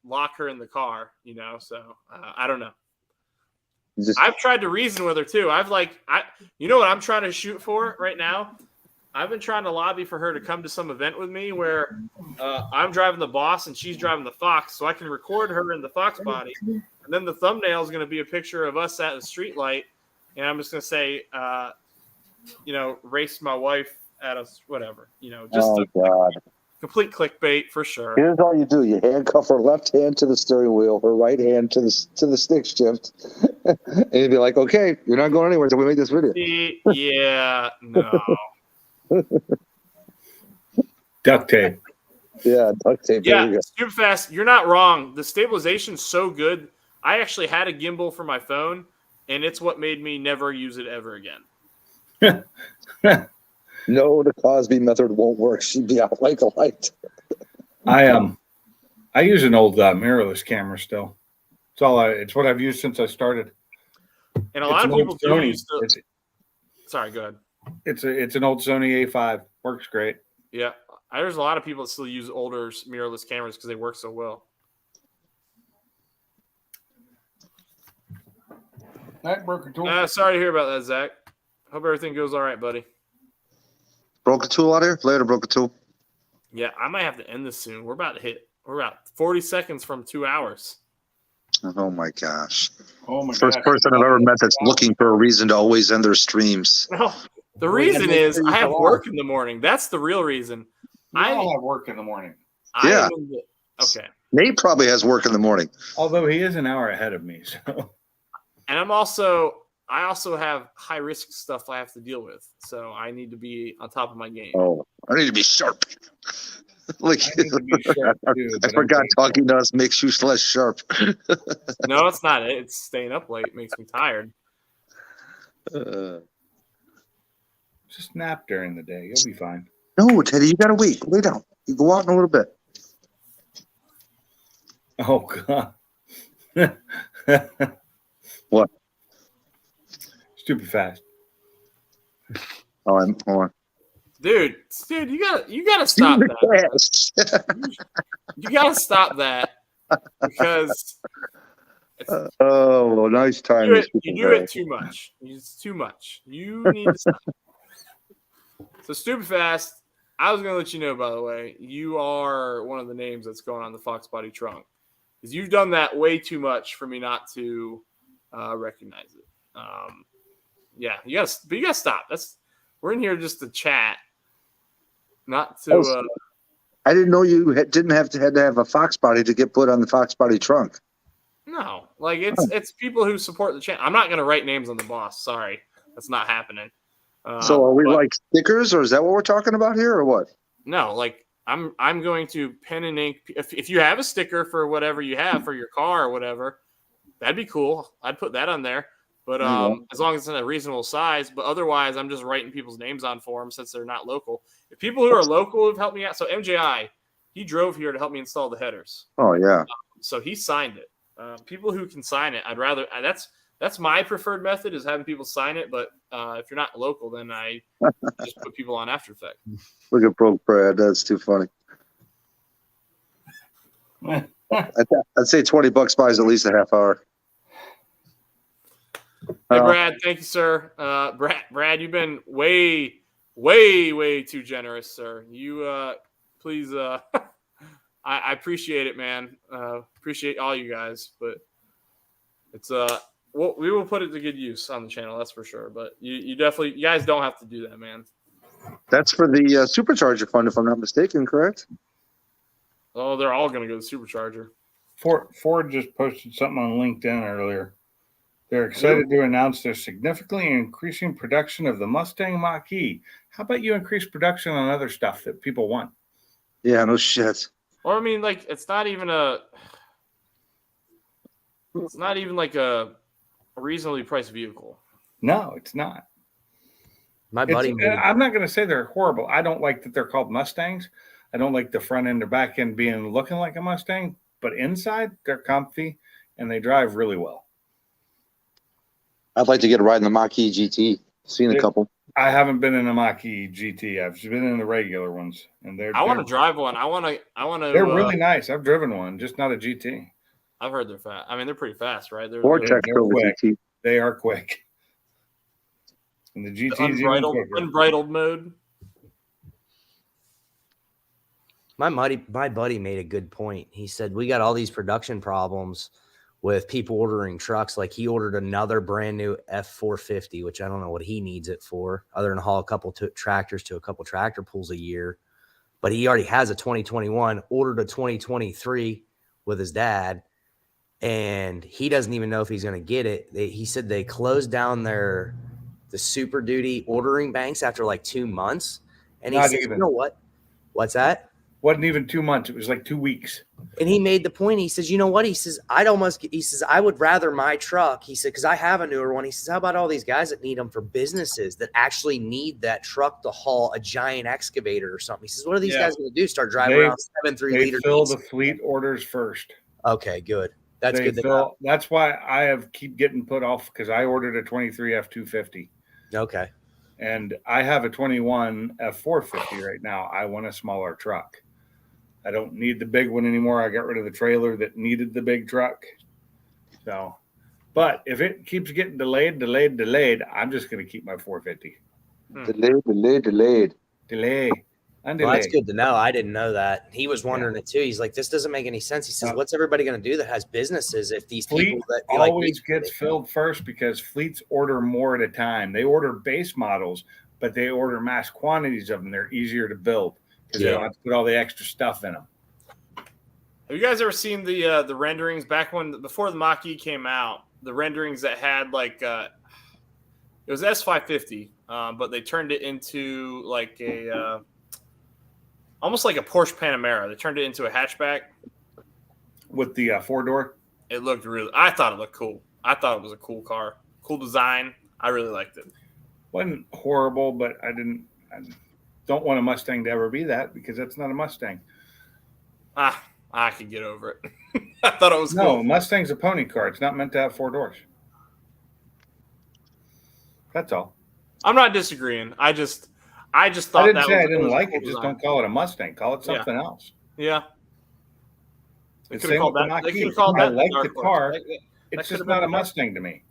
lock her in the car, so I don't know. I've tried to reason with her too. You know what I'm trying to shoot for right now? I've been trying to lobby for her to come to some event with me where I'm driving the Boss and she's driving the Fox, so I can record her in the Fox body, and then the thumbnail is going to be a picture of us at a street light, and I'm just going to say, race my wife at us, whatever, complete clickbait for sure. Here's all you do: you handcuff her left hand to the steering wheel, her right hand to the stick shift, and you'd be like, "Okay, you're not going anywhere until we make this video." Yeah, no. Duct tape. Yeah, duct tape. Yeah, super fast. You're not wrong. The stabilization's so good. I actually had a gimbal for my phone, and it's what made me never use it ever again. No, the Cosby method won't work. She'd be out like a light. I use an old mirrorless camera still. It's what I've used since I started. And a lot of people do use the. Sorry, go ahead. It's an old Sony A5. Works great. Yeah, there's a lot of people that still use older mirrorless cameras because they work so well. Sorry to hear about that, Zach. Hope everything goes all right, buddy. Broke a tool out here? Later, broke a tool. Yeah, I might have to end this soon. We're about 40 seconds from 2 hours. Oh my gosh. Oh my First gosh. person I've ever met that's looking for a reason to always end their streams. No, the reason is I have work in the morning. That's the real reason. I have work in the morning. Yeah. Okay. Nate probably has work in the morning. Although he is an hour ahead of me, so And I also have high risk stuff I have to deal with. So I need to be on top of my game. Oh, I need to be sharp. Like, I need to be sharp too. I forgot talking to us makes you less sharp. No, it's not it. It's staying up late. It makes me tired. Just nap during the day. You'll be fine. No, Teddy, you gotta wait. Lay down. You go out in a little bit. Oh God. What? Stupid fast. Oh, hold on. Dude, you gotta stop that. You gotta stop that because Oh, nice time. you do it too much. It's too much. You need to stop. So stupid fast. I was gonna let you know, by the way, you are one of the names that's going on the Fox Body trunk because you've done that way too much for me not to recognize it. Yeah, you gotta stop. We're in here just to chat, not to. I didn't know you didn't had to have a Fox Body to get put on the Fox Body trunk. No, like it's people who support the channel. I'm not gonna write names on the boss. Sorry, that's not happening. So are we like stickers, or is that what we're talking about here, or what? No, like I'm going to pen and ink. If you have a sticker for whatever you have for your car or whatever, that'd be cool. I'd put that on there. But as long as it's in a reasonable size. But otherwise, I'm just writing people's names on for them since they're not local. If people who are local have helped me out, so MJI, he drove here to help me install the headers. Oh yeah. So he signed it. People who can sign it, I'd rather. That's my preferred method is having people sign it. But if you're not local, then I just put people on After Effects. Look at Broke Brad. That's too funny. I'd say $20 buys at least a half hour. Hey, Brad, thank you, sir. Brad, you've been way, way, way too generous, sir. You please, I appreciate it, man. Appreciate all you guys, but it's we will put it to good use on the channel, that's for sure. But you guys don't have to do that, man. That's for the supercharger fund, if I'm not mistaken, correct? Oh, they're all going to go to supercharger. Ford just posted something on LinkedIn earlier. They're excited to announce they're significantly increasing production of the Mustang Mach-E. How about you increase production on other stuff that people want? Yeah, no shit. Or I mean, like it's not even like a reasonably priced vehicle. No, it's not. My buddy, I'm not going to say they're horrible. I don't like that they're called Mustangs. I don't like the front end or back end looking like a Mustang, but inside they're comfy and they drive really well. I'd like to get a ride in the Mach-E GT. Seen a couple. I haven't been in a Mach-E GT. I've just been in the regular ones, and I want to drive one. I want to. They're really nice. I've driven one, just not a GT. I've heard they're fast. I mean, they're pretty fast, right? They're quick. They are quick. And the GT unbridled mode. My buddy made a good point. He said we got all these production problems with people ordering trucks. Like he ordered another brand new F450, which I don't know what he needs it for other than haul a couple tractors to a couple tractor pools a year. But he already has a 2021, ordered a 2023 with his dad, and he doesn't even know if he's going to get it. He said they closed down the Super Duty ordering banks after like 2 months. And he said, you know what? What's that? Wasn't even 2 months. It was like 2 weeks. And he made the point. He says, you know what? He says, I would rather my truck. He said, because I have a newer one. He says, how about all these guys that need them for businesses that actually need that truck to haul a giant excavator or something? He says, what are these guys going to do? Start driving around 7.3 liter? They fill the fleet orders first. Okay, good. That's good. That's why I keep getting put off because I ordered a 23 F250. Okay. And I have a 21 F450 right now. I want a smaller truck. I don't need the big one anymore. I got rid of the trailer that needed the big truck. So, but if it keeps getting delayed, I'm just going to keep my 450. Delay. Well, that's good to know. I didn't know that. He was wondering it too. He's like, this doesn't make any sense. He says, what's everybody going to do that has businesses if these people that always gets filled first because fleets order more at a time. They order base models, but they order mass quantities of them. They're easier to build because they don't have to put all the extra stuff in them. Have you guys ever seen the renderings back before the Mach-E came out? The renderings that had like it was S550, but they turned it into like a almost like a Porsche Panamera. They turned it into a hatchback with the 4-door. It looked I thought it looked cool. I thought it was a cool car, cool design. I really liked it. Wasn't horrible, but I don't want a Mustang to ever be that because that's not a Mustang. I could get over it. I thought it was no cool. Mustang's a pony car. It's not meant to have 4 doors. That's all. I'm not disagreeing. I just thought I didn't that say was, I didn't like cool it. Just design. don't call it a Mustang. Call it something else. Yeah. They The could have same called with that. the They could have Mach-E. called I that. like Dark the Horse. car. That It's could just have not been a the dark- Mustang to me.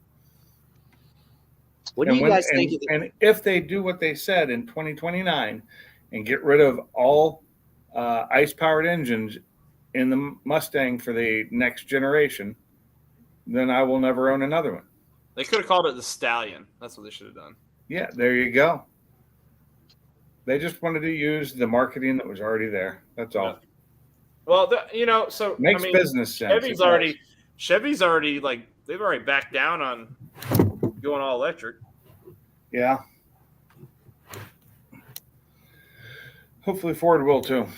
What do you guys think? And if they do what they said in 2029 and get rid of all ice-powered engines in the Mustang for the next generation, then I will never own another one. They could have called it the Stallion. That's what they should have done. Yeah, there you go. They just wanted to use the marketing that was already there. That's all. Yeah. Well, so Makes business sense. Chevy's already like they've already backed down on going all electric. Yeah. Hopefully Ford will too. Well,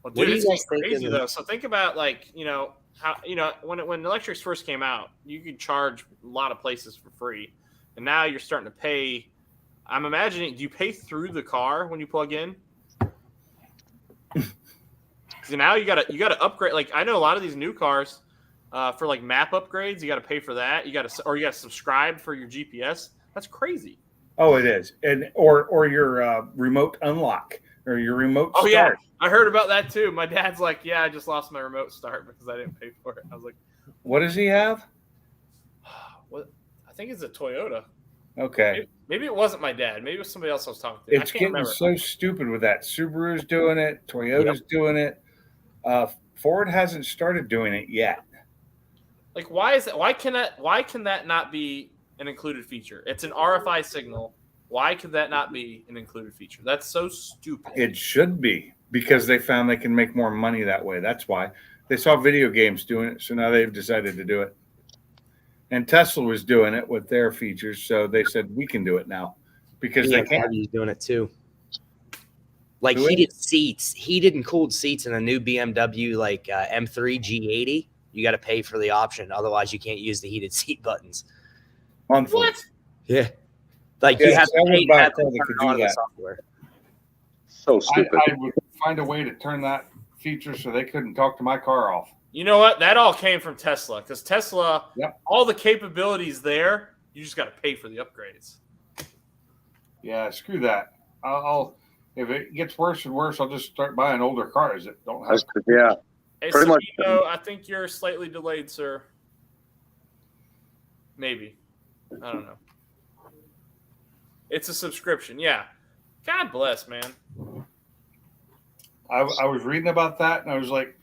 What do dude, you it's guys getting think crazy of the- though. So think about how when electrics first came out, you could charge a lot of places for free, and now you're starting to pay. I'm imagining, do you pay through the car when you plug in? So now you gotta upgrade. Like I know a lot of these new cars, for like map upgrades, you got to pay for that. You got to subscribe for your GPS. That's crazy. Oh, it is. And or your remote unlock or your remote Oh start. yeah, I heard about that too. My dad's like, yeah, I just lost my remote start because I didn't pay for it. I was like, What does he have? what? I think it's a Toyota. Okay. Maybe it wasn't my dad. Maybe it was somebody else I was talking to. It's I can't getting remember. so stupid with that. Subaru's doing it. Toyota's doing it. Ford hasn't started doing it yet. Like, why is that? Why can that not be an included feature? It's an RFI signal. Why could that not be an included feature? That's so stupid. It should be because they found they can make more money that way. That's why they saw video games doing it, so now they've decided to do it. And Tesla was doing it with their features, so they said we can do it now because they can. BMW's doing it too. Like Do it? heated and cooled seats in a new BMW like M3 G80. You got to pay for the option, otherwise you can't use the heated seat buttons. Monthly. What? Yeah, like Yes, you have I to would pay to buy a have car to that turn could on do the that. software. So stupid. I would find a way to turn that feature so they couldn't talk to my car off. You know what? That all came from Tesla because Tesla, Yep. all the capabilities there, you just got to pay for the upgrades. Yeah, screw that. I'll if it gets worse and worse, I'll just start buying older cars that don't have. Yeah. Hey, Pretty much. Sabino, I think you're slightly delayed, sir. Maybe. I don't know. It's a subscription. Yeah. God bless, man. I was reading about that and I was like,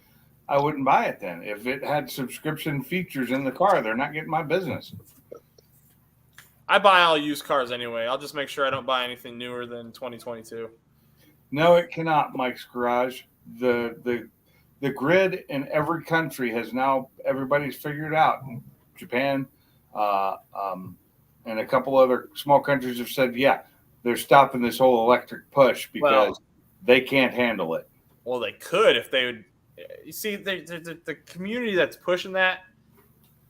I wouldn't buy it then. If it had subscription features in the car, they're not getting my business. I buy all used cars anyway. I'll just make sure I don't buy anything newer than 2022. No, it cannot, Mike's Garage. The grid in every country has now everybody's figured out. Japan, and a couple other small countries have said, yeah, they're stopping this whole electric push because they can't handle it. Well, they could if they would. You see, the community that's pushing that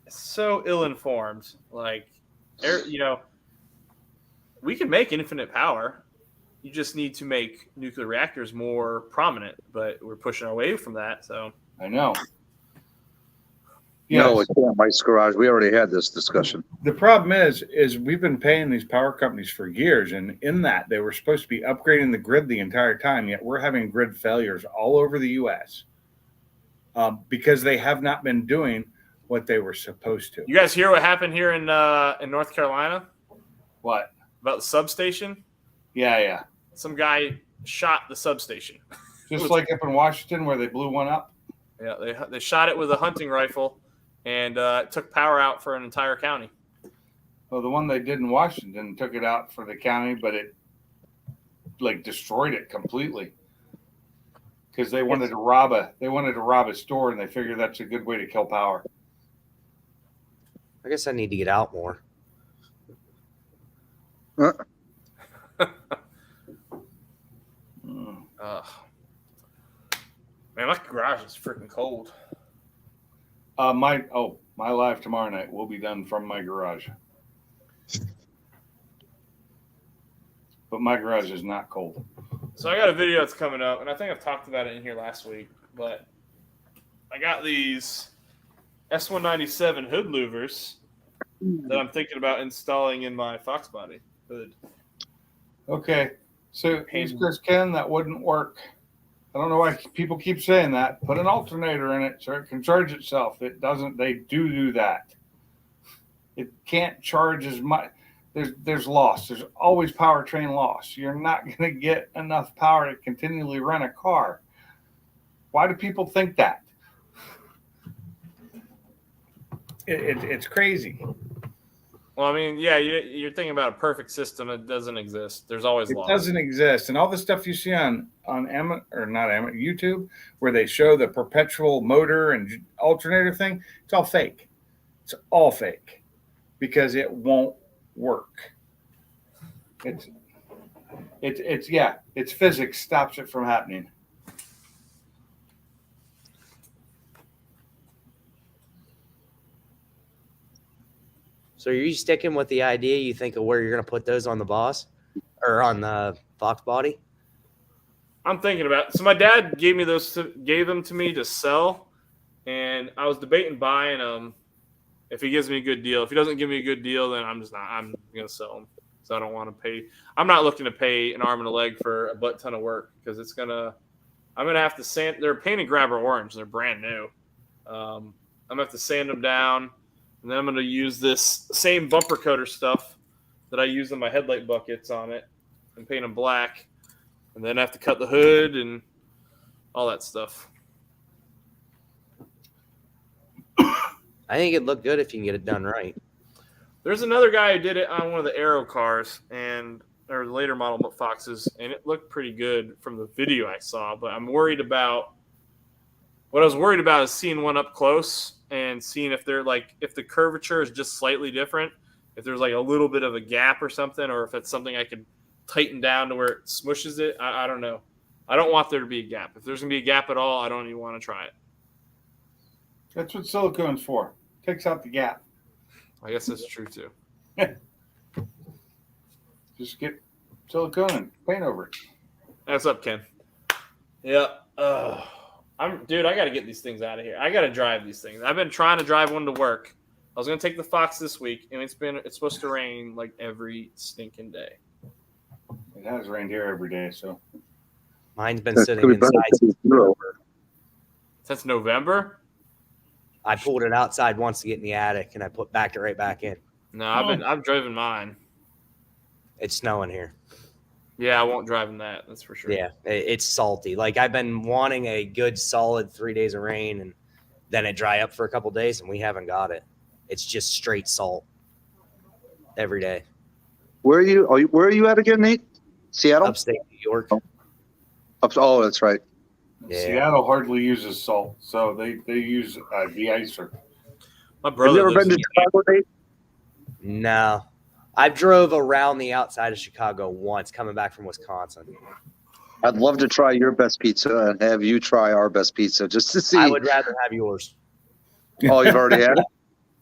is so ill-informed. Like, we can make infinite power. You just need to make nuclear reactors more prominent, but we're pushing away from that. So I know. No, Yes. it can't. Mike's Garage. We already had this discussion. The problem is we've been paying these power companies for years, and in that they were supposed to be upgrading the grid the entire time. Yet we're having grid failures all over the U.S. Because they have not been doing what they were supposed to. you guys hear what happened here in North Carolina What? about the substation? Yeah. Some guy shot the substation. Just like up in Washington where they blew one up. Yeah, they shot it with a hunting rifle, and it took power out for an entire county. Well, the one they did in Washington took it out for the county, but it like destroyed it completely. because they wanted to rob a store, and they figured that's a good way to kill power. I guess I need to get out more. Man, my garage is freaking cold. My live tomorrow night will be done from my garage, but my garage is not cold. So I got a video that's coming up, and I think I've talked about it in here last week, but I got these S197 hood louvers that I'm thinking about installing in my Fox body hood. Okay, so East Coast Ken, that wouldn't work. I don't know why people keep saying that. Put an alternator in it so it can charge itself. It doesn't. They do that. It can't charge as much. There's loss. There's always powertrain loss. You're not going to get enough power to continually run a car. Why do people think that? It's crazy. Well, I mean, yeah, you're thinking about a perfect system. It doesn't exist. There's always It loss. doesn't exist, and all the stuff you see on YouTube, where they show the perpetual motor and alternator thing, it's all fake. It's all fake because it won't work. It's physics stops it from happening. So are you sticking with the idea you think of where you're going to put those on the Boss or on the Fox body? I'm thinking about it. So my dad gave them to me to sell, and I was debating buying them if he gives me a good deal. If he doesn't give me a good deal, then I'm going to sell them. So I don't want to pay. I'm not looking to pay an arm and a leg for a butt ton of work because I'm going to have to sand. They're painted grabber orange. They're brand new. I'm going to have to sand them down. And then I'm going to use this same bumper coater stuff that I use in my headlight buckets on it and paint them black. And then I have to cut the hood and all that stuff. I think it'd look good if you can get it done right. There's another guy who did it on one of the Aero cars or later model Foxes, and it looked pretty good from the video I saw. But what I was worried about is seeing one up close and seeing if the curvature is just slightly different, if there's like a little bit of a gap or something, or if it's something I could tighten down to where it smushes it. I don't know. I don't want there to be a gap. If there's going to be a gap at all, I don't even want to try it. That's what silicone's for. Takes out the gap. I guess that's true too. Just get silicone and paint over it. What's up, Ken? Yeah. I got to get these things out of here. I got to drive these things. I've been trying to drive one to work. I was going to take the Fox this week, and it's supposed to rain like every stinking day. It has rained here every day, so. Mine's been sitting inside Since November? I pulled it outside once to get in the attic, and I backed it right back in. No, I've driven mine. It's snowing here. Yeah, I won't drive in that. That's for sure. Yeah, it's salty. Like I've been wanting a good solid 3 days of rain, and then it dry up for a couple days, and we haven't got it. It's just straight salt every day. Where are you at again, Nate? Seattle? Upstate New York. Oh, that's right. Yeah. Seattle hardly uses salt, so they use de-icer. My Have brother you ever lives been in to Chicago, Nate? No. I drove around the outside of Chicago once coming back from Wisconsin. I'd love to try your best pizza and have you try our best pizza just to see. I would rather have yours. Oh, you've already had it?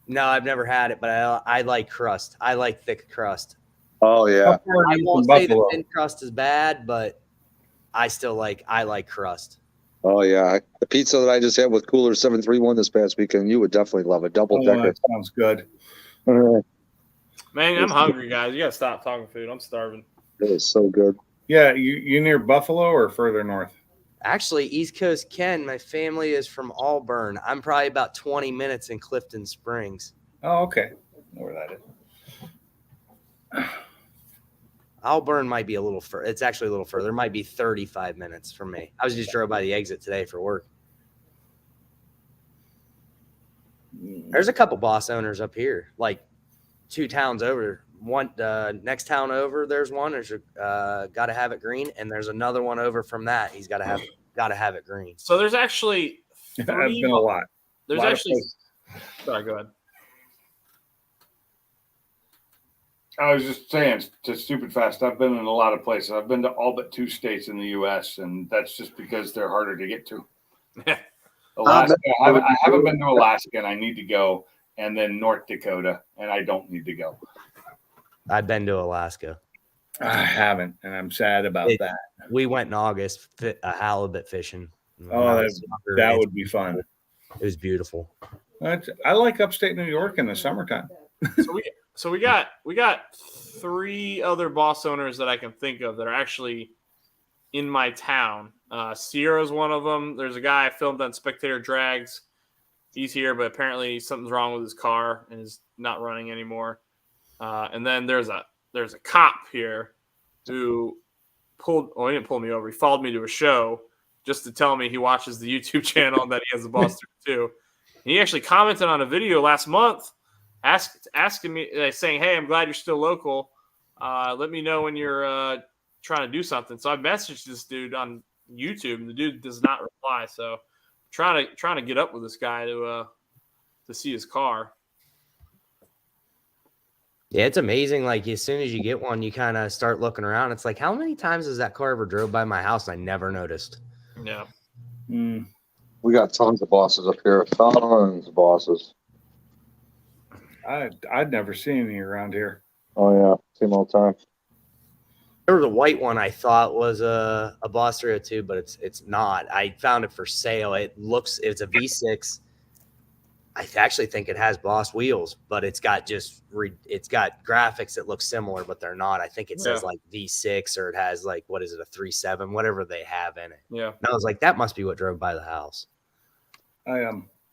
No, I've never had it, but I like crust. I like thick crust. Oh, yeah. I won't say the thin crust is bad, but I like crust. Oh, yeah. The pizza that I just had with Cooler 731 this past weekend, you would definitely love it. Double decker. That sounds good. Man, I'm hungry, guys. You got to stop talking food. I'm starving. It is so good. Yeah, you near Buffalo or further north? Actually, East Coast Ken, my family is from Auburn. I'm probably about 20 minutes in Clifton Springs. Oh, okay. I know where that is. Auburn might be a little further. It's actually a little further. It might be 35 minutes from me. I was just drove by the exit today for work. There's a couple Boss owners up here, like 2 towns over. One next town over, there's one. There's got to have it green, and there's another one over from that. He's got to have it. gotta have it green. So there's actually I've been a lot. There's Lot of actually. places. Sorry, go ahead. I was just saying, to stupid fast. I've been in a lot of places. I've been to all but 2 states in the U.S., and that's just because they're harder to get to. Alaska. I haven't been to Alaska, and I need to go. And then North Dakota, and I don't need to go. I've been to Alaska. I haven't, and I'm sad about that. We went in August, halibut fishing. Oh, that would be fun. It was beautiful. I like upstate New York in the summertime. So we got 3 other boss owners that I can think of that are actually in my town. Sierra's one of them. There's a guy I filmed on Spectator Drags. He's here, but apparently something's wrong with his car and is not running anymore. And then there's a cop here who he didn't pull me over. He followed me to a show just to tell me he watches the YouTube channel and that he has the boss too. And he actually commented on a video last month asking me, saying, "Hey, I'm glad you're still local. Let me know when you're trying to do something." So I messaged this dude on YouTube, and the dude does not reply. So trying to get up with this guy to see his car. Yeah, it's amazing. Like as soon as you get one, you kind of start looking around. It's like, how many times has that car ever drove by my house? And I never noticed. Yeah. We got tons of bosses up here. Tons of bosses. I'd never seen any around here. Oh yeah, see them all the time. There was a white one I thought was a Boss 302, but it's not. I found it for sale. It's a V6. I actually think it has Boss wheels, but it's got graphics that look similar, but they're not. I think it says like V6 or it has like, what is it, a 3.7, whatever they have in it. Yeah. And I was like, that must be what drove by the house.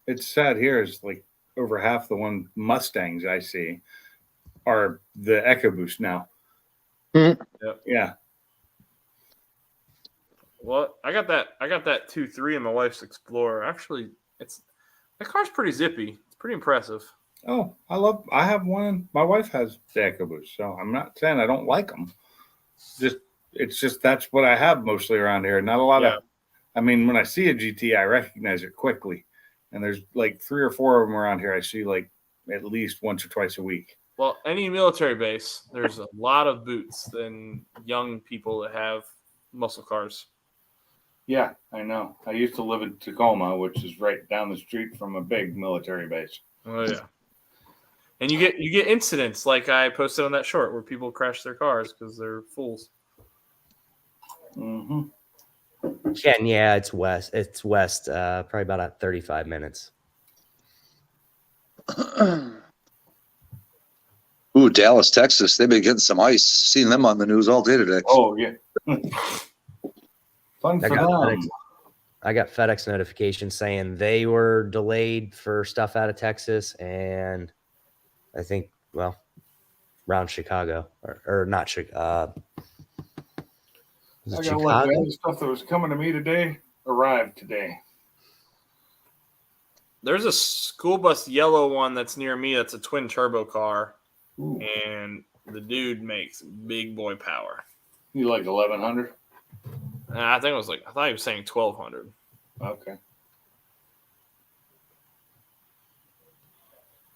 It's sad here is like over half the Mustangs I see are the EcoBoost now. Yep. Yeah. Well, I got that 2.3 in my wife's Explorer. Actually, that car's pretty zippy. It's pretty impressive. Oh, I have one. My wife has the EcoBoost, so I'm not saying I don't like them. It's just that's what I have mostly around here. Not a lot of. I mean, when I see a GT, I recognize it quickly, and there's like 3 or 4 of them around here. I see like at least once or twice a week. Well, any military base, there's a lot of boots than young people that have muscle cars. Yeah, I know. I used to live in Tacoma, which is right down the street from a big military base. Oh yeah. And you get incidents like I posted on that short where people crash their cars because they're fools. Mm-hmm. Yeah, it's west. It's west, probably about 35 minutes. Ooh, Dallas, Texas. They've been getting some ice. Seen them on the news all day today. Oh yeah. Fun for them. I got FedEx notification saying they were delayed for stuff out of Texas, and I think around Chicago or not Chicago. I got like the other stuff that was coming to me today arrived today. There's a school bus yellow one that's near me. That's a twin turbo car. Ooh. And the dude makes big boy power. You like 1100? I think it was I thought he was saying 1200. Okay.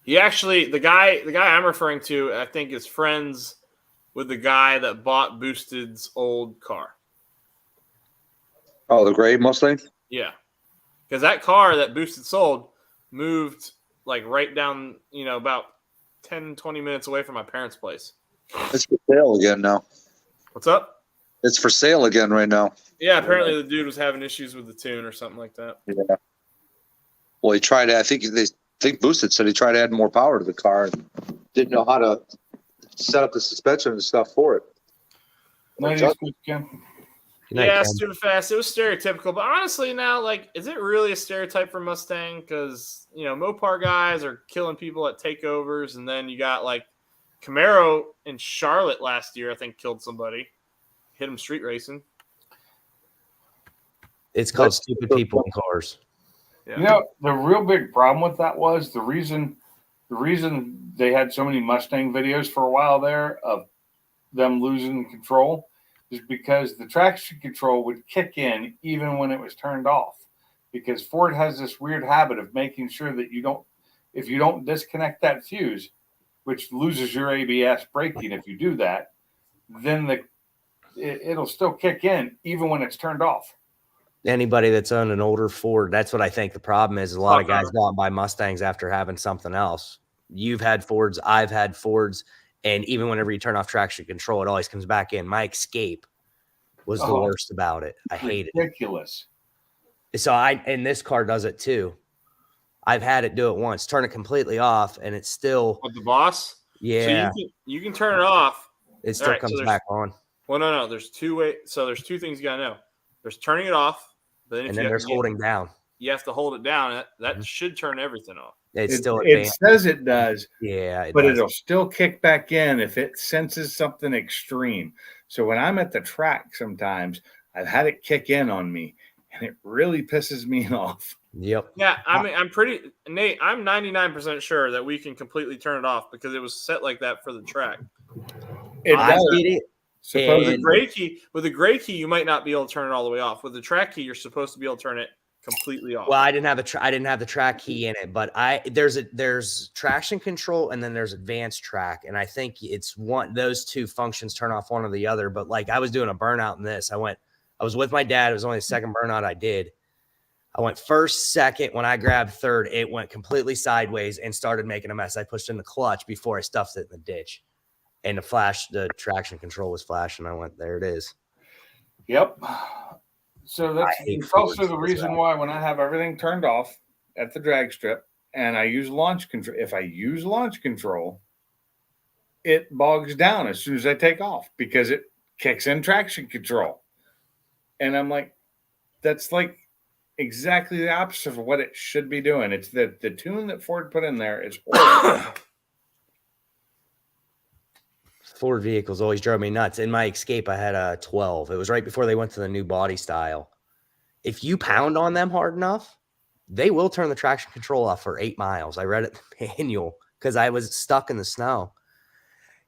He actually, the guy I'm referring to, I think is friends with the guy that bought Boosted's old car. Oh, the gray Mustang? Yeah. Because that car that Boosted sold moved like right down, about 10, 20 minutes away from my parents' place. It's for sale again now. What's up? It's for sale again right now. Yeah, apparently the dude was having issues with the tune or something like that. Yeah. Well, he tried. I think Boosted said he tried to add more power to the car and didn't know how to set up the suspension and stuff for it. Yeah, stupid fast. It was stereotypical, but honestly, now is it really a stereotype for Mustang? Because Mopar guys are killing people at takeovers, and then you got Camaro in Charlotte last year. I think killed somebody, hit him street racing. It's called stupid people in cars. Yeah. The real big problem with that was the reason they had so many Mustang videos for a while there of them losing control is because the traction control would kick in even when it was turned off. Because Ford has this weird habit of making sure that if you don't disconnect that fuse, which loses your ABS braking if you do that, then it'll still kick in even when it's turned off. Anybody that's owned an older Ford, that's what I think the problem is. A lot of guys go out and buy Mustangs after having something else. You've had Fords, I've had Fords, and even whenever you turn off traction control, it always comes back in. My Escape was the worst about it. I hate it. Ridiculous. So and this car does it too. I've had it do it once, turn it completely off, and it's still With the Boss? Yeah. So you can turn it off. It still comes back on. Well, no. There's two ways. So there's two things you gotta know. There's turning it off, but then there's holding down. You have to hold it down. That should turn everything off. It says it does. Yeah, but it'll still kick back in if it senses something extreme. So when I'm at the track, sometimes I've had it kick in on me, and it really pisses me off. Yep. Yeah, I mean, Nate, I'm 99% sure that we can completely turn it off because it was set like that for the track. I did it. With the gray key, you might not be able to turn it all the way off. With the track key, you're supposed to be able to turn it completely off. Well, I didn't have the track key in it, but there's traction control and then there's advanced track, and I think it's those two functions turn off one or the other. But like I was doing a burnout in this, I was with my dad. It was only the second burnout I did. I went first, second. When I grabbed third, it went completely sideways and started making a mess. I pushed in the clutch before I stuffed it in the ditch. And the traction control was flashing. I went, there it is. Yep. So that's also the reason why when I have everything turned off at the drag strip and I use launch control, if I use launch control, it bogs down as soon as I take off because it kicks in traction control. And I'm like, that's like exactly the opposite of what it should be doing. It's the tune that Ford put in there is horrible. Ford vehicles always drove me nuts. In my Escape, I had a 12. It was right before they went to the new body style. If you pound on them hard enough, they will turn the traction control off for 8 miles. I read it in the manual because I was stuck in the snow.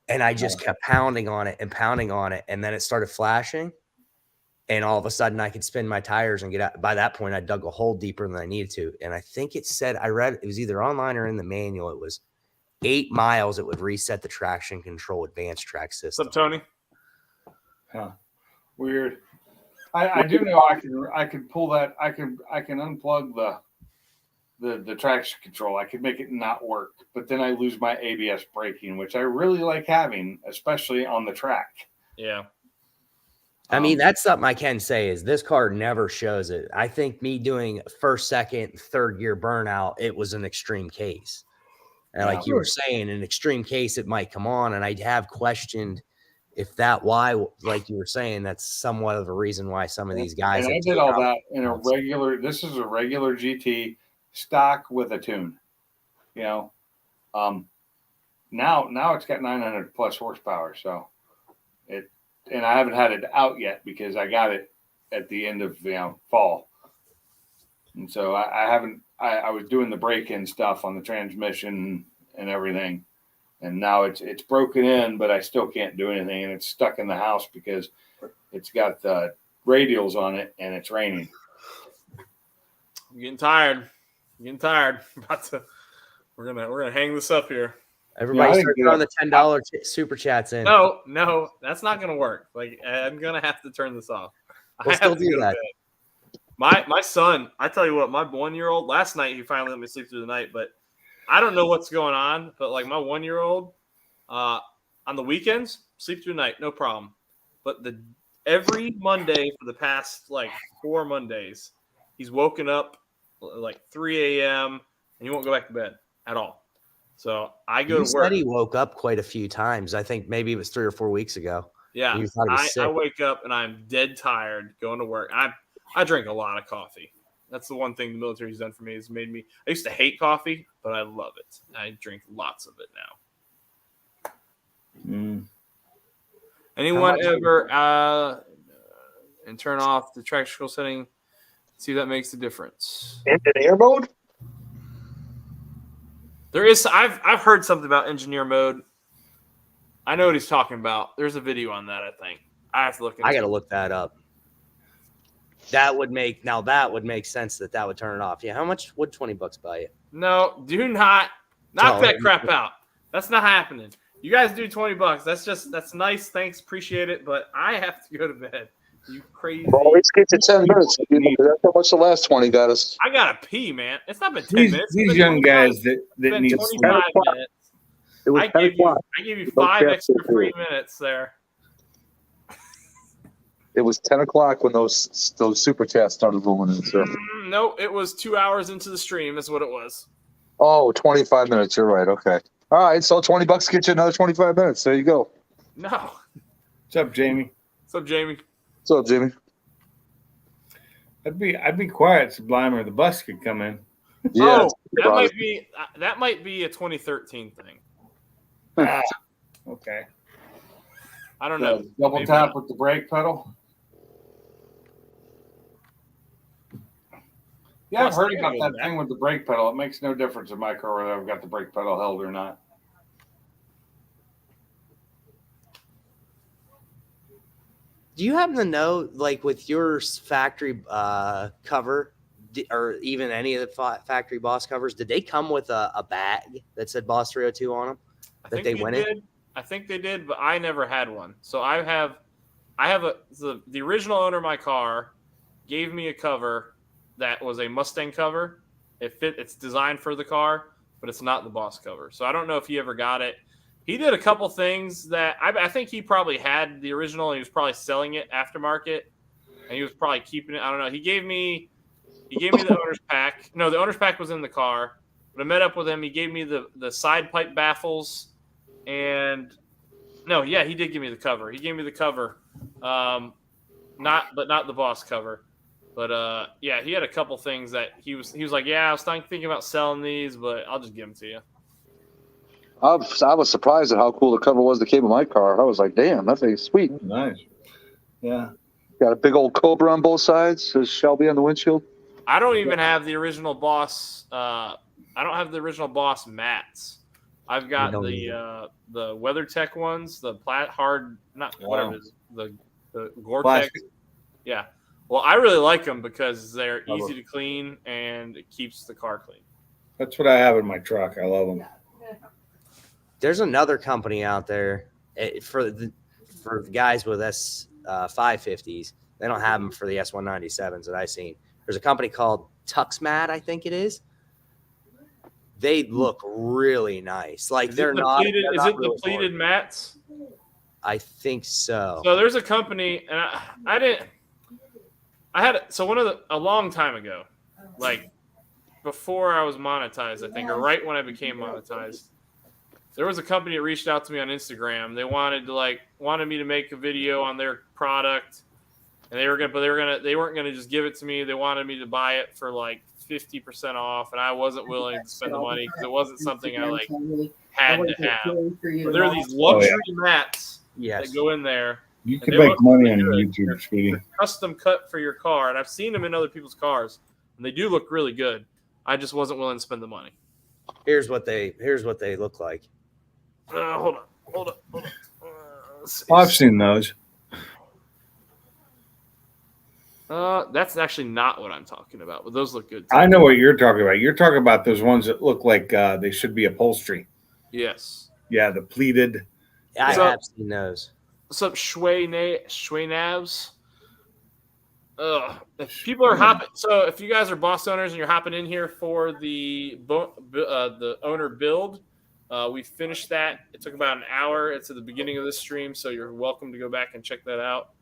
And I just kept pounding on it. And then it started flashing. And all of a sudden, I could spin my tires and get out. By that point, I dug a hole deeper than I needed to. And I think it said, I read it was either online or in the manual. It was 8 miles. It would reset the traction control advanced track system. What's up, Tony? Huh. Weird. I do know I can pull that. I can unplug the traction control. I could make it not work, but then I lose my ABS braking, which I really like having, especially on the track. Yeah. I mean, that's something I can say is this car never shows it. I think me doing first, second, third gear burnout, it was an extreme case. And like you were saying, an extreme case, it might come on. And I have questioned if like you were saying, that's somewhat of a reason why some of these guys. And I did all that in a regular, this is a regular GT stock with a tune, now it's got 900 plus horsepower. So and I haven't had it out yet because I got it at the end of fall. And so I was doing the break-in stuff on the transmission and everything. And now it's broken in, but I still can't do anything. And it's stuck in the house because it's got the radials on it and it's raining. I'm getting tired. We're gonna hang this up here. Everybody start throwing the $10 super chats in. No, that's not gonna work. Like I'm gonna have to turn this off. We'll still do that. My son, I tell you what, my 1-year-old, last night he finally let me sleep through the night, but I don't know what's going on. But like my 1-year-old, on the weekends, sleep through the night, no problem. But every Monday for the past like 4 Mondays, he's woken up like 3 a.m. and he won't go back to bed at all. So I go to work. Said he woke up quite a few times. I think maybe it was 3 or 4 weeks ago. Yeah, I wake up and I'm dead tired going to work. I drink a lot of coffee. That's the one thing the military's done for me. Is made me. I used to hate coffee, but I love it. I drink lots of it now. Anyone ever and turn off the traction control setting? See if that makes a difference. Engineer mode? There is. I've heard something about engineer mode. I know what he's talking about. There's a video on that, I think. I have to look. I got to look that up. That would make sense that would turn it off. Yeah, how much would $20 buy you? No, do not knock No. that crap out. That's not happening. You guys do $20. That's nice. Thanks, appreciate it. But I have to go to bed. You crazy. Well, let's get to 10 minutes. That's how much the last 20 got us. I gotta pee, man. It's not been 10 These, minutes. these young guys that Been need 25 sleep. minutes. It was I 10 gave o'clock. you 5 extra free minutes there. It was 10 o'clock when those super chats started rolling in, sir. No, it was 2 hours into the stream. Is what it was. Oh, 25 minutes. You're right. Okay. All right. So $20 get you another 25 minutes. There you go. No. What's up, Jamie? What's up, Jamie? What's up, Jimmy? I'd be quiet, Sublime, or the bus could come in. Yeah. Oh, that might be a 2013 thing. Okay. I don't know. Double Maybe tap not. with the brake pedal. Yeah, I've heard about that thing with the brake pedal. It makes no difference in my car whether I've got the brake pedal held or not. Do you happen to know, like with your factory cover, or even any of the factory Boss covers, did they come with a bag that said Boss 302 on them? I That think they win it? I think they did, but I never had one. So I have the original owner of my car gave me a cover that was a Mustang cover. It's designed for the car, but it's not the Boss cover. So I don't know if he ever got it. He did a couple things that I think he probably had the original and he was probably selling it aftermarket, and he was probably keeping it. I don't know. He gave me the owner's pack. No, the owner's pack was in the car. But I met up with him. He gave me the side pipe baffles, and he did give me the cover. He gave me the cover, not the Boss cover. But he had a couple things that he was like, yeah, I was thinking about selling these, but I'll just give them to you. I was surprised at how cool the cover was that came in my car. I was like, damn, that thing's sweet. Nice. Yeah. Got a big old Cobra on both sides. Says Shelby on the windshield. I don't even have the original Boss. I don't have the original Boss mats. I've got the WeatherTech ones, the whatever it is, the Gore-Tex. Plastic. Yeah. Well, I really like them because they're easy to clean and it keeps the car clean. That's what I have in my truck. I love them. There's another company out there for the guys with S550s. They don't have them for the S197s that I've seen. There's a company called Tuxmat, I think it is. They look really nice. Like Is it the pleated mats? I think so. So there's a company, and a long time ago, like before I was monetized, I think, or right when I became monetized, there was a company that reached out to me on Instagram. They wanted me to make a video on their product, and they weren't gonna just give it to me. They wanted me to buy it for like 50% off, and I wasn't willing to spend the money because it wasn't something I had to have. But there are these luxury mats that go in there. You can make money on YouTube, sweetie. Custom cut for your car, and I've seen them in other people's cars, and they do look really good. I just wasn't willing to spend the money. Here's what they look like. Hold on. I've seen those. That's actually not what I'm talking about, but those look good too. I know what you're talking about. You're talking about those ones that look like they should be upholstery. Yes. Yeah, the pleated. I have seen those. What's up, Shui Navs? If people are hopping, so if you guys are Boss owners and you're hopping in here for the owner build, we finished that. It took about an hour. It's at the beginning of this stream, so you're welcome to go back and check that out.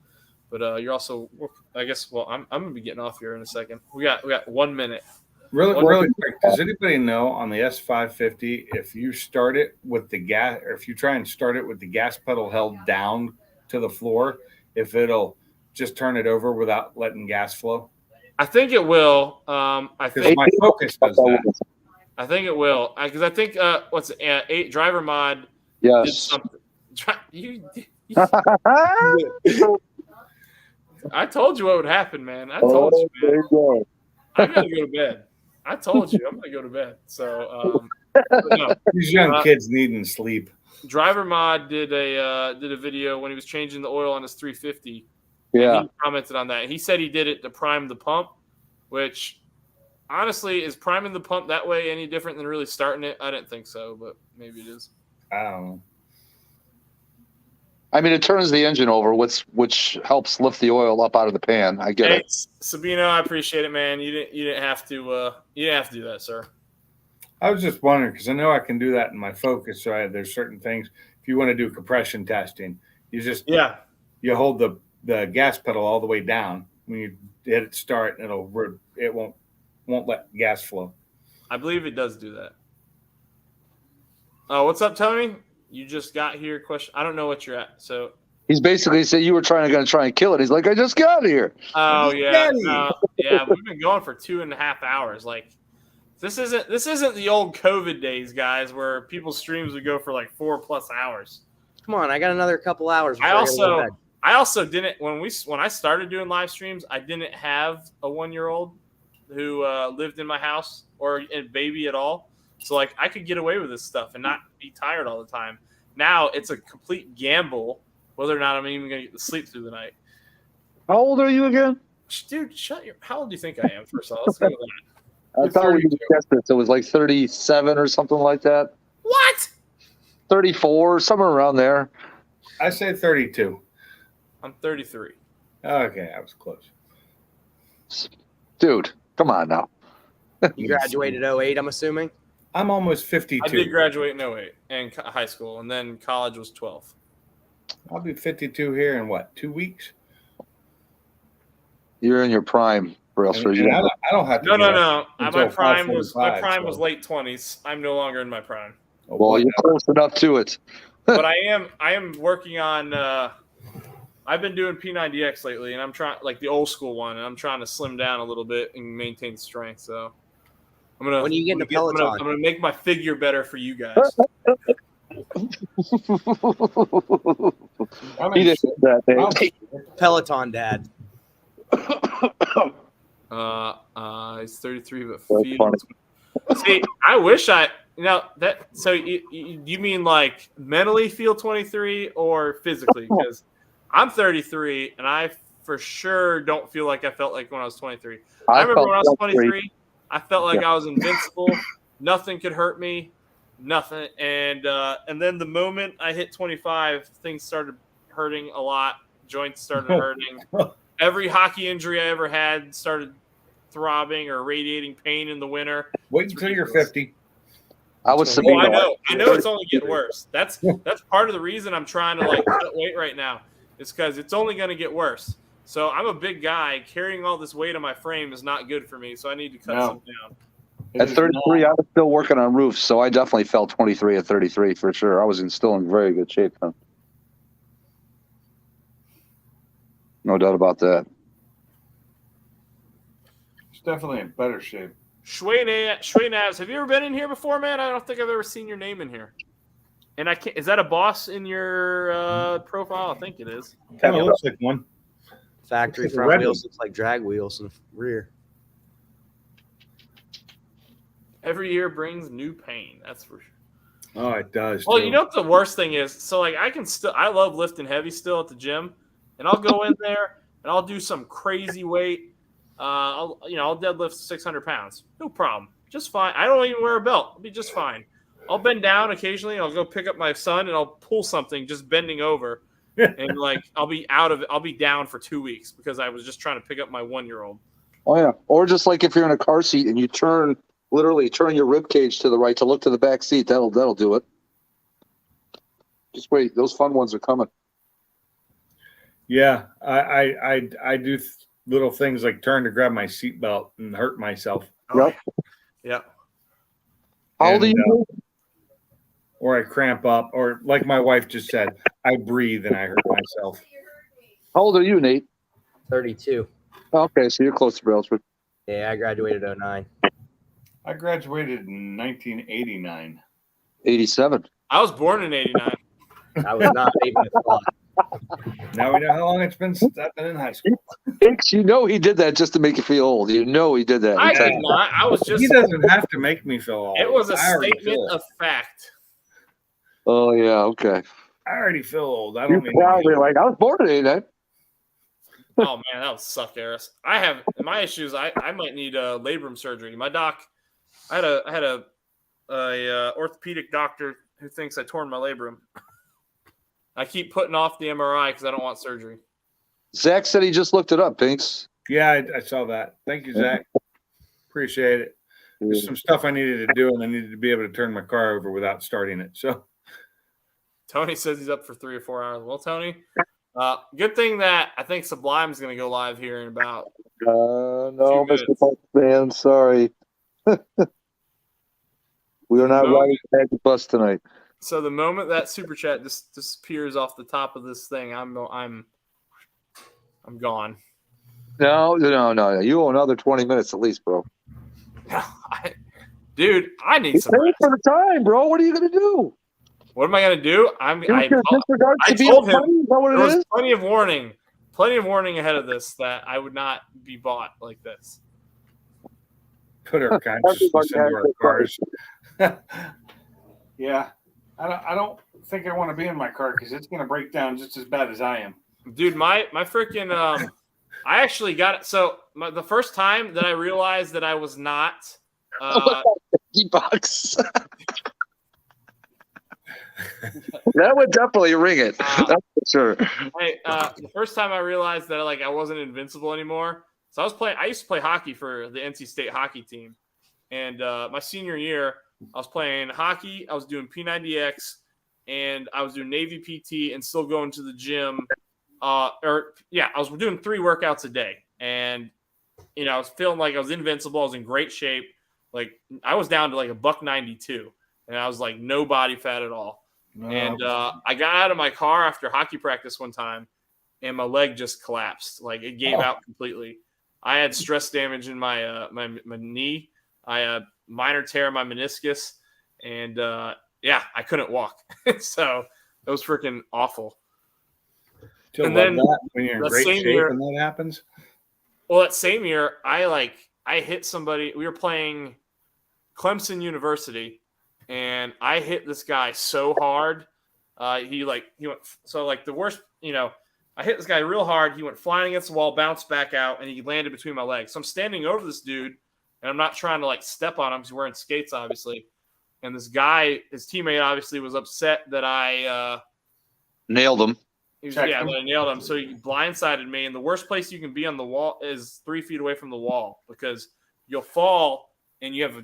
But you're also, I guess. Well, I'm gonna be getting off here in a second. We got 1 minute. Really quick. Does anybody know on the S550 if you start it with the gas, or if you try and start it with the gas pedal held down to the floor, if it'll just turn it over without letting gas flow? I think it will. I think my Focus does that. I think it will because I think what's it, 8 driver mod Yes. did something. I told you what would happen, man. I told you, man. There you go. I gotta go to bed. I told you I'm gonna go to bed. So no. These young kids needing sleep. Driver Mod did a video when he was changing the oil on his 350. Yeah. He commented on that. He said he did it to prime the pump, which honestly, is priming the pump that way any different than really starting it? I didn't think so, but maybe it is. I don't know. I mean, it turns the engine over, which helps lift the oil up out of the pan. I get it. Thanks, Sabino. I appreciate it, man. You didn't have to do that, sir. I was just wondering because I know I can do that in my Focus. So there's certain things. If you want to do compression testing, you just you hold the gas pedal all the way down when you hit it start, and it won't let gas flow. I believe it does do that. Oh, what's up, Tony? You just got here. Question. I don't know what you're at. So He's basically said you were going to try and kill it. He's like, I just got here. oh yeah, yeah. We've been going for 2.5 hours. Like this isn't the old COVID days, guys, where people's streams would go for like 4+ hours. Come on, I got another couple hours. I also didn't when I started doing live streams, I didn't have a 1-year-old who lived in my house or a baby at all. So like I could get away with this stuff and not be tired all the time. Now it's a complete gamble whether or not I'm even going to get to sleep through the night. How old are you again? Dude, how old do you think I am? First of all, let's go with that. I thought we discussed this. It was like 37 or something like that. What? 34, somewhere around there. I say 32. I'm 33. Okay, I was close. Dude, come on now. You graduated 08, I'm assuming? I'm almost 52. I did graduate in 08 and high school, and then college was 12. I'll be 52 here in 2 weeks? You're in your prime, or else And I don't have to. No. until My prime was 5:45, was late 20s. I'm no longer in my prime. Well, you're close enough to it. But I am working on I've been doing P90X lately, and I'm trying like the old school one, and I'm trying to slim down a little bit and maintain strength. So I'm gonna When are you getting a Peloton? I'm gonna make my figure better for you guys. He didn't say that, Dave. Peloton dad. He's 33, but That's funny. See, I wish that. So you mean like mentally feel 23 or physically? Because I'm 33, and I for sure don't feel like I felt like when I was 23. I remember when I was 23, I felt like I was invincible. Nothing could hurt me. Nothing. And then the moment I hit 25, things started hurting a lot. Joints started hurting. Every hockey injury I ever had started throbbing or radiating pain in the winter. Wait until you're 50. I was Oh, Sabino. I know it's only getting worse. That's part of the reason I'm trying to like cut weight right now. It's because it's only going to get worse. So I'm a big guy. Carrying all this weight on my frame is not good for me. So I need to cut some down. At 33, I was still working on roofs, so I definitely felt 23 at 33 for sure. I was still in very good shape then. No doubt about that. It's definitely in better shape. Shwaynaz, have you ever been in here before, man? I don't think I've ever seen your name in here. And I can't. Is that a boss in your profile? I think it is. Kind of looks like one. Factory It's a front red wheels one. looks like drag wheels in the rear. Every year brings new pain. That's for sure. Oh, it does. Well, too. you know what the worst thing is? So like I love lifting heavy still at the gym, and I'll go in there and I'll do some crazy weight. I'll deadlift 600 pounds, no problem, just fine. I don't even wear a belt. I'll be just fine. I'll bend down occasionally. I'll go pick up my son and I'll pull something just bending over, and like I'll be down for 2 weeks because I was just trying to pick up my 1-year-old. Oh yeah, or just like if you're in a car seat and you literally turn your rib cage to the right to look to the back seat. That'll do it. Just wait, those fun ones are coming. Yeah, I do little things like turn to grab my seatbelt and hurt myself. Yep. Yeah. How old are you? Or I cramp up, or like my wife just said, I breathe and I hurt myself. How old are you, Nate? 32. Okay, so you're close to Brailsford. Yeah, I graduated 09. I graduated in 1989. 87. I was born in '89. I was not even a thought. Now we know how long it's been since I've been in high school. You know he did that just to make you feel old. You know he did that. I did not. I was just. He doesn't have to make me feel old. It was a I already statement feel it. of fact. Oh yeah, okay. I already feel old. I You're don't need probably any. like, I was born today, then. Oh man, that would suck, Eris. I have my issues. I might need labrum surgery. My doc, I had a orthopedic doctor who thinks I torn my labrum. I keep putting off the MRI because I don't want surgery. Zach said he just looked it up, Pinks. Yeah, I saw that. Thank you, Zach. Appreciate it. There's some stuff I needed to do, and I needed to be able to turn my car over without starting it. So Tony says he's up for 3 or 4 hours. Well, Tony, good thing that I think Sublime's going to go live here in about No, few Mr. Bucks fan, sorry. We are not No. riding the bus tonight. So the moment that super chat disappears off the top of this thing, I'm gone. No. You owe another 20 minutes at least, bro. Dude, I need You some paid rest. for the time, bro. What are you gonna do? What am I gonna do? I Disregard I to be told him money? Is that what there it was is? plenty of warning ahead of this that I would not be bought like this. put our consciousness into our cars. Yeah, I don't think I want to be in my car because it's going to break down just as bad as I am. Dude, my freaking I actually got it. So the first time that I realized that I was not $50. That would definitely ring it. That's for sure. the first time I realized that I wasn't invincible anymore. So I used to play hockey for the NC State hockey team. And my senior year, I was playing hockey, I was doing P90X, and I was doing Navy PT and still going to the gym. I was doing 3 workouts a day. And, I was feeling like I was invincible. I was in great shape. Like, I was down to like a $192, and I was like no body fat at all. No. And I got out of my car after hockey practice one time, and my leg just collapsed. Like, it gave out completely. I had stress damage in my my knee. I had minor tear in my meniscus, and I couldn't walk. So it was freaking awful. And then that when you're in the great same shape year- and that happens. Well, that same year, I hit somebody. We were playing Clemson University, and I hit this guy so hard. He went the worst. I hit this guy real hard. He went flying against the wall, bounced back out, and he landed between my legs. So I'm standing over this dude, and I'm not trying to step on him because he's wearing skates, obviously. And this guy, his teammate, obviously was upset that I Nailed him. that I nailed him. So he blindsided me. And the worst place you can be on the wall is 3 feet away from the wall because you'll fall and you have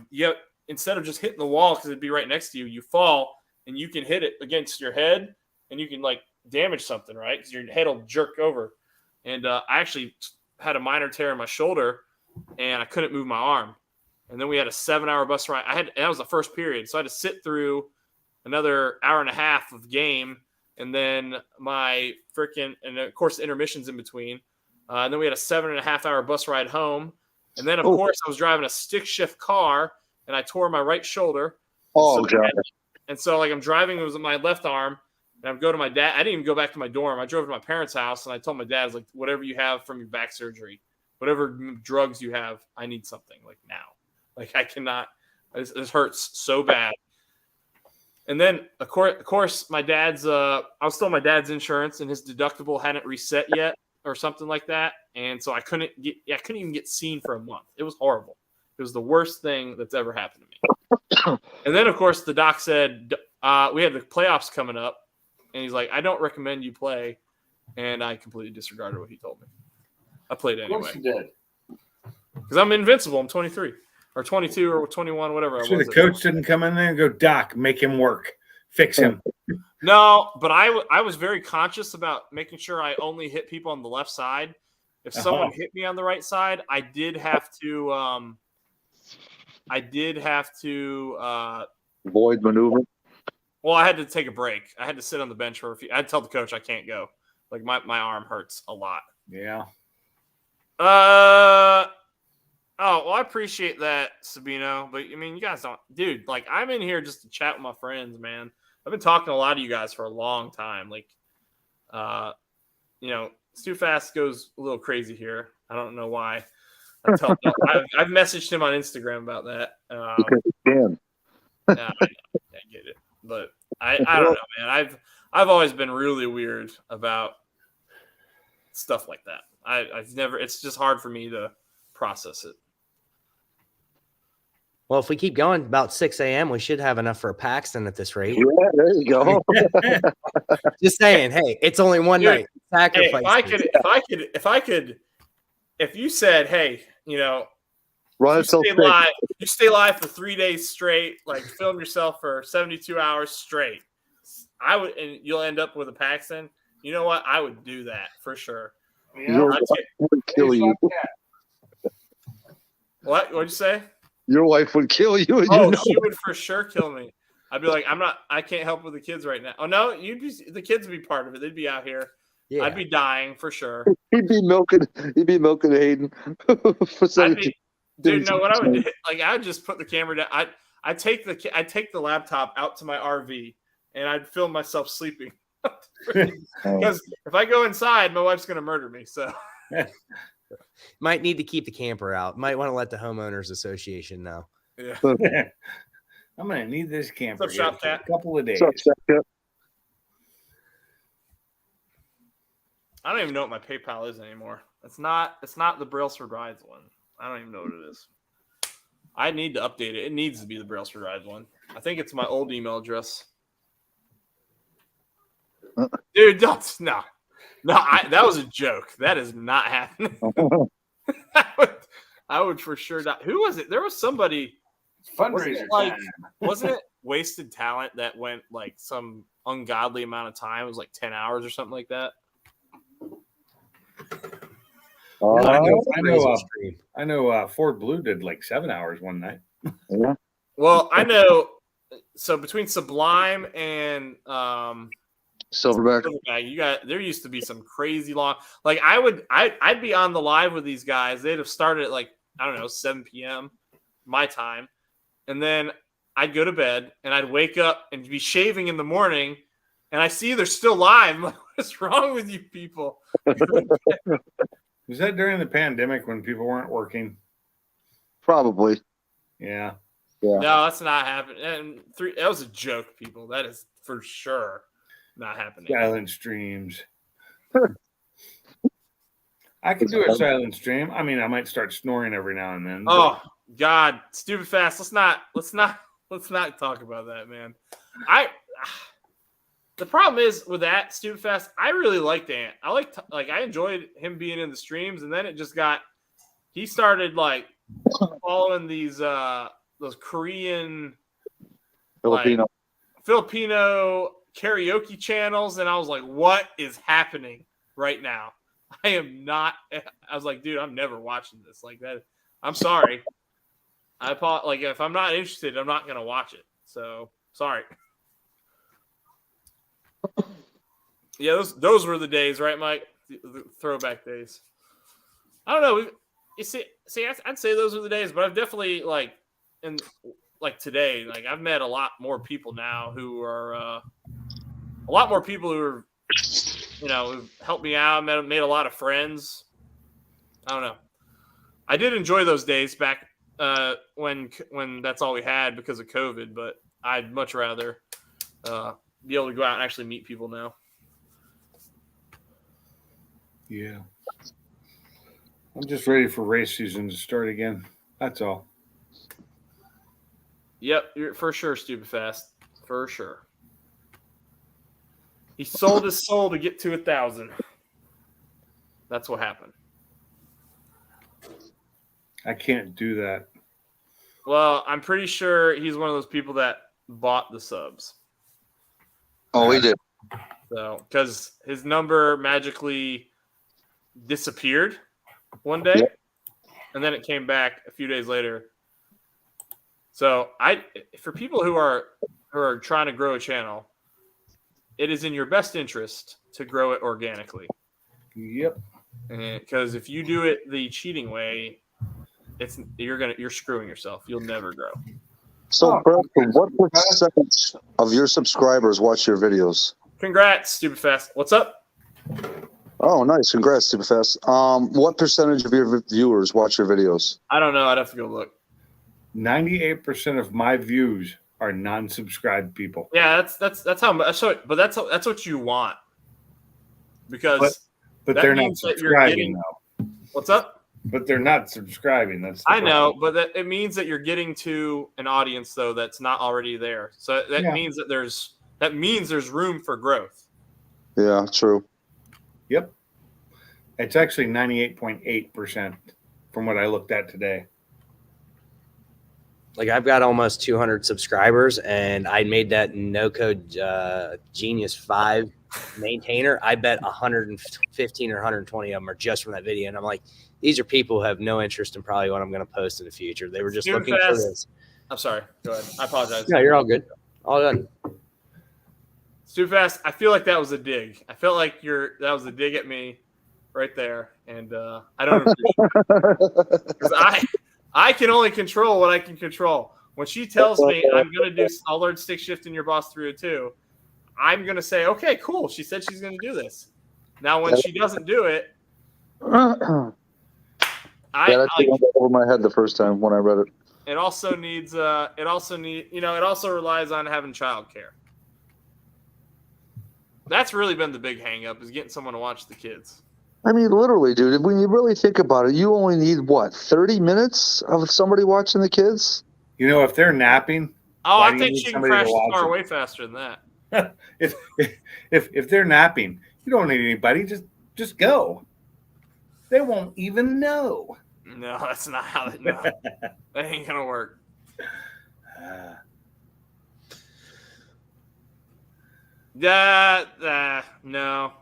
instead of just hitting the wall because it'd be right next to you, you fall and you can hit it against your head and you can damage something, right? Because your head will jerk over. And I actually had a minor tear in my shoulder and I couldn't move my arm. And then we had a 7-hour bus ride. That was the first period. So I had to sit through another hour and a half of game. And then and of course, the intermissions in between. And then we had a 7.5-hour bus ride home. And then, of course, I was driving a stick shift car and I tore my right shoulder. Oh, God. And so, I'm driving, it was my left arm. And I go to my dad. I didn't even go back to my dorm. I drove to my parents' house and I told my dad, I was like, whatever you have from your back surgery, whatever drugs you have, I need something now. I cannot. This hurts so bad. And then, of course, my dad's. I was still on my dad's insurance, and his deductible hadn't reset yet, or something like that. And so I couldn't even get seen for a month. It was horrible. It was the worst thing that's ever happened to me. And then, of course, the doc said we had the playoffs coming up, and he's like, "I don't recommend you play." And I completely disregarded what he told me. I played anyway. Of course you did. Because I'm invincible. I'm 23 or 22 or 21, whatever. So the coach didn't come in there and go, Doc, make him work. Fix him. No, but I was very conscious about making sure I only hit people on the left side. If someone hit me on the right side, I did have to Void maneuver. Well, I had to take a break. I had to sit on the bench for a few. I had to tell the coach I can't go. My arm hurts a lot. Yeah. Oh, well, I appreciate that, Sabino. But, you guys don't... Dude, I'm in here just to chat with my friends, man. I've been talking to a lot of you guys for a long time. Stu Fast goes a little crazy here. I don't know why. I've messaged him on Instagram about that. Because he can. I get it. But I don't know, man. I've always been really weird about stuff like that. I've never. It's just hard for me to process it. Well, if we keep going about 6 a.m., we should have enough for a Paxton at this rate. Yeah, there you go. Just saying, hey, it's only one Dude, night. Sacrifice. If you said, hey, you know, Run you until stay 6. live, you stay live for 3 days straight, like film yourself for 72 hours straight, I would, and you'll end up with a Paxton. You know what? I would do that for sure. Your wife would kill you. What'd you say? Your wife would kill you. And Oh, you know she would for sure kill me. I'd be like, I can't help with the kids right now. Oh no, the kids would be part of it. They'd be out here. Yeah. I'd be dying for sure. he'd be milking Hayden for 70. Dude, no, what I would do, like, I would just put the camera down. I'd take the laptop out to my RV and I'd film myself sleeping. Because if I go inside, my wife's gonna murder me. So Might need to keep the camper out. Might want to let the homeowners association know. yeah. I'm gonna need this camper What's up, Shop here for Cat? a couple of days. What's up, Shop Cat? I don't even know what my PayPal is anymore. It's not the Brailsford Rides one. I don't even know what it is. I need to update it. It needs to be the Brailsford Rides one. I think it's my old email address. Dude, no. That was a joke. That is not happening. I would for sure not. Who was it? There was somebody. Fundraiser Like, time. wasn't it Wasted Talent that went like some ungodly amount of time? It was like 10 hours or something like that. I know. Ford Blue did like 7 hours one night. Yeah. Well, I know. So between Sublime and Silverback. there used to be some crazy long. Like I'd be on the live with these guys. They'd have started at like, I don't know, 7 p.m. my time, and then I'd go to bed and I'd wake up and be shaving in the morning, and I see they're still live. I'm like, what's wrong with you people? Was that during the pandemic when people weren't working? Probably. Yeah. Yeah. No, that's not happening. And that was a joke, people. That is for sure not happening. Silent streams. I could do a silent stream. I mean, I might start snoring every now and then. Oh God, stupid fast. Let's not talk about that, man. The problem is with that stupid fast. I really liked Ant. I enjoyed him being in the streams, and then it just he started like following these those Korean Filipino karaoke channels, and I was like, what is happening right now? I was like, dude, I'm never watching this like that. I'm sorry. If I'm not interested, I'm not gonna watch it. So sorry. Yeah, those were the days, right, Mike? The throwback days. I don't know. You see, I'd say those were the days, but I've definitely today, I've met a lot more people now who are who've helped me out, made a lot of friends. I don't know. I did enjoy those days back when that's all we had because of COVID, but I'd much rather be able to go out and actually meet people now. Yeah. I'm just ready for race season to start again. That's all. Yep, you're for sure, stupid fast. For sure. He sold his soul to get to 1,000. That's what happened. I can't do that. Well, I'm pretty sure he's one of those people that bought the subs. Oh, he did. So, because his number magically disappeared one day, and then it came back a few days later. So, for people who are trying to grow a channel, it is in your best interest to grow it organically. Yep. Because if you do it the cheating way, you're screwing yourself. You'll never grow. So, Preston, what percentage of your subscribers watch your videos? Congrats, stupid fast. What's up? Oh, nice. Congrats, Super Fast. What percentage of your viewers watch your videos? I don't know. I'd have to go look. 98% of my views are non-subscribed people. Yeah, that's how. So, but that's what you want, because But that they're not means that you're subscribing getting. though. What's up? But they're not subscribing. That's the I know, problem. but it means that you're getting to an audience though that's not already there. So that Yeah. means that there's room for growth. Yeah, true. Yep. It's actually 98.8% from what I looked at today. Like I've got almost 200 subscribers, and I made that no code Genius 5 maintainer. I bet 115 or 120 of them are just from that video, and I'm like, these are people who have no interest in probably what I'm going to post in the future. They were just Doing looking fast. for this. I'm sorry. Go ahead. I apologize. No, you're all good. All done. It's too fast. I feel like that was a dig. I felt like that was a dig at me right there, and I don't appreciate it because I can only control what I can control. When she tells me I'll learn stick shift in your boss 302, I'm gonna say, okay, cool. She said she's gonna do this. Now, when she doesn't do it, That went over my head the first time when I read it. it also relies on having childcare. That's really been the big hang up, is getting someone to watch the kids. I mean, literally, dude, when you really think about it, you only need, 30 minutes of somebody watching the kids? You know, if they're napping, Oh, why I do you think need she can somebody to crash the watch car it? way faster than that. if they're napping, you don't need anybody. Just go. They won't even know. No, that's not how they know. That ain't gonna work. No.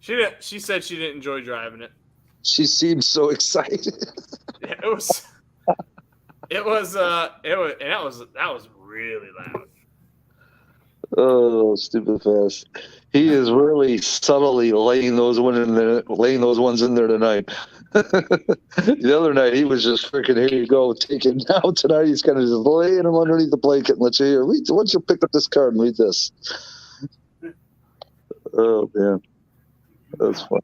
She said she didn't enjoy driving it. She seemed so excited. Yeah, that was really loud. Oh, stupid fast. He is really subtly laying those ones in there tonight. The other night he was just freaking, here you go, take it now. Tonight he's kind of just laying them underneath the blanket and let you hear. Why don't you pick up this card and read this? Oh man, that's fun.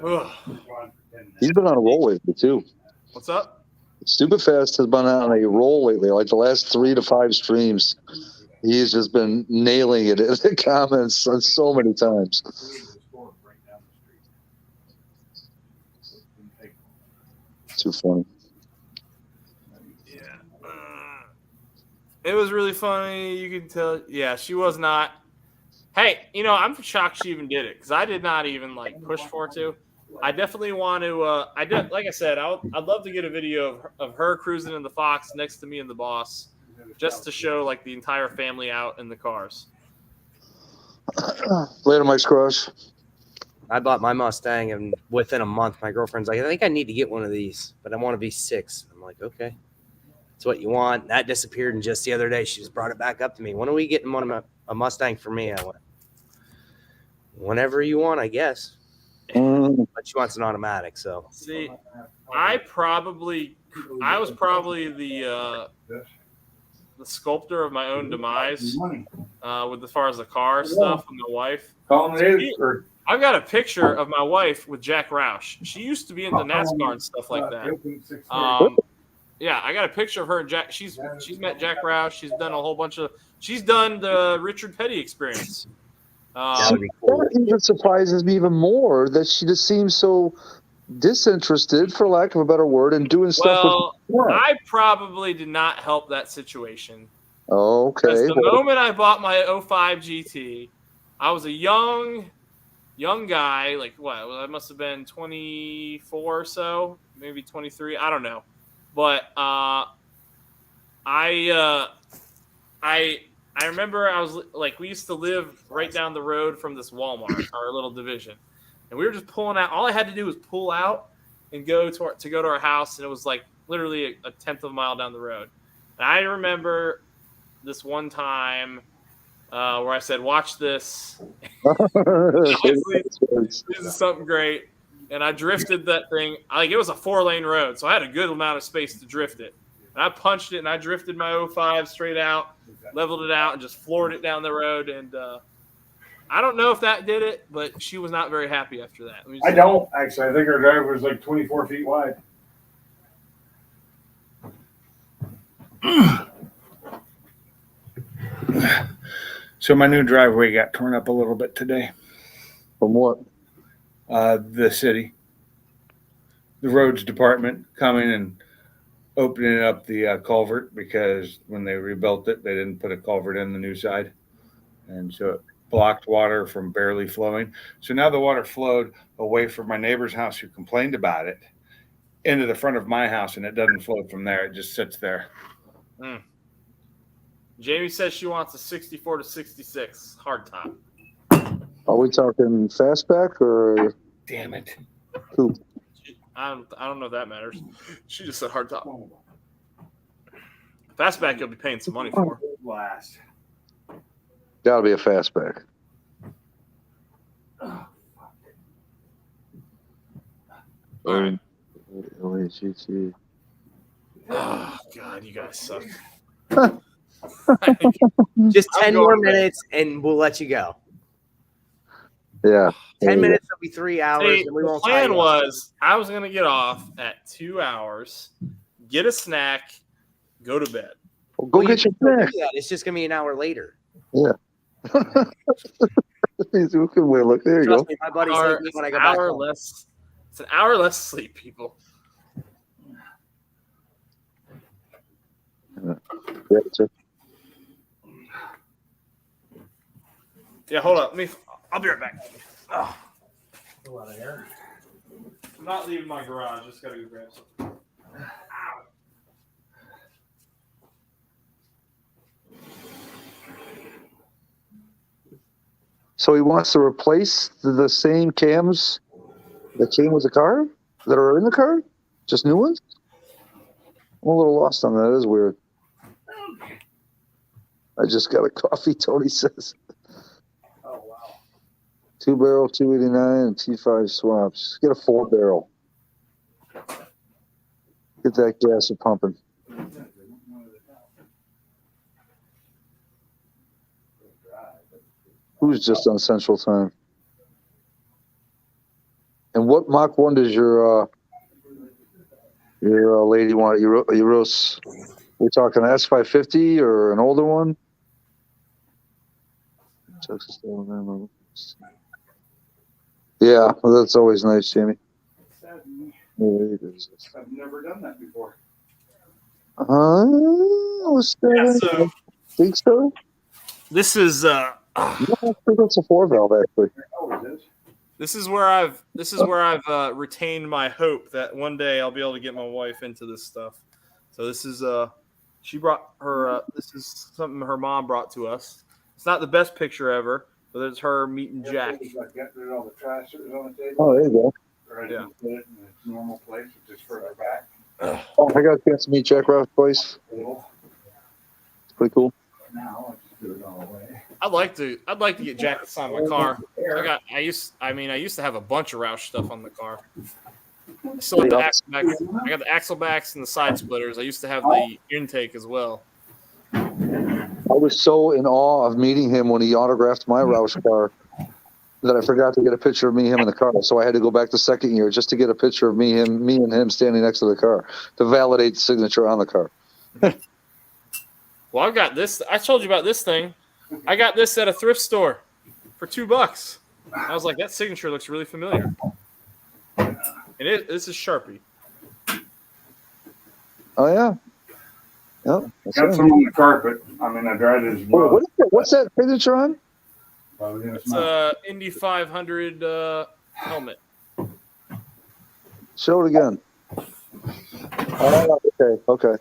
Ugh. He's been on a roll lately too. What's up? Stupid Fast has been on a roll lately. Like the last 3 to 5 streams, he's just been nailing it in the comments so many times. Too funny. Yeah. It was really funny. You can tell. Yeah, she was not. Hey, I'm shocked she even did it, because I did not even push for it to. I definitely want to. Like I said, I'd love to get a video of her cruising in the Fox next to me and the boss, just to show the entire family out in the cars. Later, Mike's Crush. I bought my Mustang, and within a month, my girlfriend's like, I think I need to get one of these, but I want to V6. I'm like, okay, that's what you want. That disappeared, and just the other day, she just brought it back up to me. When are we getting a Mustang for me? I went, whenever you want, I guess. But she wants an automatic, so. See, I was probably the sculptor of my own demise with as far as the car stuff with my wife. I've got a picture of my wife with Jack Roush. She used to be into NASCAR and stuff like that. Yeah, I got a picture of her and Jack. She's met Jack Roush. She's done a whole bunch of. She's done the Richard Petty experience. That even surprises me even more that she just seems so disinterested, for lack of a better word, in doing stuff. Well, I probably did not help that situation. Okay. Because the moment I bought my 05 GT, I was a young guy. I must have been 24 or so, maybe 23. I don't know, but I remember I was we used to live right down the road from this Walmart, our little division, and we were just pulling out. All I had to do was pull out and go to our house, and it was literally a tenth of a mile down the road. And I remember this one time where I said, "Watch this. This is something great." And I drifted that thing. It was a 4-lane road, so I had a good amount of space to drift it. And I punched it, and I drifted my 05 straight out, leveled it out, and just floored it down the road. And I don't know if that did it, but she was not very happy after that. I don't, actually. I think her drive was 24 feet wide. So my new driveway got torn up a little bit today. From what? The city, the roads department coming and opening up the culvert because when they rebuilt it, they didn't put a culvert in the new side. And so it blocked water from barely flowing. So now the water flowed away from my neighbor's house who complained about it into the front of my house, and it doesn't flow from there. It just sits there. Mm. Jamie says she wants a 64 to 66 hardtop. Are we talking fastback or Damn it. coupe? I don't know if that matters. She just said hardtop. Fastback, you'll be paying some money for. Blast. Gotta be a fastback. Oh, All right. LHGT. Oh God, you guys suck. Just I'm 10 going more to bed. minutes and we'll let you go. Yeah. 10 minutes will be 3 hours. See, And we the won't tie plan you up. was I was gonna get off at 2 hours, get a snack, go to bed. Well, go Well, you get your can still snack. do that. It's just going to be an hour later. Good way to look. There you Trust go. me, my buddies Hour- hate me when I it's go an back hour home. less. It's an hour less sleep, people. Yeah, sir. Yeah, hold up. I'll be right back. Oh. I'm not leaving my garage. Just gotta go grab something. So he wants to replace the same cams that came with the car that are in the car? Just new ones? I'm a little lost on that. That is weird. I just got a coffee, Tony says. Oh, wow. 2-barrel, 289, and T5 swaps. Get a 4-barrel. Get that gas pumping. Who's just on Central Time? And what Mach 1 does your lady want? Euros? We're talking S550 or an older one? Yeah, well, that's always nice, Jamie. I've never done that before. Yeah, so Think so? this is No, I think it's a 4-valve actually. Oh, it is? this is where I've retained my hope that one day I'll be able to get my wife into this stuff. So this is she brought her this is something her mom brought to us. It's not the best picture ever, but it's her meeting Jack. Like getting rid of all the trash that was on the table. Oh, there you go. Or I Yeah. didn't put it in its normal place, it's just further back. Oh, I got a chance to meet Jack Rouse twice. Little. It's pretty cool. Now I just do it all away. I'd like to get Jack to sign my car. I used to have a bunch of Roush stuff on the car. I still have the axle backs. I got the axle backs and the side splitters. I used to have the intake as well. I was so in awe of meeting him when he autographed my Roush car that I forgot to get a picture of him in the car. So I had to go back the second year just to get a picture of me and him standing next to the car to validate the signature on the car. Well, I've got this. I told you about this thing. I got this at a thrift store for $2. I was like, that signature looks really familiar. And this is Sharpie. Oh yeah. Yep. That's Got it. some on the carpet. I mean, I dried it as Wait, well. what's that signature on? Probably in its It's mouth. a Indy 500 helmet. Show it again. Oh, okay.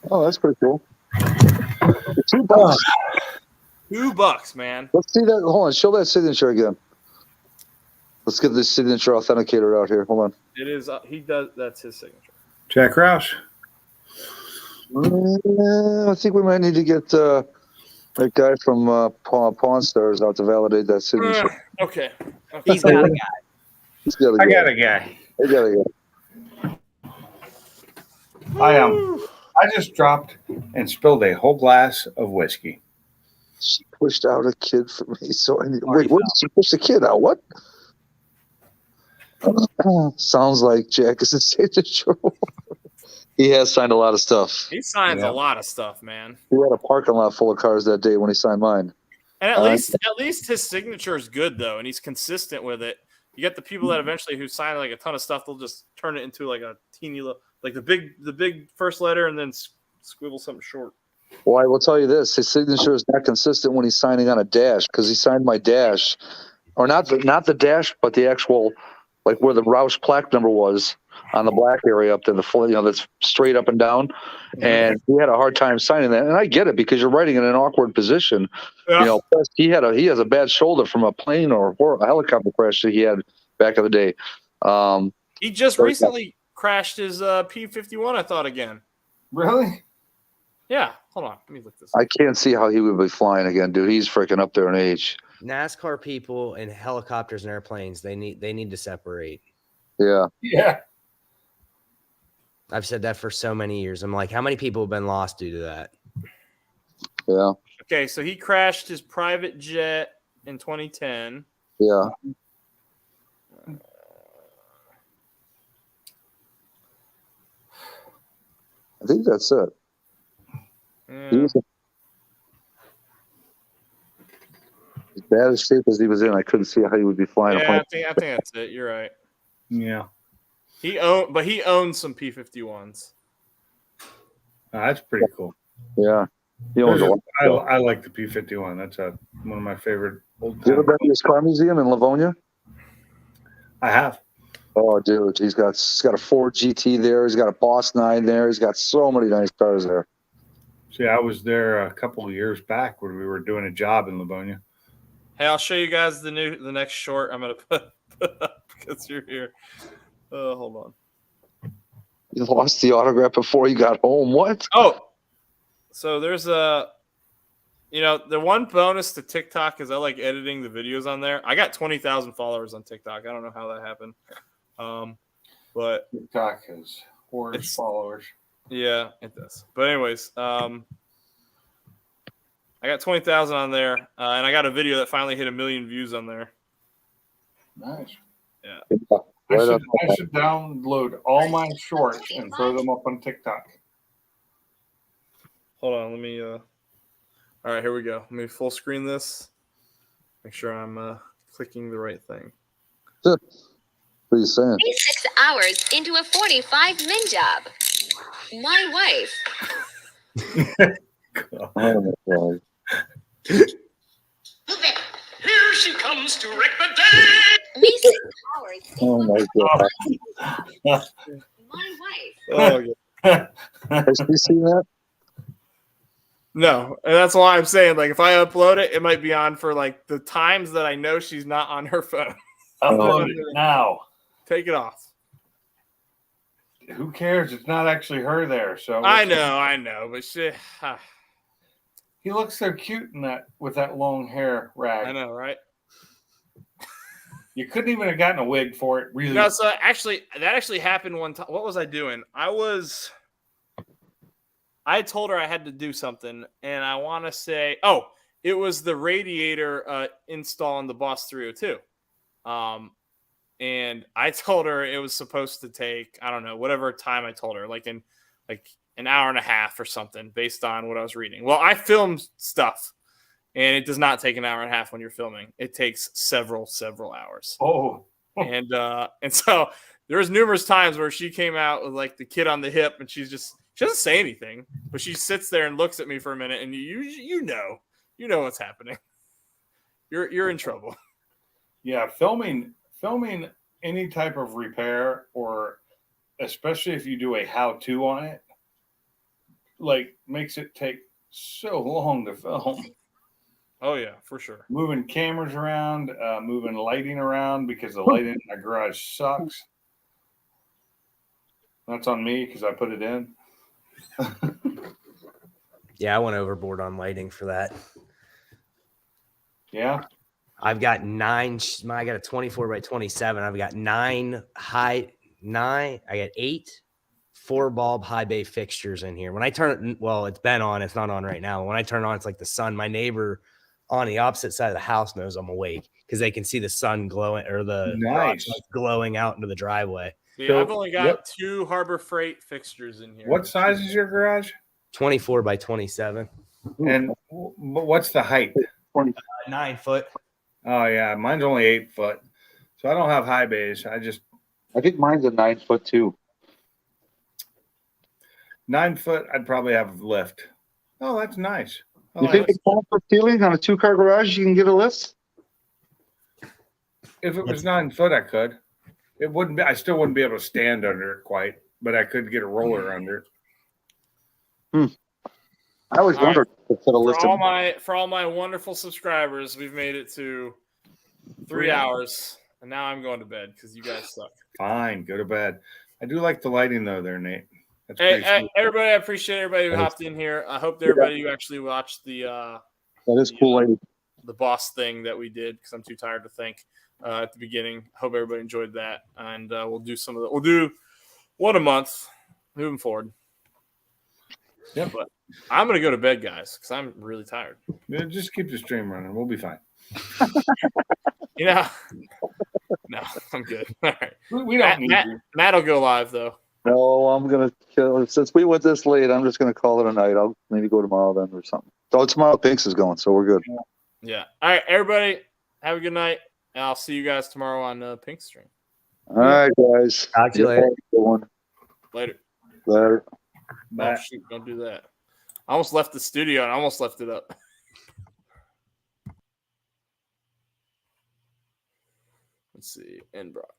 Oh, that's pretty cool. For $2. $2, man. Let's see that. Hold on. Show that signature again. Let's get this signature authenticator out here. Hold on. It is. He does. That's his signature. Jack Rouse. I think we might need to get that guy from Pawn Stars out to validate that signature. Okay. He's got a guy. He's got I got a guy. I got a guy. I just dropped and spilled a whole glass of whiskey. She pushed out a kid for me, so I need. Wait, what did she push the kid out? What? Sounds like Jack is a signature. He has signed a lot of stuff. He signs Yeah. a lot of stuff, man. He had a parking lot full of cars that day when he signed mine. And at least his signature is good though, and he's consistent with it. You get the people that eventually who sign like a ton of stuff, they'll just turn it into like a teeny little, like the big first letter, and then squibble something short. Well, I will tell you this: his signature is not consistent when he's signing on a dash, because he signed my dash, or not the dash, but the actual, like where the Roush plaque number was on the black area up there, that's straight up and down. And he had a hard time signing that, and I get it because you're writing in an awkward position. Yeah. Plus he has a bad shoulder from a plane or a helicopter crash that he had back in the day. He just recently crashed his P51, I thought, again. Really? Yeah. Hold on. Let me look this up. I can't see how he would be flying again, dude. He's freaking up there in age. NASCAR people and helicopters and airplanes, they need to separate. Yeah. Yeah. I've said that for so many years. I'm like, how many people have been lost due to that? Yeah. Okay, so he crashed his private jet in 2010. Yeah. I think that's it. He Yeah. was as bad a shape as he was in. I couldn't see how he would be flying a Yeah, plane. I think that's it. You're right. Yeah. He owns some P51s. That's pretty cool. Yeah. He owns a lot. I like the P51. That's one of my favorite old You ever time. been to his car museum in Livonia? I have. Oh, dude, he's got a Ford GT there. He's got a Boss 9 there. He's got so many nice cars there. See, I was there a couple of years back when we were doing a job in Livonia. Hey, I'll show you guys the next short I'm gonna put up because you're here. Hold on. You lost the autograph before you got home. What? Oh, so there's the one bonus to TikTok is I like editing the videos on there. I got 20,000 followers on TikTok. I don't know how that happened, but TikTok has hordes followers. yeah, it does. But anyways, I got 20,000 on there, and I got a video that finally hit 1 million views on there. Nice. Yeah. I should download all my shorts and throw them up on TikTok. Hold on, let me. All right, here we go. Let me full screen this. Make sure I'm clicking the right thing. What are you saying? 6 hours into a 45-min job. My wife. Oh, my God. Here she comes to wreck the day. 6 hours into Oh, my God. my wife. Oh, yeah. Has she seen that? No, and that's why I'm saying, like, if I upload it, it might be on for like the times that I know she's not on her phone. Upload it now. Take it off. Who cares? It's not actually her there. So I know, but she. He looks so cute in that with that long hair rag. I know, right? You couldn't even have gotten a wig for it, really. No, so that actually happened one time. What was I doing? I told her I had to do something, and I want to say, it was the radiator install on the Boss 302. And I told her it was supposed to take, I don't know, whatever time I told her, like an hour and a half or something based on what I was reading. Well, I filmed stuff, and it does not take an hour and a half when you're filming. It takes several hours. Oh. And so there was numerous times where she came out with like the kid on the hip, and she doesn't say anything, but she sits there and looks at me for a minute, and you know what's happening. You're in trouble. Yeah, filming any type of repair, or especially if you do a how-to on it, like makes it take so long to film. Oh yeah, for sure. Moving cameras around, moving lighting around because the lighting in my garage sucks. That's on me because I put it in. Yeah, I went overboard on lighting for that. Yeah. I've got I got a 24 by 27. I've got 8 4-bulb high bay fixtures in here. When I turn it, well, it's been on, it's not on right now. When I turn it on, it's like the sun. My neighbor on the opposite side of the house knows I'm awake because they can see the sun glowing, or the Nice. glowing out into the driveway. See, So, I've only got 2 Harbor Freight fixtures in here. What size is your garage? 24 by 27. And what's the height? 9 foot. Oh yeah, mine's only 8 foot, so I don't have high bays. I think mine's a 9 foot too. 9 foot. I'd probably have a lift. Oh, that's nice. I You like think it. it's for ceiling on a 2-car garage? You can get a lift. If it was 9 foot, I could. It wouldn't be. I still wouldn't be able to stand under it quite, but I could get a roller under it. I always All right. wondered if it lift. For all my wonderful subscribers, we've made it to 3 hours, and now I'm going to bed because you guys suck. Fine, go to bed. I do like the lighting though, there, Nate. That's Hey, pretty sweet. everybody, I appreciate everybody who hopped in here. I hope that everybody who actually watched the That is cool, lady. the boss thing that we did because I'm too tired to think at the beginning. Hope everybody enjoyed that, and we'll do some of the. We'll do one a month moving forward. Yeah, but I'm gonna go to bed, guys, because I'm really tired. Yeah, just keep the stream running. We'll be fine. You know, no, I'm good. All right, We don't need you. Matt will go live though. No, I'm gonna kill. Since we went this late, I'm just gonna call it a night. I'll maybe go tomorrow then or something. So tomorrow Pinks is going, so we're good. Yeah. All right, everybody, have a good night, and I'll see you guys tomorrow on Pink Stream. All right, guys. Talk to you later. Good one. Later. Later. Bye. Oh, shoot, don't do that. I almost left the studio and I almost left it up. Let's see. End broadcast.